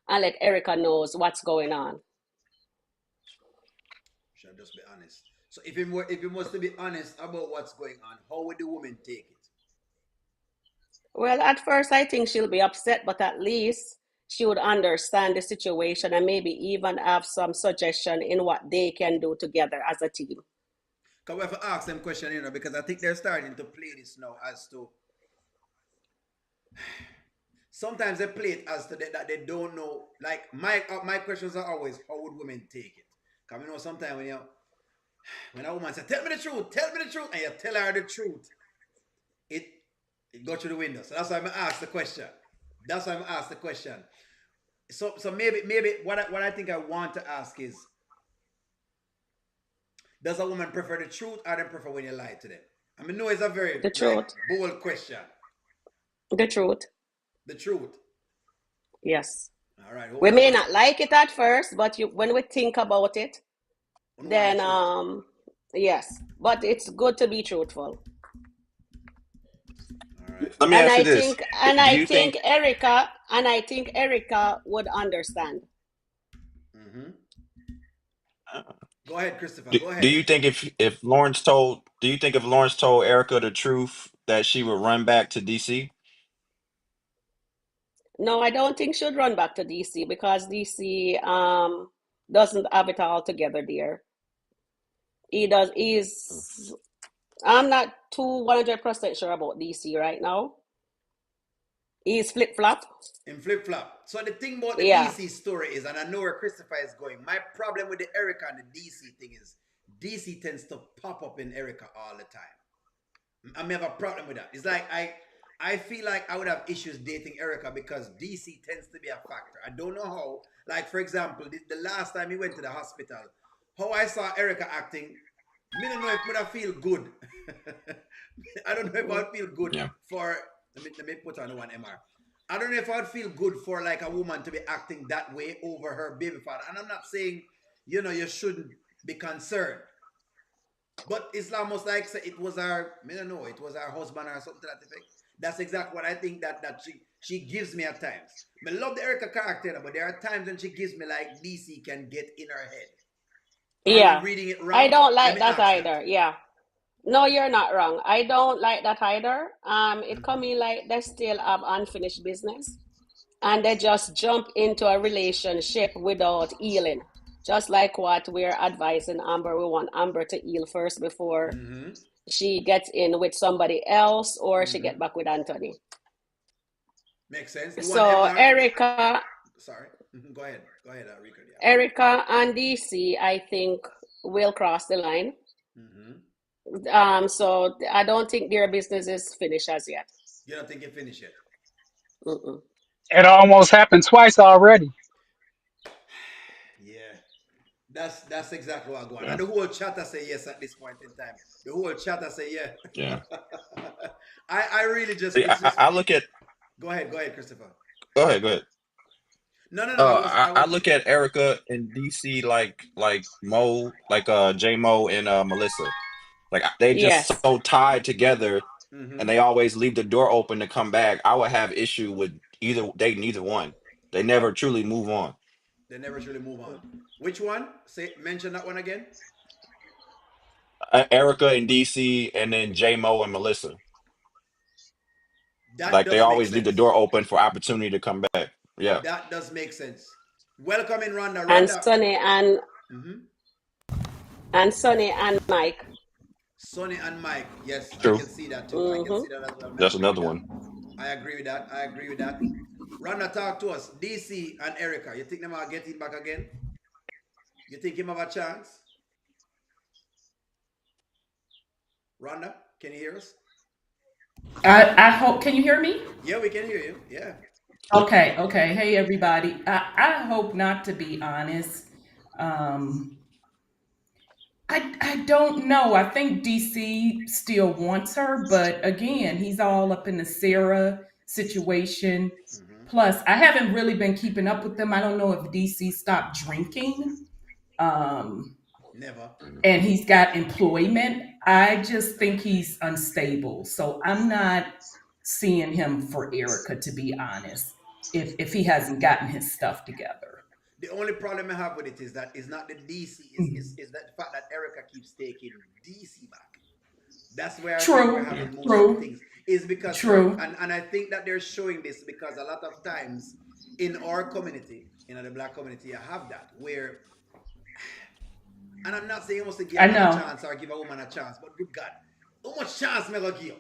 and let Erica knows what's going on. Should just be honest. So if he wants to be honest about what's going on, how would the woman take it? Well, at first I think she'll be upset, but at least she would understand the situation and maybe even have some suggestion in what they can do together as a team. Because we have to ask them question, because I think they're starting to play this now as to sometimes they play it as to that they don't know. Like my questions are always, how would women take it? Because sometimes when a woman says, tell me the truth, and you tell her the truth, it goes through the window. So that's why I'm ask the question. So maybe what I think I want to ask is, does a woman prefer the truth or they prefer when you lie to them? I mean, no, it's a very bold question. The truth. The truth. Yes. All right. We may not like it at first, but when we think about it, then Yes, but it's good to be truthful. All right. Let me And ask you I this: think and Do I you think think? Erica and I think Erica would understand. Mm-hmm. Go ahead, Christopher. Do, Go do ahead. you think if Lawrence told do you think if Lawrence told Erica the truth that she would run back to DC? No, I don't think she'd run back to DC because DC doesn't have it all together there. He does he's I'm not too 100% sure about DC right now. He's flip flop. In flip flop. So the thing about the Yeah. DC story is, and I know where Christopher is going. My problem with the Erica and the DC thing is, DC tends to pop up in Erica all the time. I may have a problem with that. It's like I feel like I would have issues dating Erica because DC tends to be a factor. I don't know how. Like for example, the last time he went to the hospital, how I saw Erica acting, me don't know if would I feel good. I don't know if I'd feel good Yeah. for let me put on one MR. I don't know if I'd feel good for like a woman to be acting that way over her baby father. And I'm not saying, you shouldn't be concerned. But it's almost like say, it was our, I don't know, it was our husband or something to that effect. That's exactly what I think that she gives me at times. I love the Erica character, but there are times when she gives me like DC can get in her head. Are we Yeah. reading it I wrong? don't Let like me that ask that. either. Yeah. No, you're not wrong. I don't like that either. It Mm-hmm. coming like they still have unfinished business and they just jump into a relationship without healing. Just like what we're advising Amber, we want Amber to heal first before Mm-hmm. she gets in with somebody else or she Mm-hmm. get back with Anthony. Makes sense. You want So MR? Sorry. Go ahead. Go ahead, Rico. Yeah. Erica and DC, I think will cross the line. Mm-hmm. So I don't think their business is finished as yet. You don't think you finished yet? Mm-mm. It almost happened twice already. Yeah. That's exactly what I want. Yeah. And the whole chatter say yes at this point in time. The whole chatter say yeah. Yeah. I really just See, it's just I look at. go ahead, Christopher. Go ahead. Go ahead. No, I was I I was look at Erica and DC like Mo, like J Mo and Melissa. Like they just Yes. so tied together, and mm-hmm. they always leave the door open to come back. I would have issue with neither one. They never truly move on. They never truly move on. Which one? Say mention that one again. Erica and DC, and then J Mo and Melissa. That Like they does make always leave the sense. door open for opportunity to come back. Yeah. That does make sense. Welcome in Rhonda. And Rhonda. Mm-hmm. Sonny and Mike. Sonny and Mike. Yes, I True. can see that too. I can see Mm-hmm. that as well. I That's agree with another that. one. I agree with that. I agree with that. Rhonda, talk to us. DC and Erica. You think them are getting back again? You think him have a chance? Rhonda, can you hear us? I hope. Can you hear me? Yeah, we can hear you. Yeah. Okay. Okay. Hey, everybody. I hope not. To be honest, um, I don't know. I think DC still wants her, but again, he's all up in the Sarah situation. Mm-hmm. Plus, I haven't really been keeping up with them. I don't know if DC stopped drinking. Um, Never. and he's got employment. I just think he's unstable. So I'm not seeing him for Erica, to be honest, if he hasn't gotten his stuff together. The only problem I have with it is that it's not the DC, Mhm. is that the fact that Erica keeps taking DC back. That's where I think we're True, Yeah. having most of the true, things. Is because true. and I think that they're showing this because a lot of times in our community, the black community, you have that where, and I'm not saying you must give a I man a know. chance or give a woman a chance, but good God, how much chance me gonna give?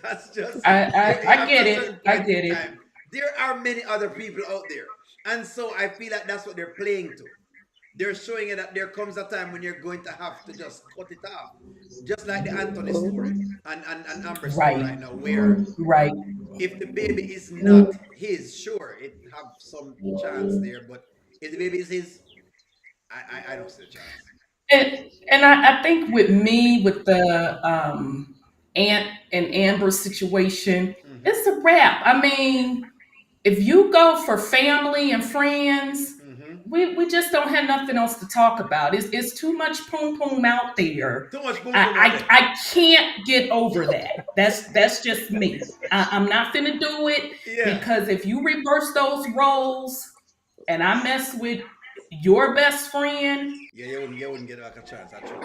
That's just I, I I after get a certain it. I point in get it. time, there are many other people out there, and so I feel like that's what they're playing to. They're showing you that there comes a time when you're going to have to just cut it off, just like the Anthony story and Amber story Right, right now, where right. if the baby is not his, sure, it have some chance there, but if the baby is his, I don't see the chance. And I think with me, with the Ant and Amber situation, Mm-hmm. it's a wrap. I mean, if you go for family and friends, Mm-hmm. we just don't have nothing else to talk about. It's too much poom poom out there. Too much boom boom out there. I can't get over that. That's just me. I'm not finna do it because if you reverse those roles and I mess with your best friend, you wouldn't get like a chance. That's true.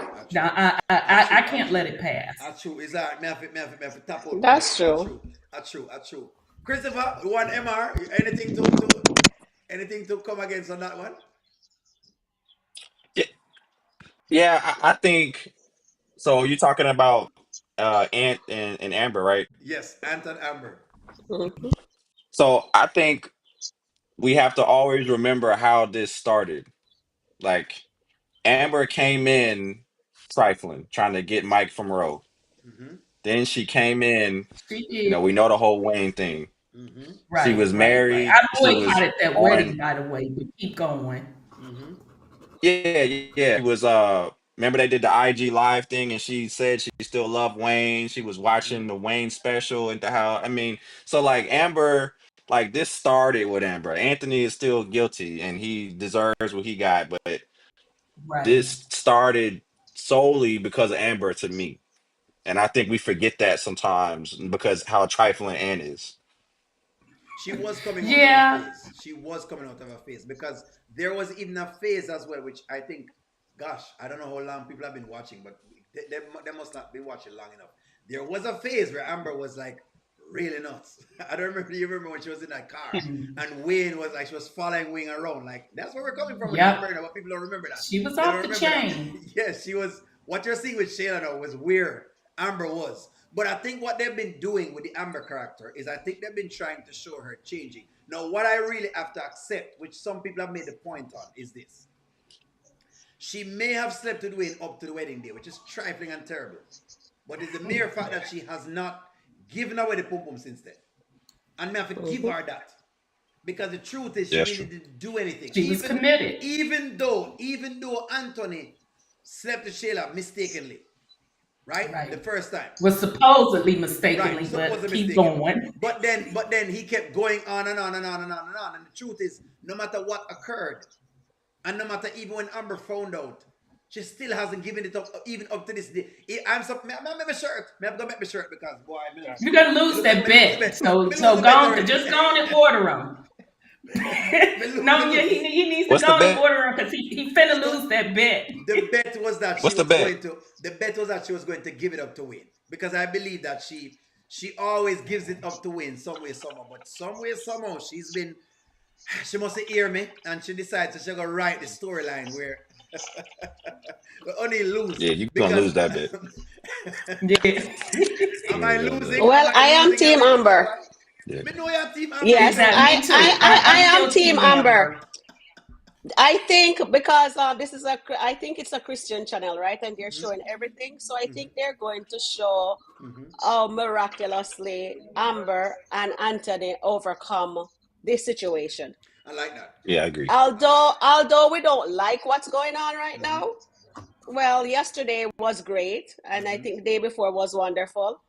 I can't let it pass. That's true. It's alright. Me have to tap out. That's true. That's true. Christopher, one MR. Anything to come against on that one? Yeah, I think so. You're talking about Ant and Amber, right? Yes, Ant and Amber. So I think we have to always remember how this started. Like Amber came in trifling, trying to get Mike from Roe. Then she came in, She you know, did. we know the whole Wayne thing. She was Right. married. I She was boycotted that wedding, on. by the way, but keep going. Yeah. She was remember they did the IG live thing and she said she still loved Wayne. She was watching the Wayne special and the how I mean, so like Amber, like this started with Amber. Anthony is still guilty and he deserves what he got, but Right. this started solely because of Amber to me. And I think we forget that sometimes because how trifling Ann is. She was coming out of a Yeah. phase. She was coming out of a phase because there was even a phase as well, which I think, gosh, I don't know how long people have been watching, but they must not be watching long enough. There was a phase where Amber was like really nuts. I don't remember. You remember when she was in that car and Wayne was like she was following Wayne around. Like that's where we're coming from with Amber, but people don't remember that. She was They off don't the remember that. chain. Yes, she was. What you're seeing with Shayla now was weird. Amber was. But I think what they've been doing with the Amber character is I think they've been trying to show her changing. Now, what I really have to accept, which some people have made the point on, is this. She may have slept with Wayne up to the wedding day, which is trifling and terrible. But it's the mere fact that she has not given away the pum pum since then. And me have to give her that. Because the truth is she really didn't do anything. She was committed. Even though Anthony slept with Shayla mistakenly. Right? The first time. Was supposedly mistakenly, but supposedly keep mistaken. going. But then he kept going on and on and on and on and on. And the truth is, no matter what occurred, and no matter even when Amber found out, she still hasn't given it up, even up to this day. I'm so, me make my shirt. Me have to make my shirt because boy, You're gonna lose that bet. So go on, just go on and order them. No, yeah, he needs to What's go the and bet? order them because he finna lose that bet. The bet was that What's the bet? the bet was that she was going to give it up to Wayne. Because I believe that she always gives it up to Wayne some way, somehow. But some way, somehow, she must hear me and she decides that she's gonna write the storyline where only lose. Yeah, you're gonna lose that bet. Am I losing? Well, I am Team Amber. Yeah. Me know you're Team Amber. Yes, Exactly. I am still Team Amber. I think because I think it's a Christian channel, right? And they're showing everything. So I think they're going to show how miraculously Amber and Anthony overcome this situation. I like that. Yeah, I agree. Although we don't like what's going on right now, well, yesterday was great, and I think the day before was wonderful.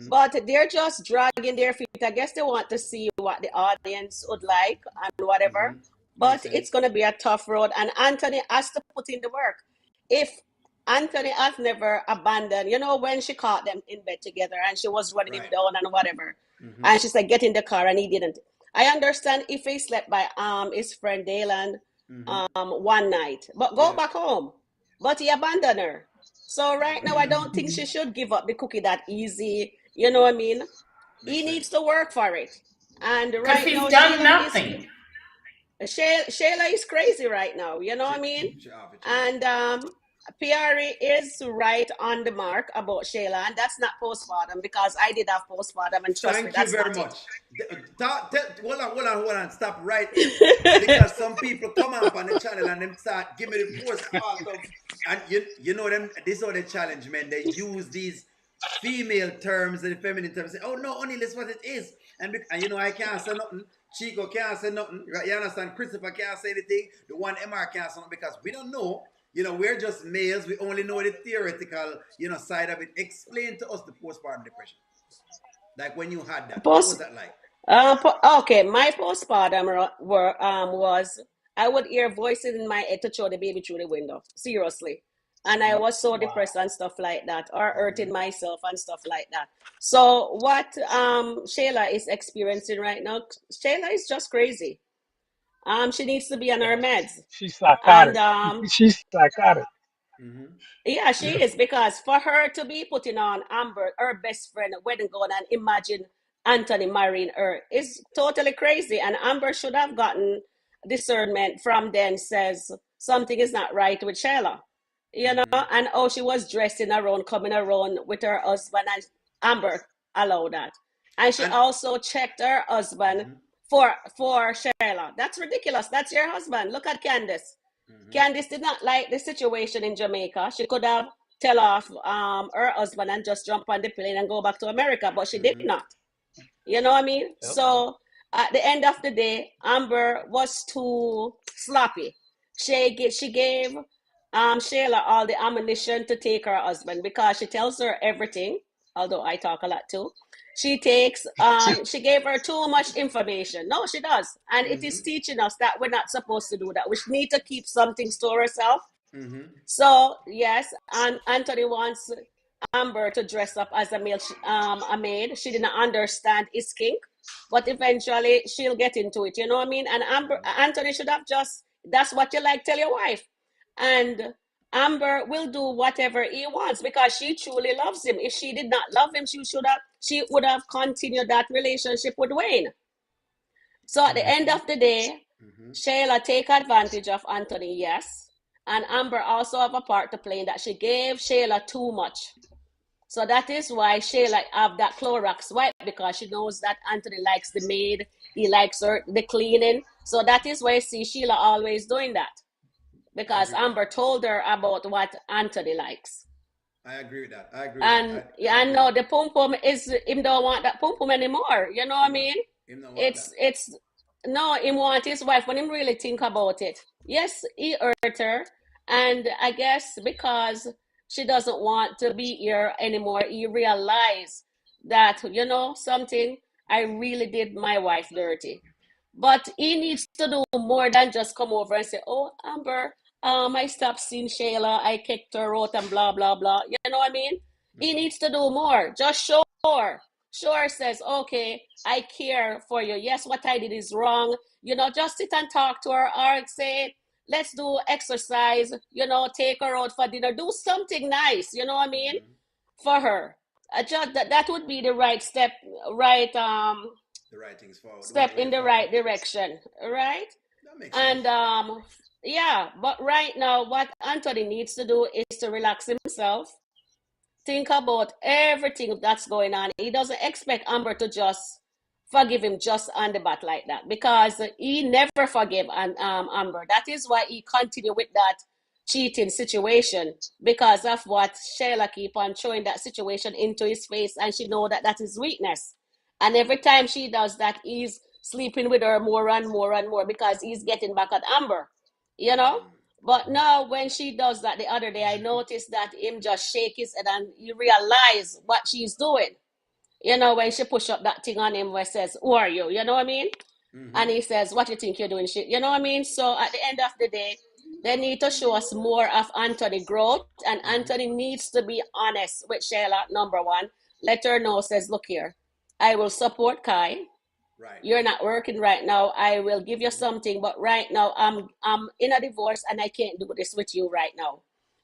But they're just dragging their feet. I guess they want to see what the audience would like and whatever. But it's going to be a tough road, and Anthony has to put in the work. If Anthony has never abandoned, when she caught them in bed together and she was running him down and whatever, and she said, get in the car, and he didn't. I understand if he slept by his friend Daylan one night, but go back home. But he abandoned her. So right now, I don't think she should give up the cookie that easy. You know what I mean? He needs to work for it. And right he's now, done nothing. Shayla is crazy right now. You know what I mean? And PRE is right on the mark about Shayla, and that's not postpartum because I did have postpartum, and trust me, that's very not much. Hold on, stop right there. Because some people come up on the channel and them start give me the postpartum, and you know them. This is how they challenge men. They use these female terms and feminine terms. Say, oh no, honey, that's what it is. And I can't say nothing. Chico can't say nothing. You understand? Christopher can't say anything. The one MR can't say nothing because we don't know. We're just males. We only know the theoretical, side of it. Explain to us the postpartum depression. Like when you had that. What was that like? Okay, my postpartum was I would hear voices in my head to throw the baby through the window. Seriously. And I was so depressed and stuff like that, or hurting myself and stuff like that. So what Shayla is experiencing right now, Shayla is just crazy. She needs to be on her meds. She's And psychotic. She's psychotic. yeah, she is, because for her to be putting on Amber, her best friend, wedding gown, and imagine Anthony marrying her is totally crazy. And Amber should have gotten discernment from then, says something is not right with Shayla, and how she was dressing around, coming around with her husband, and Amber allowed that. And she also checked her husband for Shayla. That's ridiculous. That's your husband. Look at Candace. Candice did not like the situation in Jamaica. She could have tell off her husband and just jump on the plane and go back to America, but she did not. You know what I mean? Yep. So at the end of the day, Amber was too sloppy. She gave Shayla all the ammunition to take her husband, because she tells her everything, although I talk a lot too. She takes she gave her too much information. No, she does. And it is teaching us that we're not supposed to do that. We need to keep some things to ourselves. So yes, and Anthony wants Amber to dress up as a maid. She didn't understand his kink, but eventually she'll get into it. You know what I mean? And Anthony should have just, that's what you like, tell your wife. And Amber will do whatever he wants, because she truly loves him. If she did not love him, she would have continued that relationship with Wayne. So at the end of the day, Shayla take advantage of Anthony, yes. And Amber also have a part to play in that. She gave Shayla too much. So that is why Shayla have that Clorox wipe, because she knows that Anthony likes the maid. He likes her, the cleaning. So that is why you see Sheila always doing that. Because Amber told her about what Anthony likes. I agree with that. I agree. And I know the pum pum is, him don't want that pum pum anymore. You know what I mean? It's no, him want his wife. When him really think about it, yes, he hurt her, and I guess because she doesn't want to be here anymore, he realized that, something, I really did my wife dirty. But he needs to do more than just come over and say, "Oh, Amber, I stopped seeing Shayla, I kicked her out and blah, blah, blah." You know what I mean? He needs to do more. Just show her. Sure says, "Okay, I care for you. Yes, what I did is wrong." Just sit and talk to her, or say, "Let's do exercise, take her out for dinner." Do something nice, you know what I mean? For her. Just that would be the right step, right the right things forward. Step in the right direction, right? That makes sense. And yeah, but right now what Anthony needs to do is to relax himself, think about everything that's going on. He doesn't expect Amber to just forgive him just on the bat like that, because he never forgave Amber. That is why he continued with that cheating situation, because of what Shayla keep on throwing that situation into his face, and she know that that is weakness. And every time she does that, he's sleeping with her more and more and more, because he's getting back at Amber, But now when she does that the other day, I noticed that him just shake his head and he realize what she's doing. When she push up that thing on him where says, "Who are you?" You know what I mean? And he says, "What you think you're doing?" Shit. You know what I mean? So at the end of the day, they need to show us more of Anthony growth. And Anthony needs to be honest with Shayla, number one. Let her know, says, "Look here, I will support Kai. Right. You're not working right now. I will give you something, but right now I'm in a divorce and I can't do this with you right now."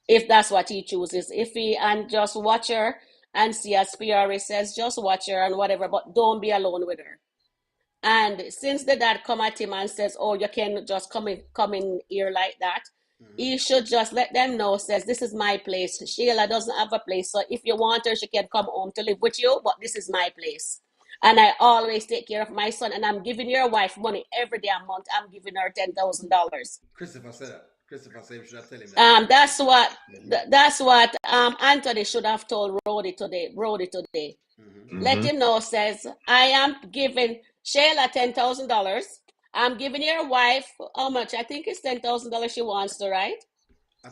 If that's what he chooses. If he, and just watch her and see, as PRA says, just watch her and whatever, but don't be alone with her. And since the dad come at him and says, "Oh, you can't just come in here like that," he should just let them know, says, "This is my place. Sheila doesn't have a place. So if you want her, she can come home to live with you, but this is my place. And I always take care of my son, and I'm giving your wife money every day a month. I'm giving her $10,000. Christopher said that. Christopher said you should have tell him that. That's what Anthony should have told Brody today. Let him know, says, "I am giving Shayla $10,000. I'm giving your wife how much? I think it's $10,000 she wants to, right?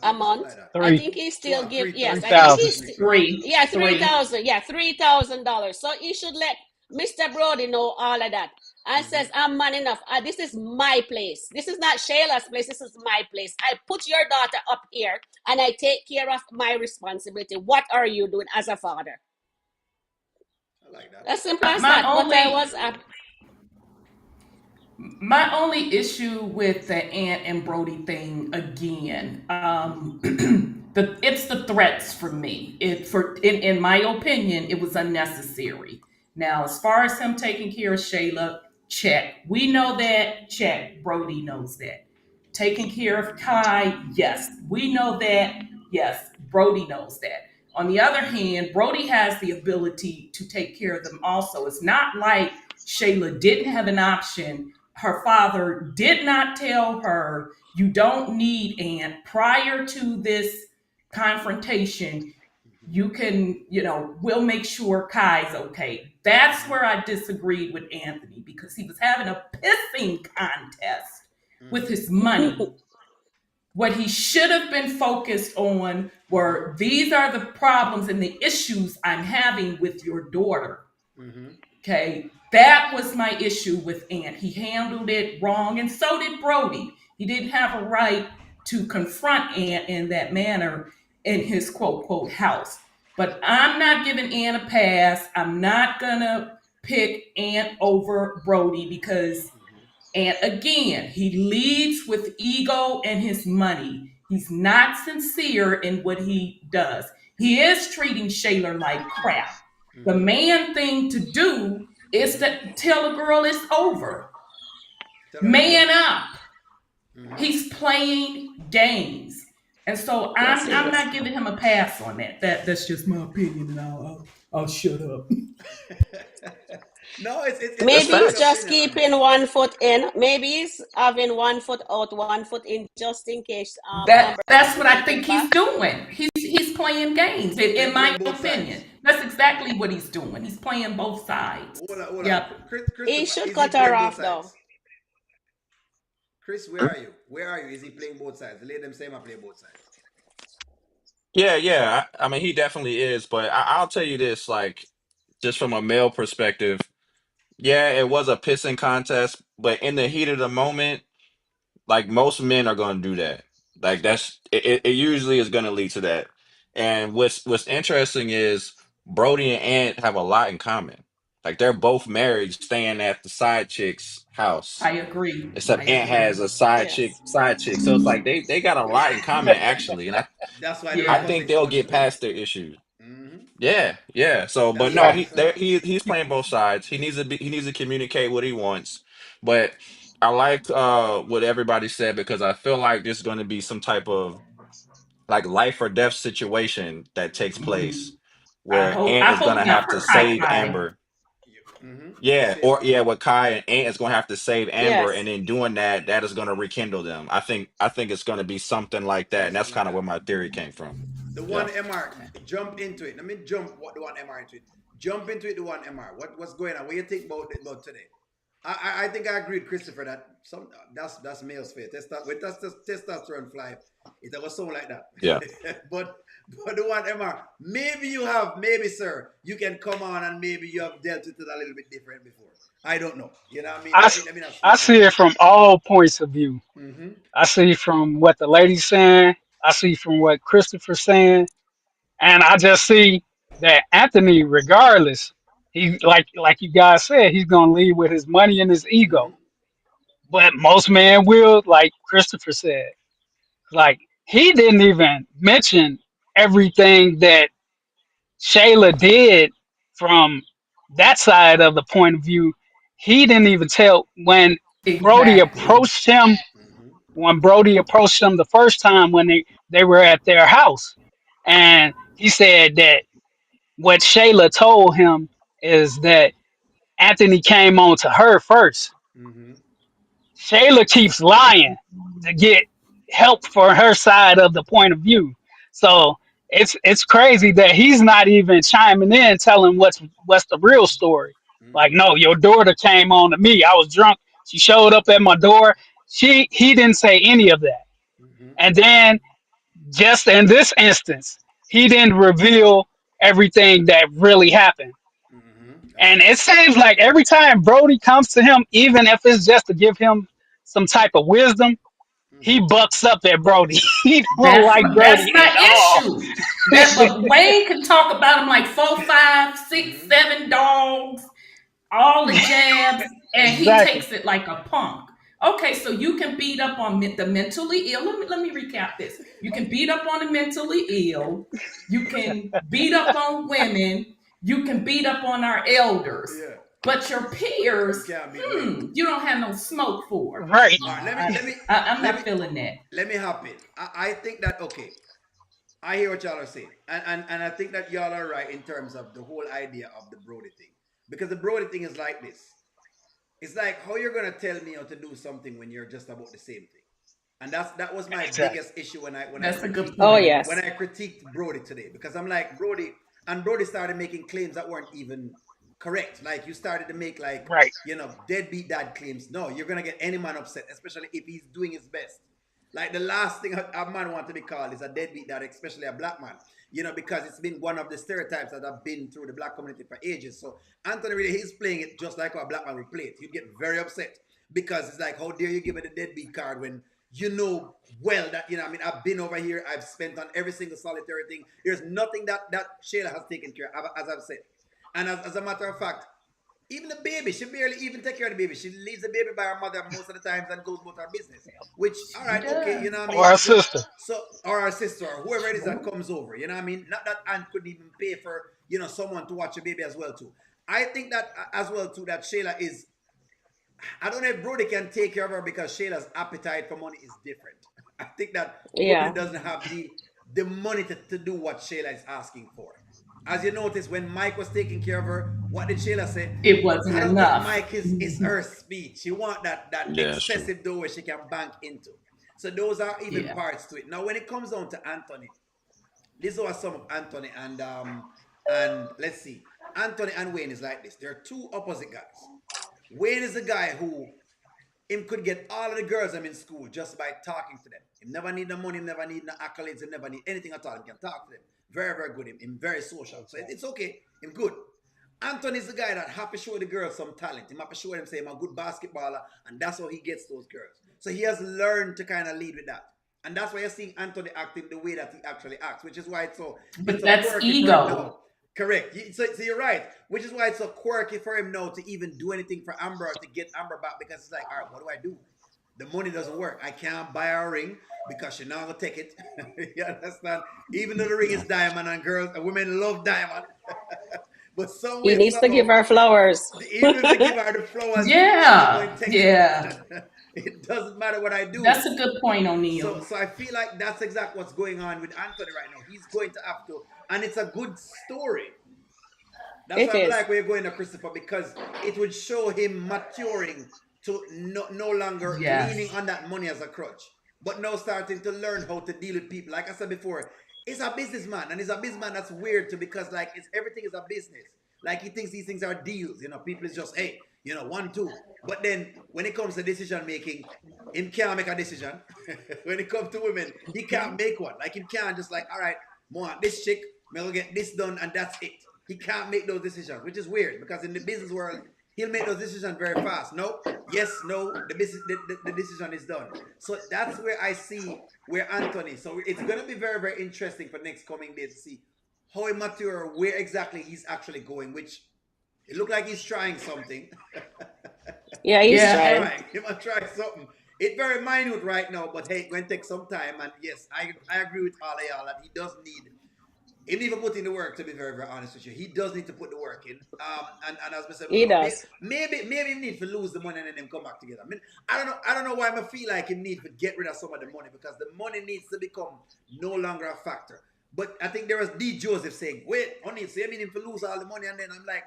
A month. I think he still give. Yes, I think he's 3,000. Yeah, 3,000. Yeah, $3,000. So he should let Mr. Brody know all of that and says, I'm man enough. This is my place. This is not Shayla's place. This is my place. I put your daughter up here and I take care of my responsibility. What are you doing as a father? I like that. As simple as My that. But I only was My only issue with the Ant and Brody thing again, it's the threats for me. In my opinion, it was unnecessary. Now, as far as him taking care of Shayla, check. We know that. Check. Brody knows that. Taking care of Kai, yes. We know that. Yes. Brody knows that. On the other hand, Brody has the ability to take care of them also. It's not like Shayla didn't have an option. Her father did not tell her, you don't need Aunt. Prior to this confrontation, you can, we'll make sure Kai's okay. That's where I disagreed with Anthony because he was having a pissing contest with his money. What he should have been focused on were these are the problems and the issues I'm having with your daughter. Okay, that was my issue with Ant. He handled it wrong, and so did Brody. He didn't have a right to confront Ant in that manner in his quote, quote, house. But I'm not giving Ant a pass. I'm not gonna pick Ant over Brody because and again, he leads with ego and his money. He's not sincere in what he does. He is treating Shayla like crap. The man thing to do is to tell a girl it's over. Man up. He's playing games. And so I'm not giving him a pass on that. That's just my opinion, and I'll shut up. No, it's maybe a he's good just opinion, man. keeping one foot in. Maybe he's having one foot out, one foot in, just in case Amber That's what doesn't I take think him he's back. doing. He's playing games, They're in my playing both opinion. sides. That's exactly what he's doing. He's playing both sides. Hold on. Yep. He Christopher, should is he cut her playing both off though. sides? Chris, where are you? Where are you? Is he playing both sides? Let them say I play both sides. Yeah, yeah. I mean, he definitely is. But I'll tell you this, like, just from a male perspective, yeah, it was a pissing contest, but in the heat of the moment, like most men are going to do that. Like it usually is going to lead to that. And what's interesting is Brody and Ant have a lot in common. Like they're both married, staying at the side chick's house. I agree. I Except Ant agree. has a side chick. So it's like they got a lot in common actually. And That's why they're I Yeah. think causing so they'll much get trouble. past their issues. Yeah, yeah. So, but That's no, why. Yeah. he's playing both sides. He needs to communicate what he wants. But I like what everybody said because I feel like there's going to be some type of like life or death situation that takes place where Ant I is going hope to not have for to Kai save Kai. Amber. You Yeah, say or yeah, with Kai and Ant is going to have to save Amber, Yes. and in doing that, that is going to rekindle them. I think it's going to be something like that, and that's something like kind of where that. my theory came from. The Yeah. one MR, jump into it. Let me jump the one MR into it. Jump into it, the one MR. What's going on? What do you think about today? I think I agree with Christopher that that's male's fair. With testosterone fly, it was something like that. Yeah. but the one MR, maybe sir, you can come on and maybe you have dealt with it a little bit different before. I don't know. You know what I mean? I, Let me not I speak for see you. it from all points of view. Mm-hmm. I see from what the lady's saying. I see from what Christopher's saying, and I just see that Anthony, regardless, he like you guys said, he's gonna lead with his money and his ego. But most men will, like Christopher said, like he didn't even mention everything that Shayla did from that side of the point of view. He didn't even tell Brody Exactly. approached him when Brody approached them the first time when they were at their house. And he said that what Shayla told him is that Anthony came on to her first. Shayla keeps lying to get help for her side of the point of view. So it's crazy that he's not even chiming in telling what's the real story. Like, no, your daughter came on to me. I was drunk. She showed up at my door. He didn't say any of that. And then just in this instance, he didn't reveal everything that really happened. And it seems like every time Brody comes to him, even if it's just to give him some type of wisdom, he bucks up at Brody. He don't like That's Brody at my all. issue. That but Wayne can talk about him like 4, 5, 6, 7 dogs, all the jabs, and he Exactly. takes it like a punk. Okay, so you can beat up on the mentally ill. Let me recap this. You can beat up on the mentally ill. You can beat up on women. You can beat up on our elders. Yeah. But your You peers, can't beat Wayne. you don't have no smoke for. Right. All right, I'm let not me feeling that. let me hop in. I think that okay. I hear what y'all are saying, and I think that y'all are right in terms of the whole idea of the Brody thing, because the Brody thing is like this. It's like how you're gonna tell me how to do something when you're just about the same thing, and that was my Exactly. biggest issue when I That's a good critiqued Oh, point. when yes. I critiqued Brody today, because I'm like Brody started making claims that weren't even correct. Like you started to make like Right. deadbeat dad claims. No, you're gonna get any man upset, especially if he's doing his best. Like the last thing a man want to be called is a deadbeat dad, especially a black man. Because it's been one of the stereotypes that have been through the black community for ages. So Anthony really he's playing it just like how a black man would play it. You'd get very upset because it's like, how dare you give it a deadbeat card when you know well that I mean I've been over here, I've spent on every single solitary thing. There's nothing that Shayla has taken care of, as I've said. And as a matter of fact, even the baby, she barely even take care of the baby. She leaves the baby by her mother most of the times and goes about her business. Which, all She right, okay, does. you know what I Or mean? a sister. So, or her sister, or whoever it is that comes over, you know what I mean? Not that aunt couldn't even pay for, someone to watch a baby as well too. I think that as well too, that Shayla is, I don't know if Brody can take care of her because Shayla's appetite for money is different. I think that Brody Yeah. doesn't have the money to do what Shayla is asking for. As you notice, when Mike was taking care of her, what did Shayla say? It wasn't I don't think enough. Mike is her speed. She want that Yeah, that's true. excessive dough where she can bank into. So those are even Yeah. parts to it. Now, when it comes down to Anthony, these are some of Anthony and let's see, Anthony and Wayne is like this. They're two opposite guys. Wayne is a guy who him could get all of the girls I'm in school just by talking to them. Him never need no money, him never need no accolades, him never need anything at all. He can talk to them. Very, very good. Him very social. So it's okay. Him good. Anthony's the guy that happy show the girls some talent. Him happy show them say I'm a good basketballer, and that's how he gets those girls. So he has learned to kind of lead with that. And that's why you're seeing Anthony acting the way that he actually acts, which is why it's But so that's quirky for him ego. now. Correct. So you're right. Which is why it's so quirky for him now to even do anything for Amber to get Amber back, because it's like, all right, what do I do? The money doesn't work. I can't buy her a ring because she's not gonna take it. You understand? Even though the ring is diamond and girls and women love diamond. But some He way, needs to give somehow, her flowers. even if they give her the flowers, she's not going Yeah. to take it. Yeah. It doesn't matter what I do. That's a good point, So, O'Neill. so I feel like that's exactly what's going on with Anthony right now. He's going to have to, and it's a good story. That's why It I'm is. like where you're going to Christopher, because it would show him maturing to no longer leaning Yes. on that money as a crutch, but now starting to learn how to deal with people. Like I said before, he's a businessman, and he's a businessman that's weird too, because like everything is a business. Like he thinks these things are deals. People is just, hey, 1, 2. But then when it comes to decision making, him can't make a decision. When it comes to women, he can't make one. Like him can't just like, all right, more this chick, we'll get this done, and that's it. He can't make those decisions, which is weird because in the business world, he'll make those decisions very fast. No, yes, no, the business, the decision is done. So that's where I see where Anthony. So it's gonna be very, very interesting for next coming days to see how he mature, where exactly he's actually going. Which it looked like he's trying something. Yeah, He he's might Yeah. trying. try. He might try something. It's very minute right now, but hey, it's going to take some time. And yes, I agree with all of y'all that he does need. He need to put in the work. To be very, very honest with you, he does need to put the work in. And as I said He before, does. maybe he need to lose the money and then them come back together. I mean, I don't know why I feel like he need to get rid of some of the money, because the money needs to become no longer a factor. But I think there was D Joseph saying, "Wait, honey, so you mean him to lose all the money?" And then I'm like,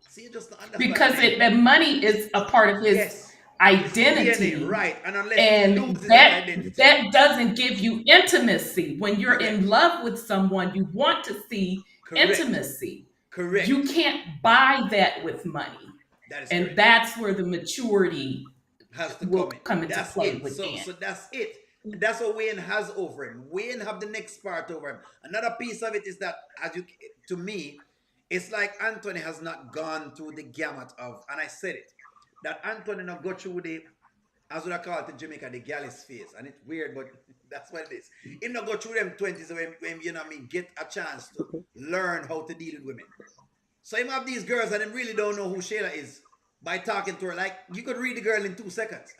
"See, you just don't understand, Because man. the money is a part of his Yes, his DNA, identity. right? And unless he And loses that that identity, that doesn't give you intimacy. When you're in correct, love with someone, you want to see correct, intimacy. You correct. can't buy that with money. That is And correct. that's where the maturity Has to will come in. come into That's play it. with Ant. So that's it. That's what Wayne has over him. Wayne have the next part over him. Another piece of it is that, as you to me, It's like Anthony has not gone through the gamut of, and I said it, that Anthony not go through the, as what I call it in Jamaica, the gallus phase. And it's weird, but that's what it is. He not go through them 20s when you know what I mean, get a chance to learn how to deal with women. So you have these girls and they really don't know who Shayla is by talking to her. Like you could read the girl in 2 seconds.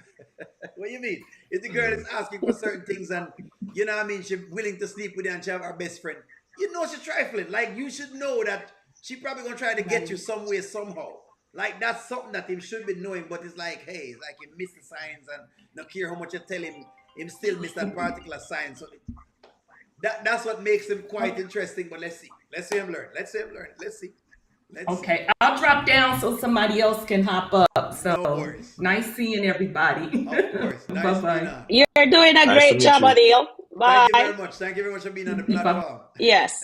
What do you mean? If the girl is asking for certain things and you know what I mean, she's willing to sleep with you and she have her best friend, you know she's trifling. Like you should know that she probably gonna try to get you some way, somehow. Like that's something that him should be knowing, but it's like, hey, it's like he missed the signs and not care how much you tell him still miss that particular sign. So that's what makes him quite interesting. But let's see. Let's see him learn. Let's see him learn. Let's see. Let's see. Okay, I'll drop down so somebody else can hop up. No So worries. nice seeing everybody. Of course. Bye Nice being bye. on. You're doing a Nice to great meet job, you. Anil. Thank you Bye. very much. Thank you very much for being on the Bye. platform. Yes.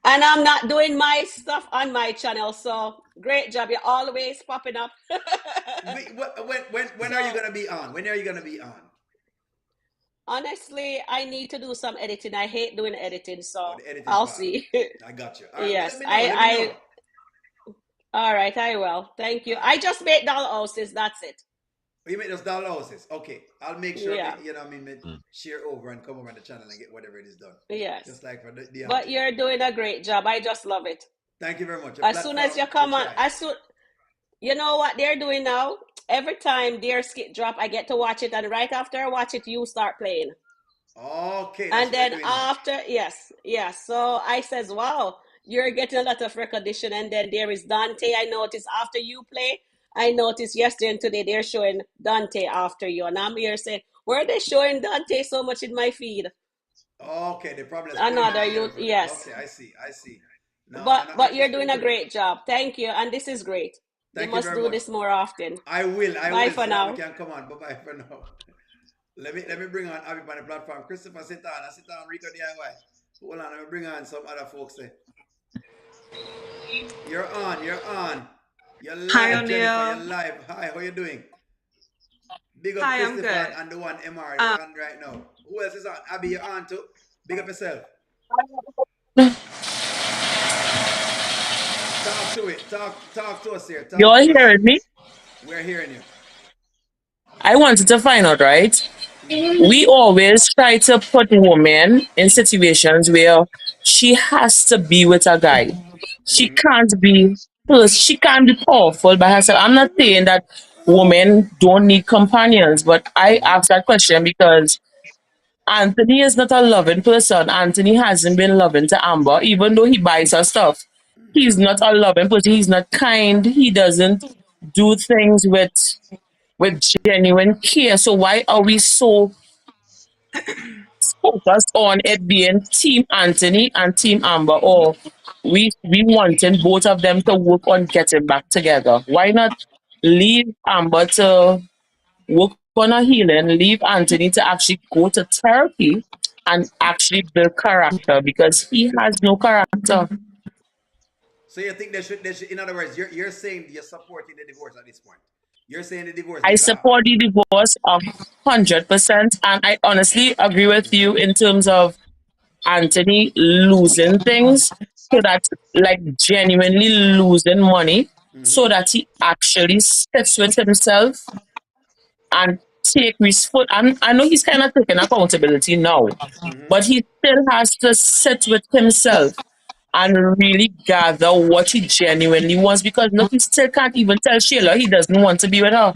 And I'm not doing my stuff on my channel, so great job. You're always popping up. When are you gonna be on? When are you gonna be on? Honestly, I need to do some editing. I hate doing editing, Oh, so the editing I'll part. see. I got you. All right. Well, let Yes, me know. Let me know. all right, I will. Thank you. I just made doll houses. That's it. You make those dollar houses. Okay. I'll make sure Yeah. you know what I mean, share over and come over on the channel and get whatever it is done. Yes. Just like for the But auntie. you're doing a great job. I just love it. Thank you very much. As soon as you come on, you know what they're doing now? Every time their skit drop, I get to watch it, and right after I watch it, you start playing. Okay, that's And what they're then doing now. after, yes. So I says, wow, you're getting a lot of recognition. And then there is Dante. I noticed after you play, I noticed yesterday and today they're showing Dante after you. And I'm here saying, where are they showing Dante so much in my feed? Okay, they probably just put him Another together youth, for it. yes. Okay, I see. I see. No, But you're it's pretty doing a good. great job. Thank you. And this is great. You Thank you must very do much. this more often. I will. I Bye will. for So that we now. can come on. Bye bye for now. Let me bring on Abby on the platform. Christopher, sit down. I sit down. Rico DIY. Hold on. Let me bring on some other folks there. You're on. You're on. You're Hi, live, Jennifer. You're O'Neill. live. Hi. How you doing? Big up Hi, I'm Christopher good. and the one MR. Um, You're on right now. Who else is on? Abby, you're on too. Big up yourself. Talk to it. Talk to us here. You're Talk to us. hearing me? We're hearing you. I wanted to find out, right? We always try to put women in situations where she has to be with a guy. She can't be she can't be powerful by herself. I'm not saying that women don't need companions, but I ask that question because Anthony is not a loving person. Anthony hasn't been loving to Amber, even though he buys her stuff. He's not a loving person. He's not kind. He doesn't do things with genuine care. So why are we so focused on it being Team Anthony and Team Amber, or we wanting both of them to work on getting back together? Why not leave Amber to work on her healing, leave Anthony to actually go to therapy and actually build character because he has no character. So you think they should in other words, you're saying you're supporting the divorce at this point. You're saying the divorce I needs to happen. support the divorce 100%, and I honestly agree with you in terms of Anthony losing things so that, like, genuinely losing money so that he actually sits with himself and take responsibility. I know he's kind of taking accountability now, but he still has to sit with himself and really gather what he genuinely wants because look, he still can't even tell Shayla he doesn't want to be with her.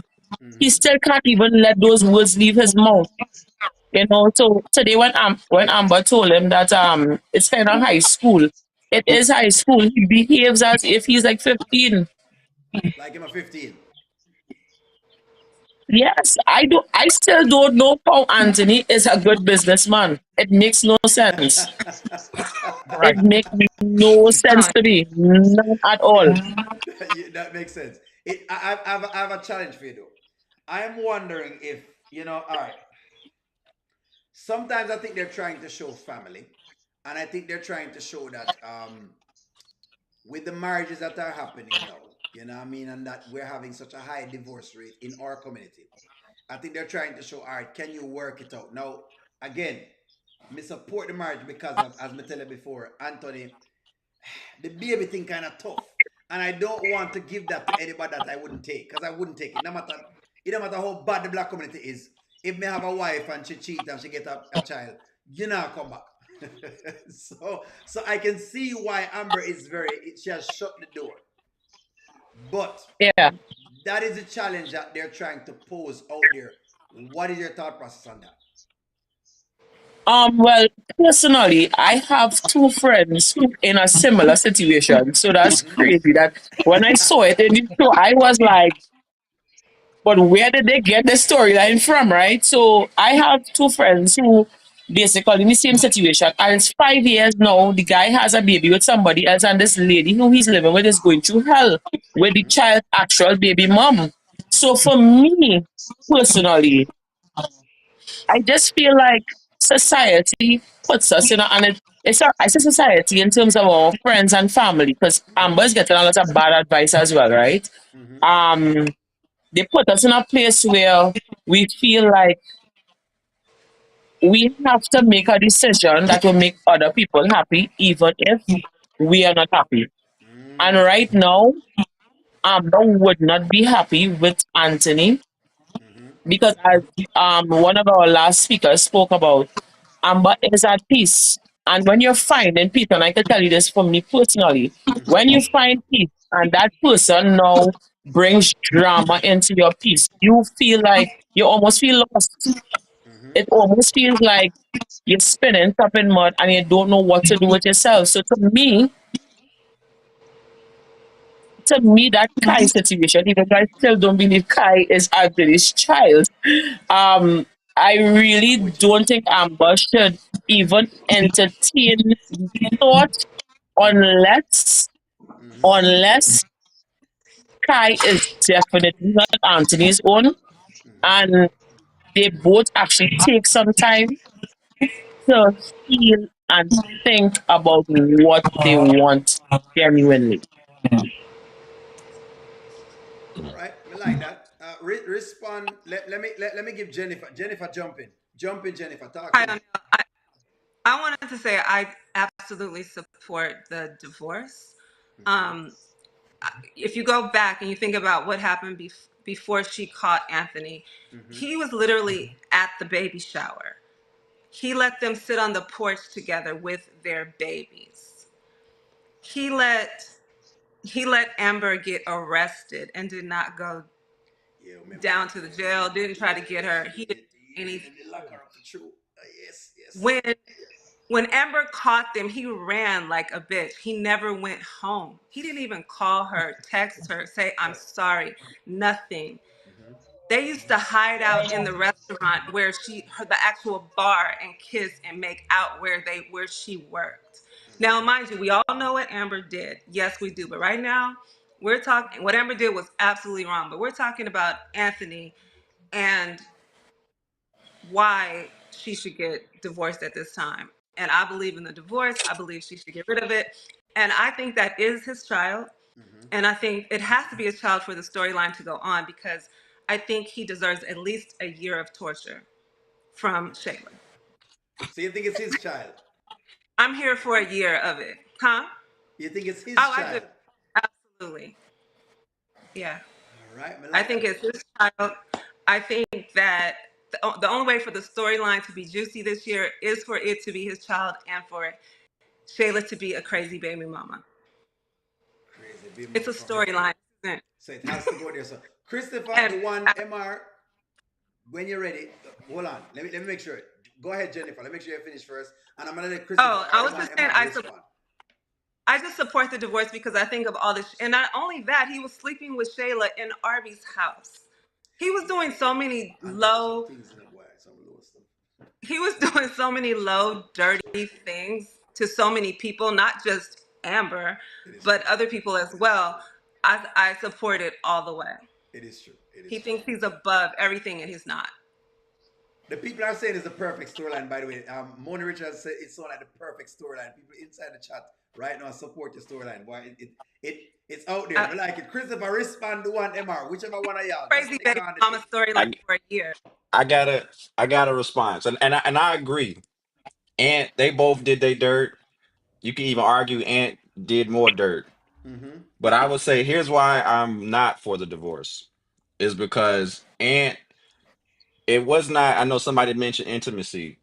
He still can't even let those words leave his mouth. You know, so today when Amber told him that it's kind of high school, it is high school. He behaves as if he's like 15. Like him at 15. Yes, I still don't know how Anthony is a good businessman. It makes no sense. It makes no sense to me, none at all. That makes sense. I have a challenge for you though. I'm wondering if, all right. Sometimes I think they're trying to show family. And I think they're trying to show that with the marriages that are happening now, you know what I mean, and that we're having such a high divorce rate in our community. I think they're trying to show, all right, can you work it out? Now, again, me support the marriage because of, as me tell you before, Anthony the baby thing kind of tough, and I don't want to give that to anybody that I wouldn't take, because I wouldn't take it. No matter how bad the black community is. If me have a wife and she cheat and she get a child, you know come back. so I can see why Amber is she has shut the door. But Yeah. that is a challenge that they're trying to pose out there. What is your thought process on that? Well, personally, I have two friends who in a similar situation. So that's crazy that when I saw it in the show, I was like, but where did they get the storyline from, right? So I have two friends who basically in the same situation. And it's 5 years now. The guy has a baby with somebody else, and this lady who he's living with is going through hell with the child's actual baby mom. So for me personally, I just feel like society puts us in a, and it's not, I say society in terms of our friends and family, because Amber's getting a lot of bad advice as well, right? Um, they put us in a place where we feel like we have to make a decision that will make other people happy, even if we are not happy. And right now, Amber would not be happy with Anthony because, as one of our last speakers spoke about, Amber is at peace. And when you're finding peace, and I can tell you this from me personally, when you find peace and that person now brings drama into your peace, you feel like you almost feel lost. It almost feels like you're spinning top in mud and you don't know what to do with yourself. So to me, that Kai situation, even though I still don't believe Kai is Anthony's child, um, I really don't think Amber should even entertain the thought unless Kai is definitely not Anthony's own, and they both actually take some time to feel and think about what they want genuinely. All right, I like that. Respond. Let me give Jennifer. Jennifer, jump in. Jennifer, talk I to me. don't know. I wanted to say I absolutely support the divorce. Um, if you go back and you think about what happened before she caught Anthony, he was literally at the baby shower. He let them sit on the porch together with their babies. He let Amber get arrested and did not go down to the jail. Didn't try to get her. He didn't do anything. Lock her up for true. Yes. When Amber caught them, he ran like a bitch. He never went home. He didn't even call her, text her, say, I'm sorry, nothing. They used to hide out in the restaurant where the actual bar, and kiss and make out where she worked. Now, mind you, we all know what Amber did. Yes, we do. But right now, we're talking, what Amber did was absolutely wrong. But we're talking about Anthony and why she should get divorced at this time. And I believe in the divorce. I believe she should get rid of it. And I think that is his child. And I think it has to be his child for the storyline to go on, because I think he deserves at least a year of torture from Shayla. So you think it's his child? I'm here for a year of it. Huh? You think it's his Oh, I child? do. Absolutely. Yeah. All right, I I like think that. it's his child. I think that the only way for the storyline to be juicy this year is for it to be his child and for Shayla to be a crazy baby mama. Crazy baby It's mama a from her. storyline, isn't it? So it has to go there. So Christopher, And the one MR, when you're ready, hold on. Let me make sure. Go ahead, Jennifer. Let me make sure you finish first. And I'm gonna let Christopher I or the was one just saying MR respond. I just support the divorce because I think of all this, and not only that, he was sleeping with Shayla in Arby's house. He was doing so many Some low things in the boy, some low stuff. he was doing so many low, dirty things to so many people, not just Amber, but other people as well. I support it all the way. It is true. It is He true. thinks he's above everything, and he's not. The people are saying it's the perfect storyline, by the way. Mona Richards said it's not like the perfect storyline. People inside the chat right now support the storyline. Boy, it's out there. I like it. Christopher, respond to one MR, whichever one of y'all. Just Crazy click baby on the mama thing. storyline for a year. I got a response, and I agree. And they both did their dirt. You can even argue Ant did more dirt. Mm-hmm. But I would say here's why I'm not for the divorce is because Ant, it was not, I know somebody mentioned intimacy.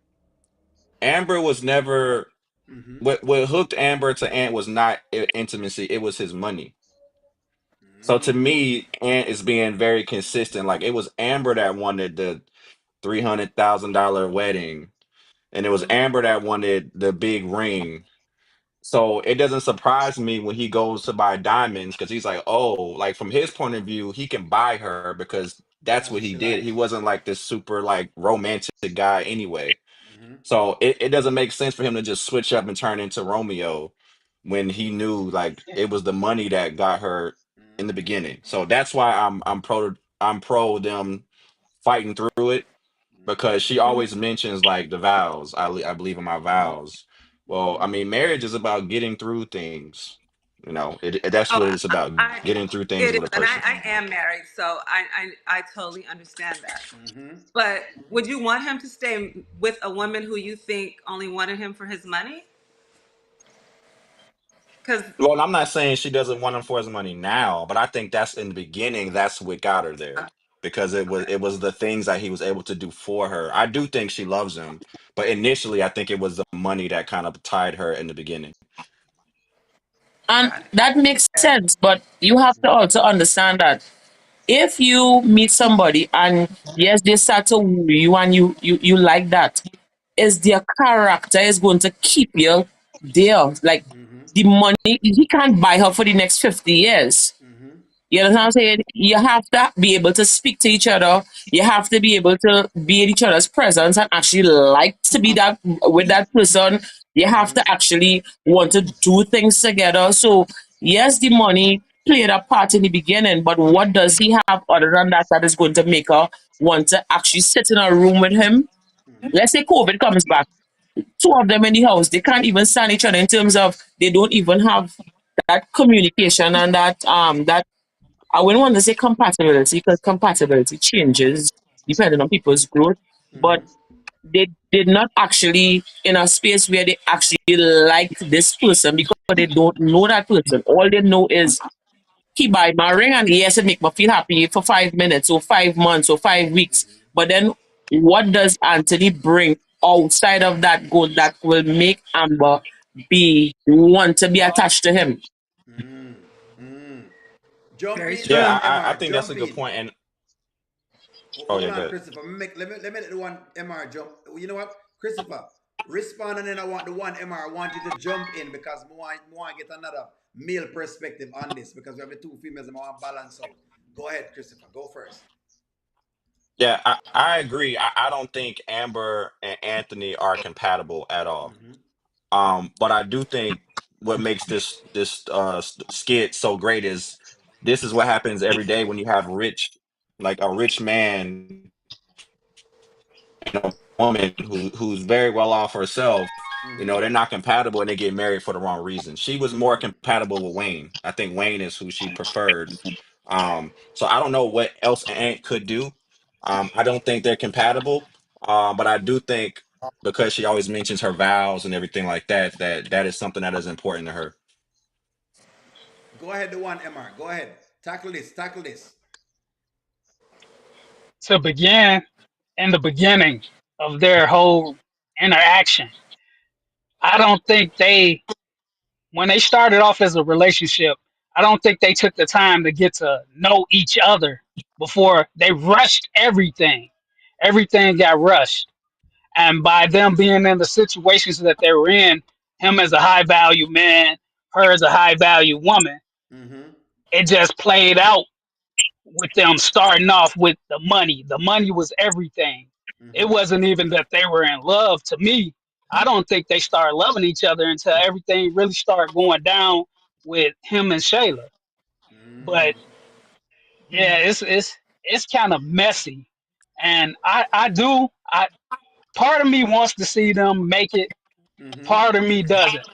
Amber was never, Mm-hmm. what hooked Amber to Ant was not intimacy, it was his money. So to me, Ant is being very consistent. Like it was Amber that wanted the $300,000 wedding, and it was Amber that wanted the big ring. So it doesn't surprise me when he goes to buy diamonds because he's like, oh, like from his point of view, he can buy her because that's That's what what he she did. He likes. wasn't like this super like romantic guy anyway. Mm-hmm. So it doesn't make sense for him to just switch up and turn into Romeo when he knew like it was the money that got her in the beginning. So that's why I'm pro them fighting through it because she always mentions like the vows. I believe in my vows. Well, I mean, marriage is about getting through things. You know, that's Oh, what it's about, I getting through things it is, with a and person. I am married, so I totally understand that. Mm-hmm. But would you want him to stay with a woman who you think only wanted him for his money? Because Well, I'm not saying she doesn't want him for his money now, but I think that's in the beginning. That's what got her there because it was the things that he was able to do for her. I do think she loves him, but initially, I think it was the money that kind of tied her in the beginning. And got it. that makes Okay. sense, but you have to also understand that if you meet somebody and yes, they start to woo you and you like that, is their character is going to keep you there. Like Mm-hmm. the money, he can't buy her for the next 50 years. Mm-hmm. You know what I'm saying? You have to be able to speak to each other. You have to be able to be in each other's presence and actually like to be that with that person. You have Mm-hmm. to actually want to do things together. So yes, the money played a part in the beginning, but what does he have other than that that is going to make her want to actually sit in a room with him? Let's say COVID comes back, two of them in the house, they can't even stand each other in terms of they don't even have that communication and that I wouldn't want to say compatibility because compatibility changes depending on people's growth, but Mm-hmm. they did not actually in a space where they actually like this person because they don't know that person. All they know is he buy my ring and yes, it make me feel happy for 5 minutes or 5 months or 5 weeks. But then what does Anthony bring outside of that goal that will make Amber be want to be attached to him? Mm-hmm. Mm-hmm. Jump Very in, Yeah, true. I MR. think that's a Jump good in. point. And oh Hold yeah, on, good. Christopher. Let me let the one MR jump. You know what, Christopher? Respond and then I want the one MR. I want you to jump in because I want to get another male perspective on this because we have the two females and I want to balance out. Go ahead, Christopher. Go first. Yeah, I agree. I don't think Amber and Anthony are compatible at all. Mm-hmm. But I do think what makes this skit so great is this is what happens every day when you have like a rich man and a woman who's very well off herself. Mm-hmm. They're not compatible and they get married for the wrong reason. She was more compatible with Wayne. I think Wayne is who she preferred. So I don't know what else Ant could do. I don't think they're compatible. But I do think because she always mentions her vows and everything like that, that is something that is important to her. Go ahead, the one MR. Go ahead. Tackle this. Tackle this. To begin in the beginning of their whole interaction. I don't think when they started off as a relationship, I don't think they took the time to get to know each other before they rushed everything. Everything got rushed. And by them being in the situations that they were in, him as a high value man, her as a high value woman, Mm-hmm. it just played out with them starting off with the money. The money was everything. It Mm-hmm. wasn't even that they were in love. To me, I don't think they started loving each other until everything really started going down with him and Shayla. But yeah, it's kind of messy, and I part of me wants to see them make it. Mm-hmm. Part of me doesn't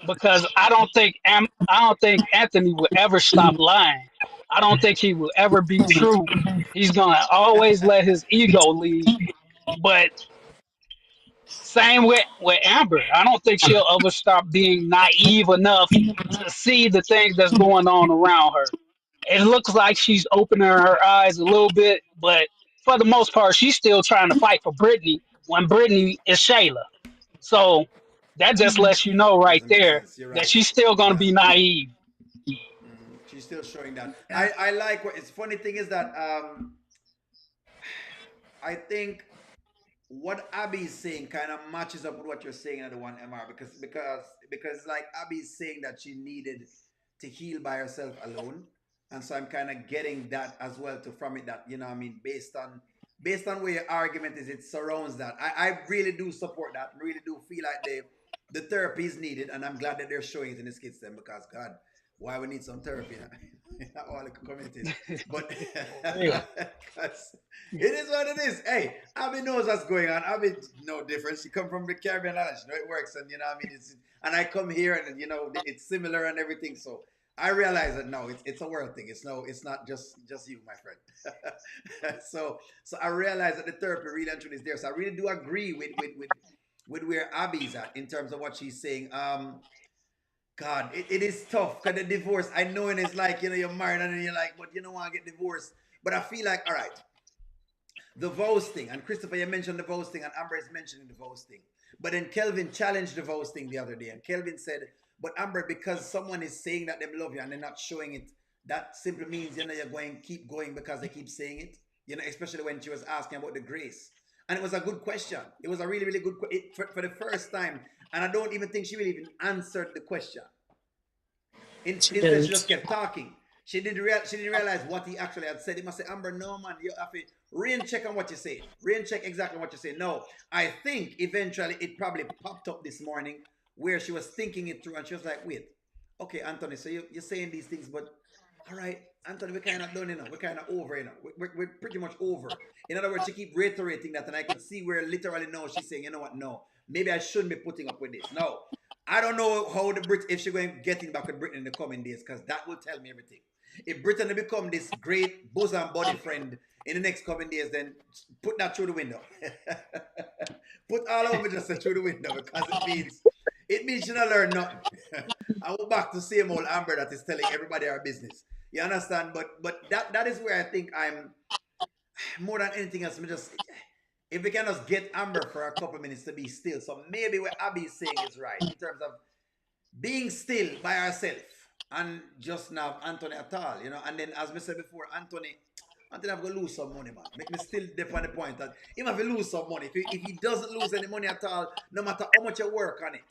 because I don't think Anthony will ever stop lying. I don't think he will ever be true. He's gonna always let his ego lead. But Same with Amber. I don't think she'll ever stop being naive enough to see the things that's going on around her. It looks like she's opening her eyes a little bit, but for the most part, she's still trying to fight for Brittany when Brittany is Shayla. So that just lets you know right Doesn't make there sense. You're that right. she's still You're going to right. be naive. She's still showing that. I like what. It's funny thing is that I think what Abby's saying kind of matches up with what you're saying in the one MR because like Abby's saying that she needed to heal by herself alone, and so I'm kind of getting that as well to from it that you know what I mean based on where your argument is, it surrounds that. I really do support that. Really do feel like the therapy is needed, and I'm glad that they're showing it in the skits then because God, why we need some therapy in all the communities, but For real. 'cause it is what it is. Hey, Abby knows what's going on. Abby no different. She come from the Caribbean island. She know it works, and you know what I mean. It's and I come here, and you know it's similar and everything. So I realize that no, it's a world thing. It's not just you, my friend. So I realize that the therapy really and truly is there. So I really do agree with where Abby's at in terms of what she's saying. God, it is tough because the divorce. I know, and it's like you know you're married and then you're like, but you don't want to get divorced. But I feel like all right the vows thing, and Christopher, you mentioned the vows thing, and Amber is mentioning the vows thing. But then Kelvin challenged the vows thing the other day, and Kelvin said, "But Amber, because someone is saying that they love you and they're not showing it, that simply means you know you're going keep going because they keep saying it. You know, especially when she was asking about the grace, and it was a good question. It was a really really good for the first time, and I don't even think she really even answered the question. She Instead, she didn't. just kept talking. She didn't realize what he actually had said. He must say, Amber, no man, you have to rain check on what you're saying. Rain check exactly what you're saying. No, I think eventually it probably popped up this morning where she was thinking it through and she was like, wait, okay, Anthony, so you're saying these things, but all right, Anthony, we're kind of done, you know. We're kind of over, you know. We're pretty much over. In other words, she keep reiterating that, and I could see where literally no, she's saying, you know what, no, maybe I shouldn't be putting up with this. No, I don't know how the Brit if she's going to get in back with Britain in the coming days, because that will tell me everything. If Britain will become this great bosom body friend in the next coming days, then put that through the window. Put all of it just through the window because it means you don't learn nothing. I go back to same old Amber that is telling everybody our business. You understand? But that is where I think I'm more than anything else. Just if we can just get Amber for a couple minutes to be still. So maybe what Abby is saying is right in terms of being still by herself and just now Anthony at all, you know. And then as we said before, Anthony have to lose some money, man. Make me still dip on the point that he have to lose some money. If he doesn't lose any money at all, no matter how much you work on it,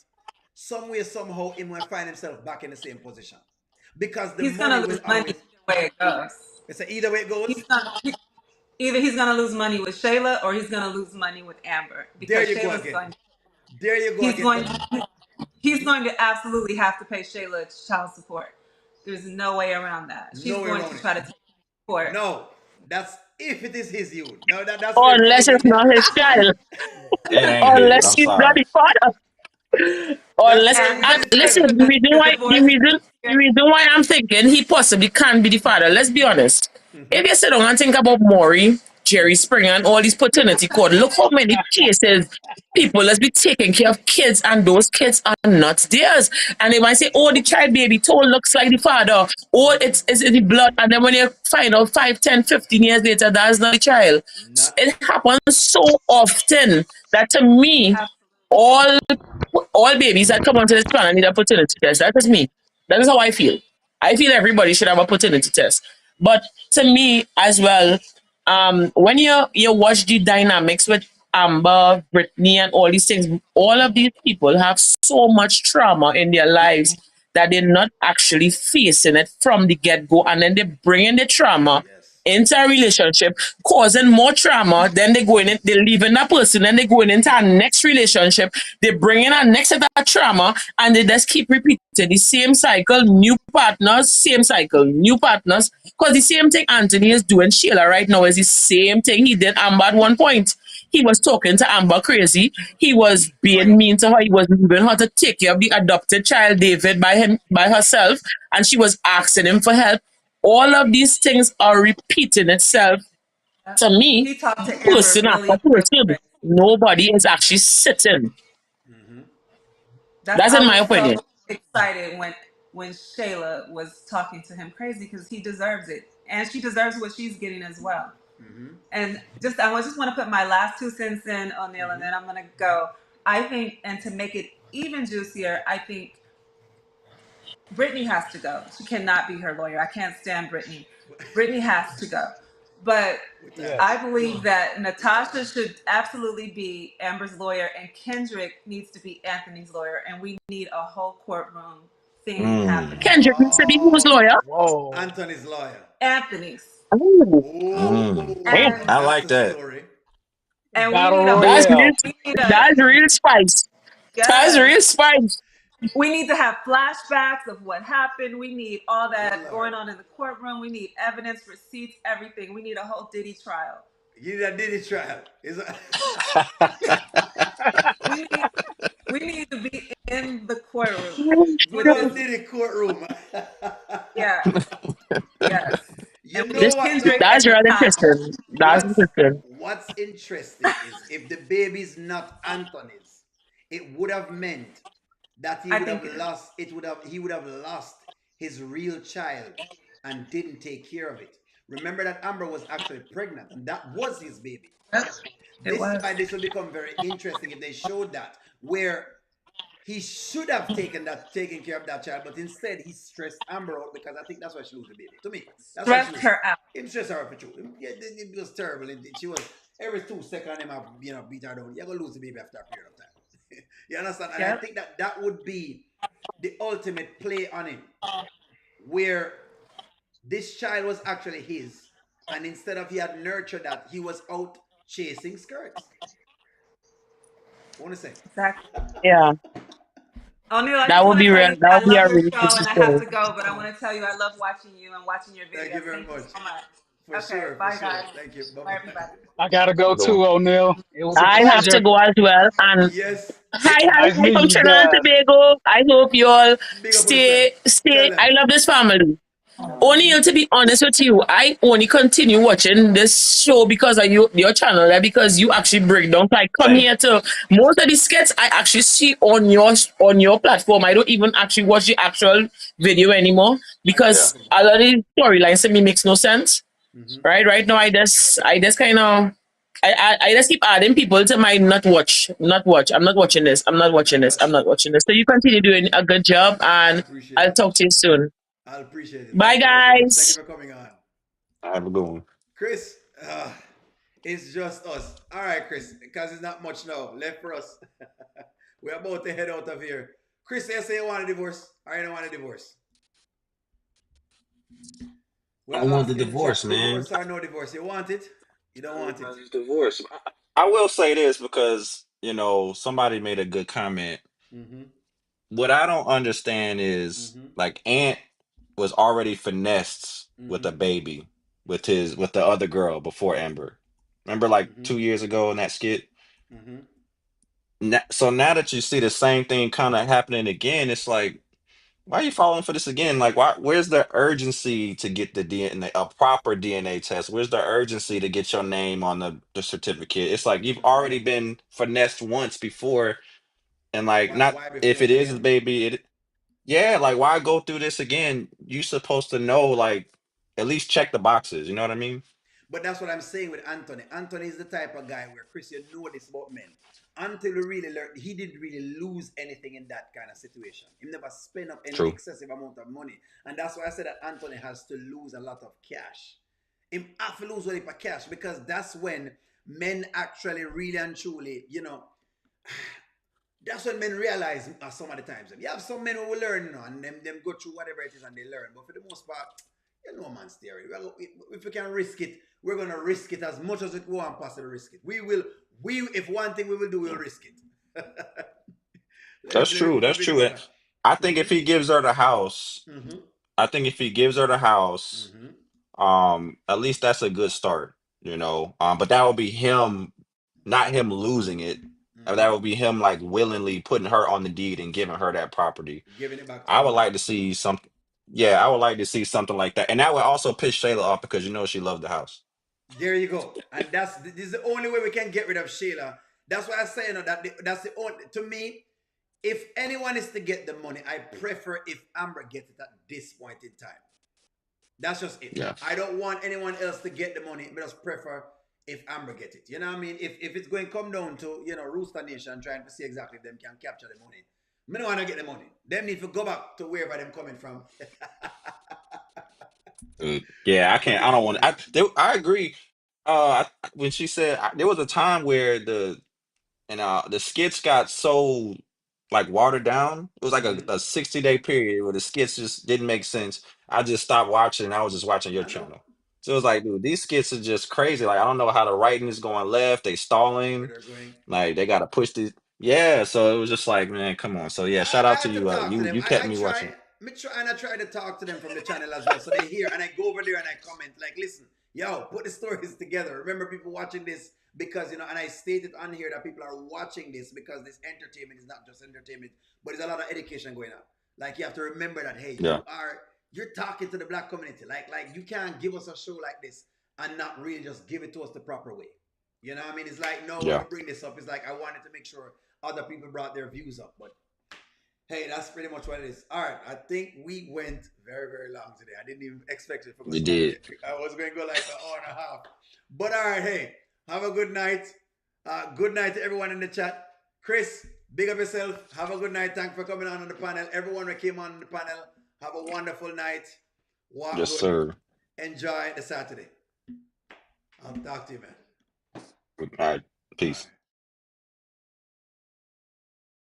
some way, somehow, he will find himself back in the same position. Because the He's money gonna will lose money always either way it goes. it's a either way it goes. Either he's gonna lose money with Shayla or he's gonna lose money with Amber There because you go Shayla's again. going. There you go He's again. going. He's going to absolutely have to pay Shayla child support. There's no way around that. She's No way going around to it. try to take support. No, that's if it is his youth. No, that's where Unless trouble it's begins. not his child. It ain't his. Unless I'm he's not sorry. the father. That's Unless if And it's and his listen, child. the divorce. the reason why I'm thinking he possibly can't be the father. Let's be honest. If you sit down and think about Maury, Jerry Springer, and all these paternity court, look how many cases people let's be taking care of kids and those kids are not theirs. And they might say, oh, the child baby toe looks like the father. Or it's the blood. And then when you find out 5, 10, 15 years later, that's not the child. Not It happens so often that to me, all all babies that come onto this planet need a paternity test. That is me. That is how I feel. I feel everybody should have a paternity test. But to me as well, when you watch the dynamics with Amber, Brittany, and all these things, all of these people have so much trauma in their lives that they're not actually facing it from the get go, and then they bring in the trauma yes. into a relationship, causing more trauma. Then they go in, they leaving that person, then they going into a next relationship. They bring in a next set of trauma, and they just keep repeating the same cycle. New partners, same cycle, new partners. Because the same thing Anthony is doing Sheila right now is the same thing he did Amber at one point. He was talking to Amber crazy. He was being mean to her. He was leaving her to take care of the adopted child David by herself, and she was asking him for help. All of these things are repeating itself to me, He talked to Amber person after really, really person. crazy. Nobody is actually sitting. That's That's I in my was so opinion. excited when Shayla was talking to him crazy because he deserves it, and she deserves what she's getting as well. And just want to put my last 2 cents in, O'Neill, and then I'm gonna go. I think, and to make it even juicier, I think Brittany has to go. She cannot be her lawyer. I can't stand Brittany. Brittany has to go. But I Yes. believe that Natasha should absolutely be Amber's lawyer, and Kendrick needs to be Anthony's lawyer, and we need a whole courtroom thing happening. Kendrick needs to be whose lawyer? Whoa. Anthony's lawyer. Anthony's. Oh, damn. Oh, And I that's like the that. story. we Battle need a whole That's Royale. real. we need a That's real spice. That's yes. real spice. We need to have flashbacks of what happened. We need all Good that Lord. going on in the courtroom. We need evidence, receipts, everything. We need a whole Diddy trial. You need a Diddy trial. We need we need to be in the courtroom Good with old this. Diddy courtroom. Yeah, yes. You And we need know This what Kendrick though? that's and real Natasha. interesting. That's What's interesting. what's interesting is if the baby's not Anthony's, it would have meant that I think it is. he would have lost his real child and didn't take care of it. Remember that Amber was actually pregnant and that was his baby. It This is was. why this will become very interesting if they showed that where he should have taken care of that child, but instead he stressed Amber out because I think that's why she lose the baby. To me, that's why she Stressed lose. her out. Him stress her out for true. Yeah, it was terrible. She was every 2 seconds him have beat her down. You're gonna lose the baby after a period of time. You understand? And I Yep. think that would be the ultimate play on him, where this child was actually his, and instead of he had nurtured that, he was out chasing skirts. What want to say? Exactly. Yeah. O'Neill, I That just would want be to tell real. you That I would be love a your really show juicy and I have story. to go, but I want to tell you I love watching you and watching your Thank you videos. very Thank you much. so much. For Okay, sure, for bye sure. guys. Thank you. Bye Bye bye. everybody. I gotta go Go on. too, O'Neil. It was a I have to pleasure. go as well. And Yes. hi Nice hi meeting from you Trinidad and guys. Tobago. I hope you all Big up on yourself. Tell stay. them. I love this family. Only to be honest with you, I only continue watching this show because of your channel, because you actually break down. So I come Same. here to most of the skits I actually see on your platform. I don't even actually watch the actual video anymore Yeah. because a lot of the storylines to me makes no sense. Right now I just kind of I just keep adding people to my not watch. I'm not watching this. I'm not I watching this. got I'm you. not watching this. So you continue doing a good job, I and appreciate I'll it. talk to you soon. I appreciate it. Bye, Thank you very, very much. Thank you guys. for coming on. I have a good one. Chris, it's just us. All right, Chris, because it's not much now left for us. We're about to head out of here. Chris, you say you want a divorce? Or you don't want a divorce? I We're want the asking divorce, chat, man. divorce or no divorce? You want it? You don't I want it? want this divorce. I will say this because, somebody made a good comment. Mm-hmm. What I don't understand is Mm-hmm. like Ant was already finessed with Mm-hmm. a baby with the other girl before Amber. Remember like Mm-hmm. 2 years ago in that skit? Mm-hmm. So now that you see the same thing kind of happening again, it's like, why are you falling for this again? Like, where's the urgency to get the DNA, a proper DNA test? Where's the urgency to get your name on the certificate? It's like you've Mm-hmm. already been finessed once before, and like, not Why be if it finesse is his again? baby, yeah, like why go through this again? You supposed to know, like, at least check the boxes. You know what I mean? But that's what I'm saying with Anthony. Anthony is the type of guy where Chris, you know this about men. Until he really learned, he didn't really lose anything in that kind of situation. He never spent up any True. excessive amount of money. And that's why I said that Anthony has to lose a lot of cash. He have to lose a lot of cash because that's when men actually really and truly, that's when men realize some of the times. You have some men who will learn, and them go through whatever it is and they learn. But for the most part, man's theory. If we can risk it, we're gonna risk it as much as we want possibly risk it. If one thing we will do, we'll risk it. That's let me true. put my That's video true. back And on. I think Mm-hmm. if he gives her the house, Mm-hmm. I think if he gives her the house, Mm-hmm. at least that's a good start. But that would be him, not him losing it. Mm-hmm. That would be him like willingly putting her on the deed and giving her that property. Giving it back to I her would mother. like to see something. Yeah, I would like to see something like that, and that would also piss Shayla off because she loved the house. There you go. And this is the only way we can get rid of Shayla That's why I say, you know, that's the only, to me, if anyone is to get the money, I prefer if Amber gets it at this point in time. That's just it. Yeah. I don't want anyone else to get the money. I just prefer if Amber get it. You know what I mean? If it's going to come down to, you know, Rooster Nation trying to see exactly if them can capture the money, I don't want to get the money. Them need to go back to wherever them coming from. Yeah, I can't. I don't want. I agree. When she said there was a time where the skits got so like watered down. It was like a 60-day period where the skits just didn't make sense. I just stopped watching and I was just watching your channel. So it was like, dude, these skits are just crazy. Like I don't know how the writing is going left. They Where stalling. they're going. Like they gotta push these. Yeah, so it was just like, man, come on. So yeah, shout I out to have to you. talk to them. You kept I me try, watching. and I try to talk to them from the channel as well, so they hear, and I go over there and I comment like, listen, yo, put the stories together. Remember, people watching this because, you know, and I stated on here that people are watching this because this entertainment is not just entertainment, but there's a lot of education going on. Like you have to remember that, hey, Yeah. you're talking to the black community. Like you can't give us a show like this and not really just give it to us the proper way. You know what I mean? It's like, no, when Yeah. we bring this up, it's like I wanted to make sure other people brought their views up. But hey, that's pretty much what it is. All right, I think we went very, very long today. I didn't even expect it for We so long. did. I was going to go like an hour and a half. But all right, hey, have a good night. Good night to everyone in the chat. Chris, big up yourself. Have a good night. Thanks for coming on the panel. Everyone who came on the panel, have a wonderful night. Walk Yes, good. sir. Enjoy the Saturday. I'll talk to you, man. All right. Peace.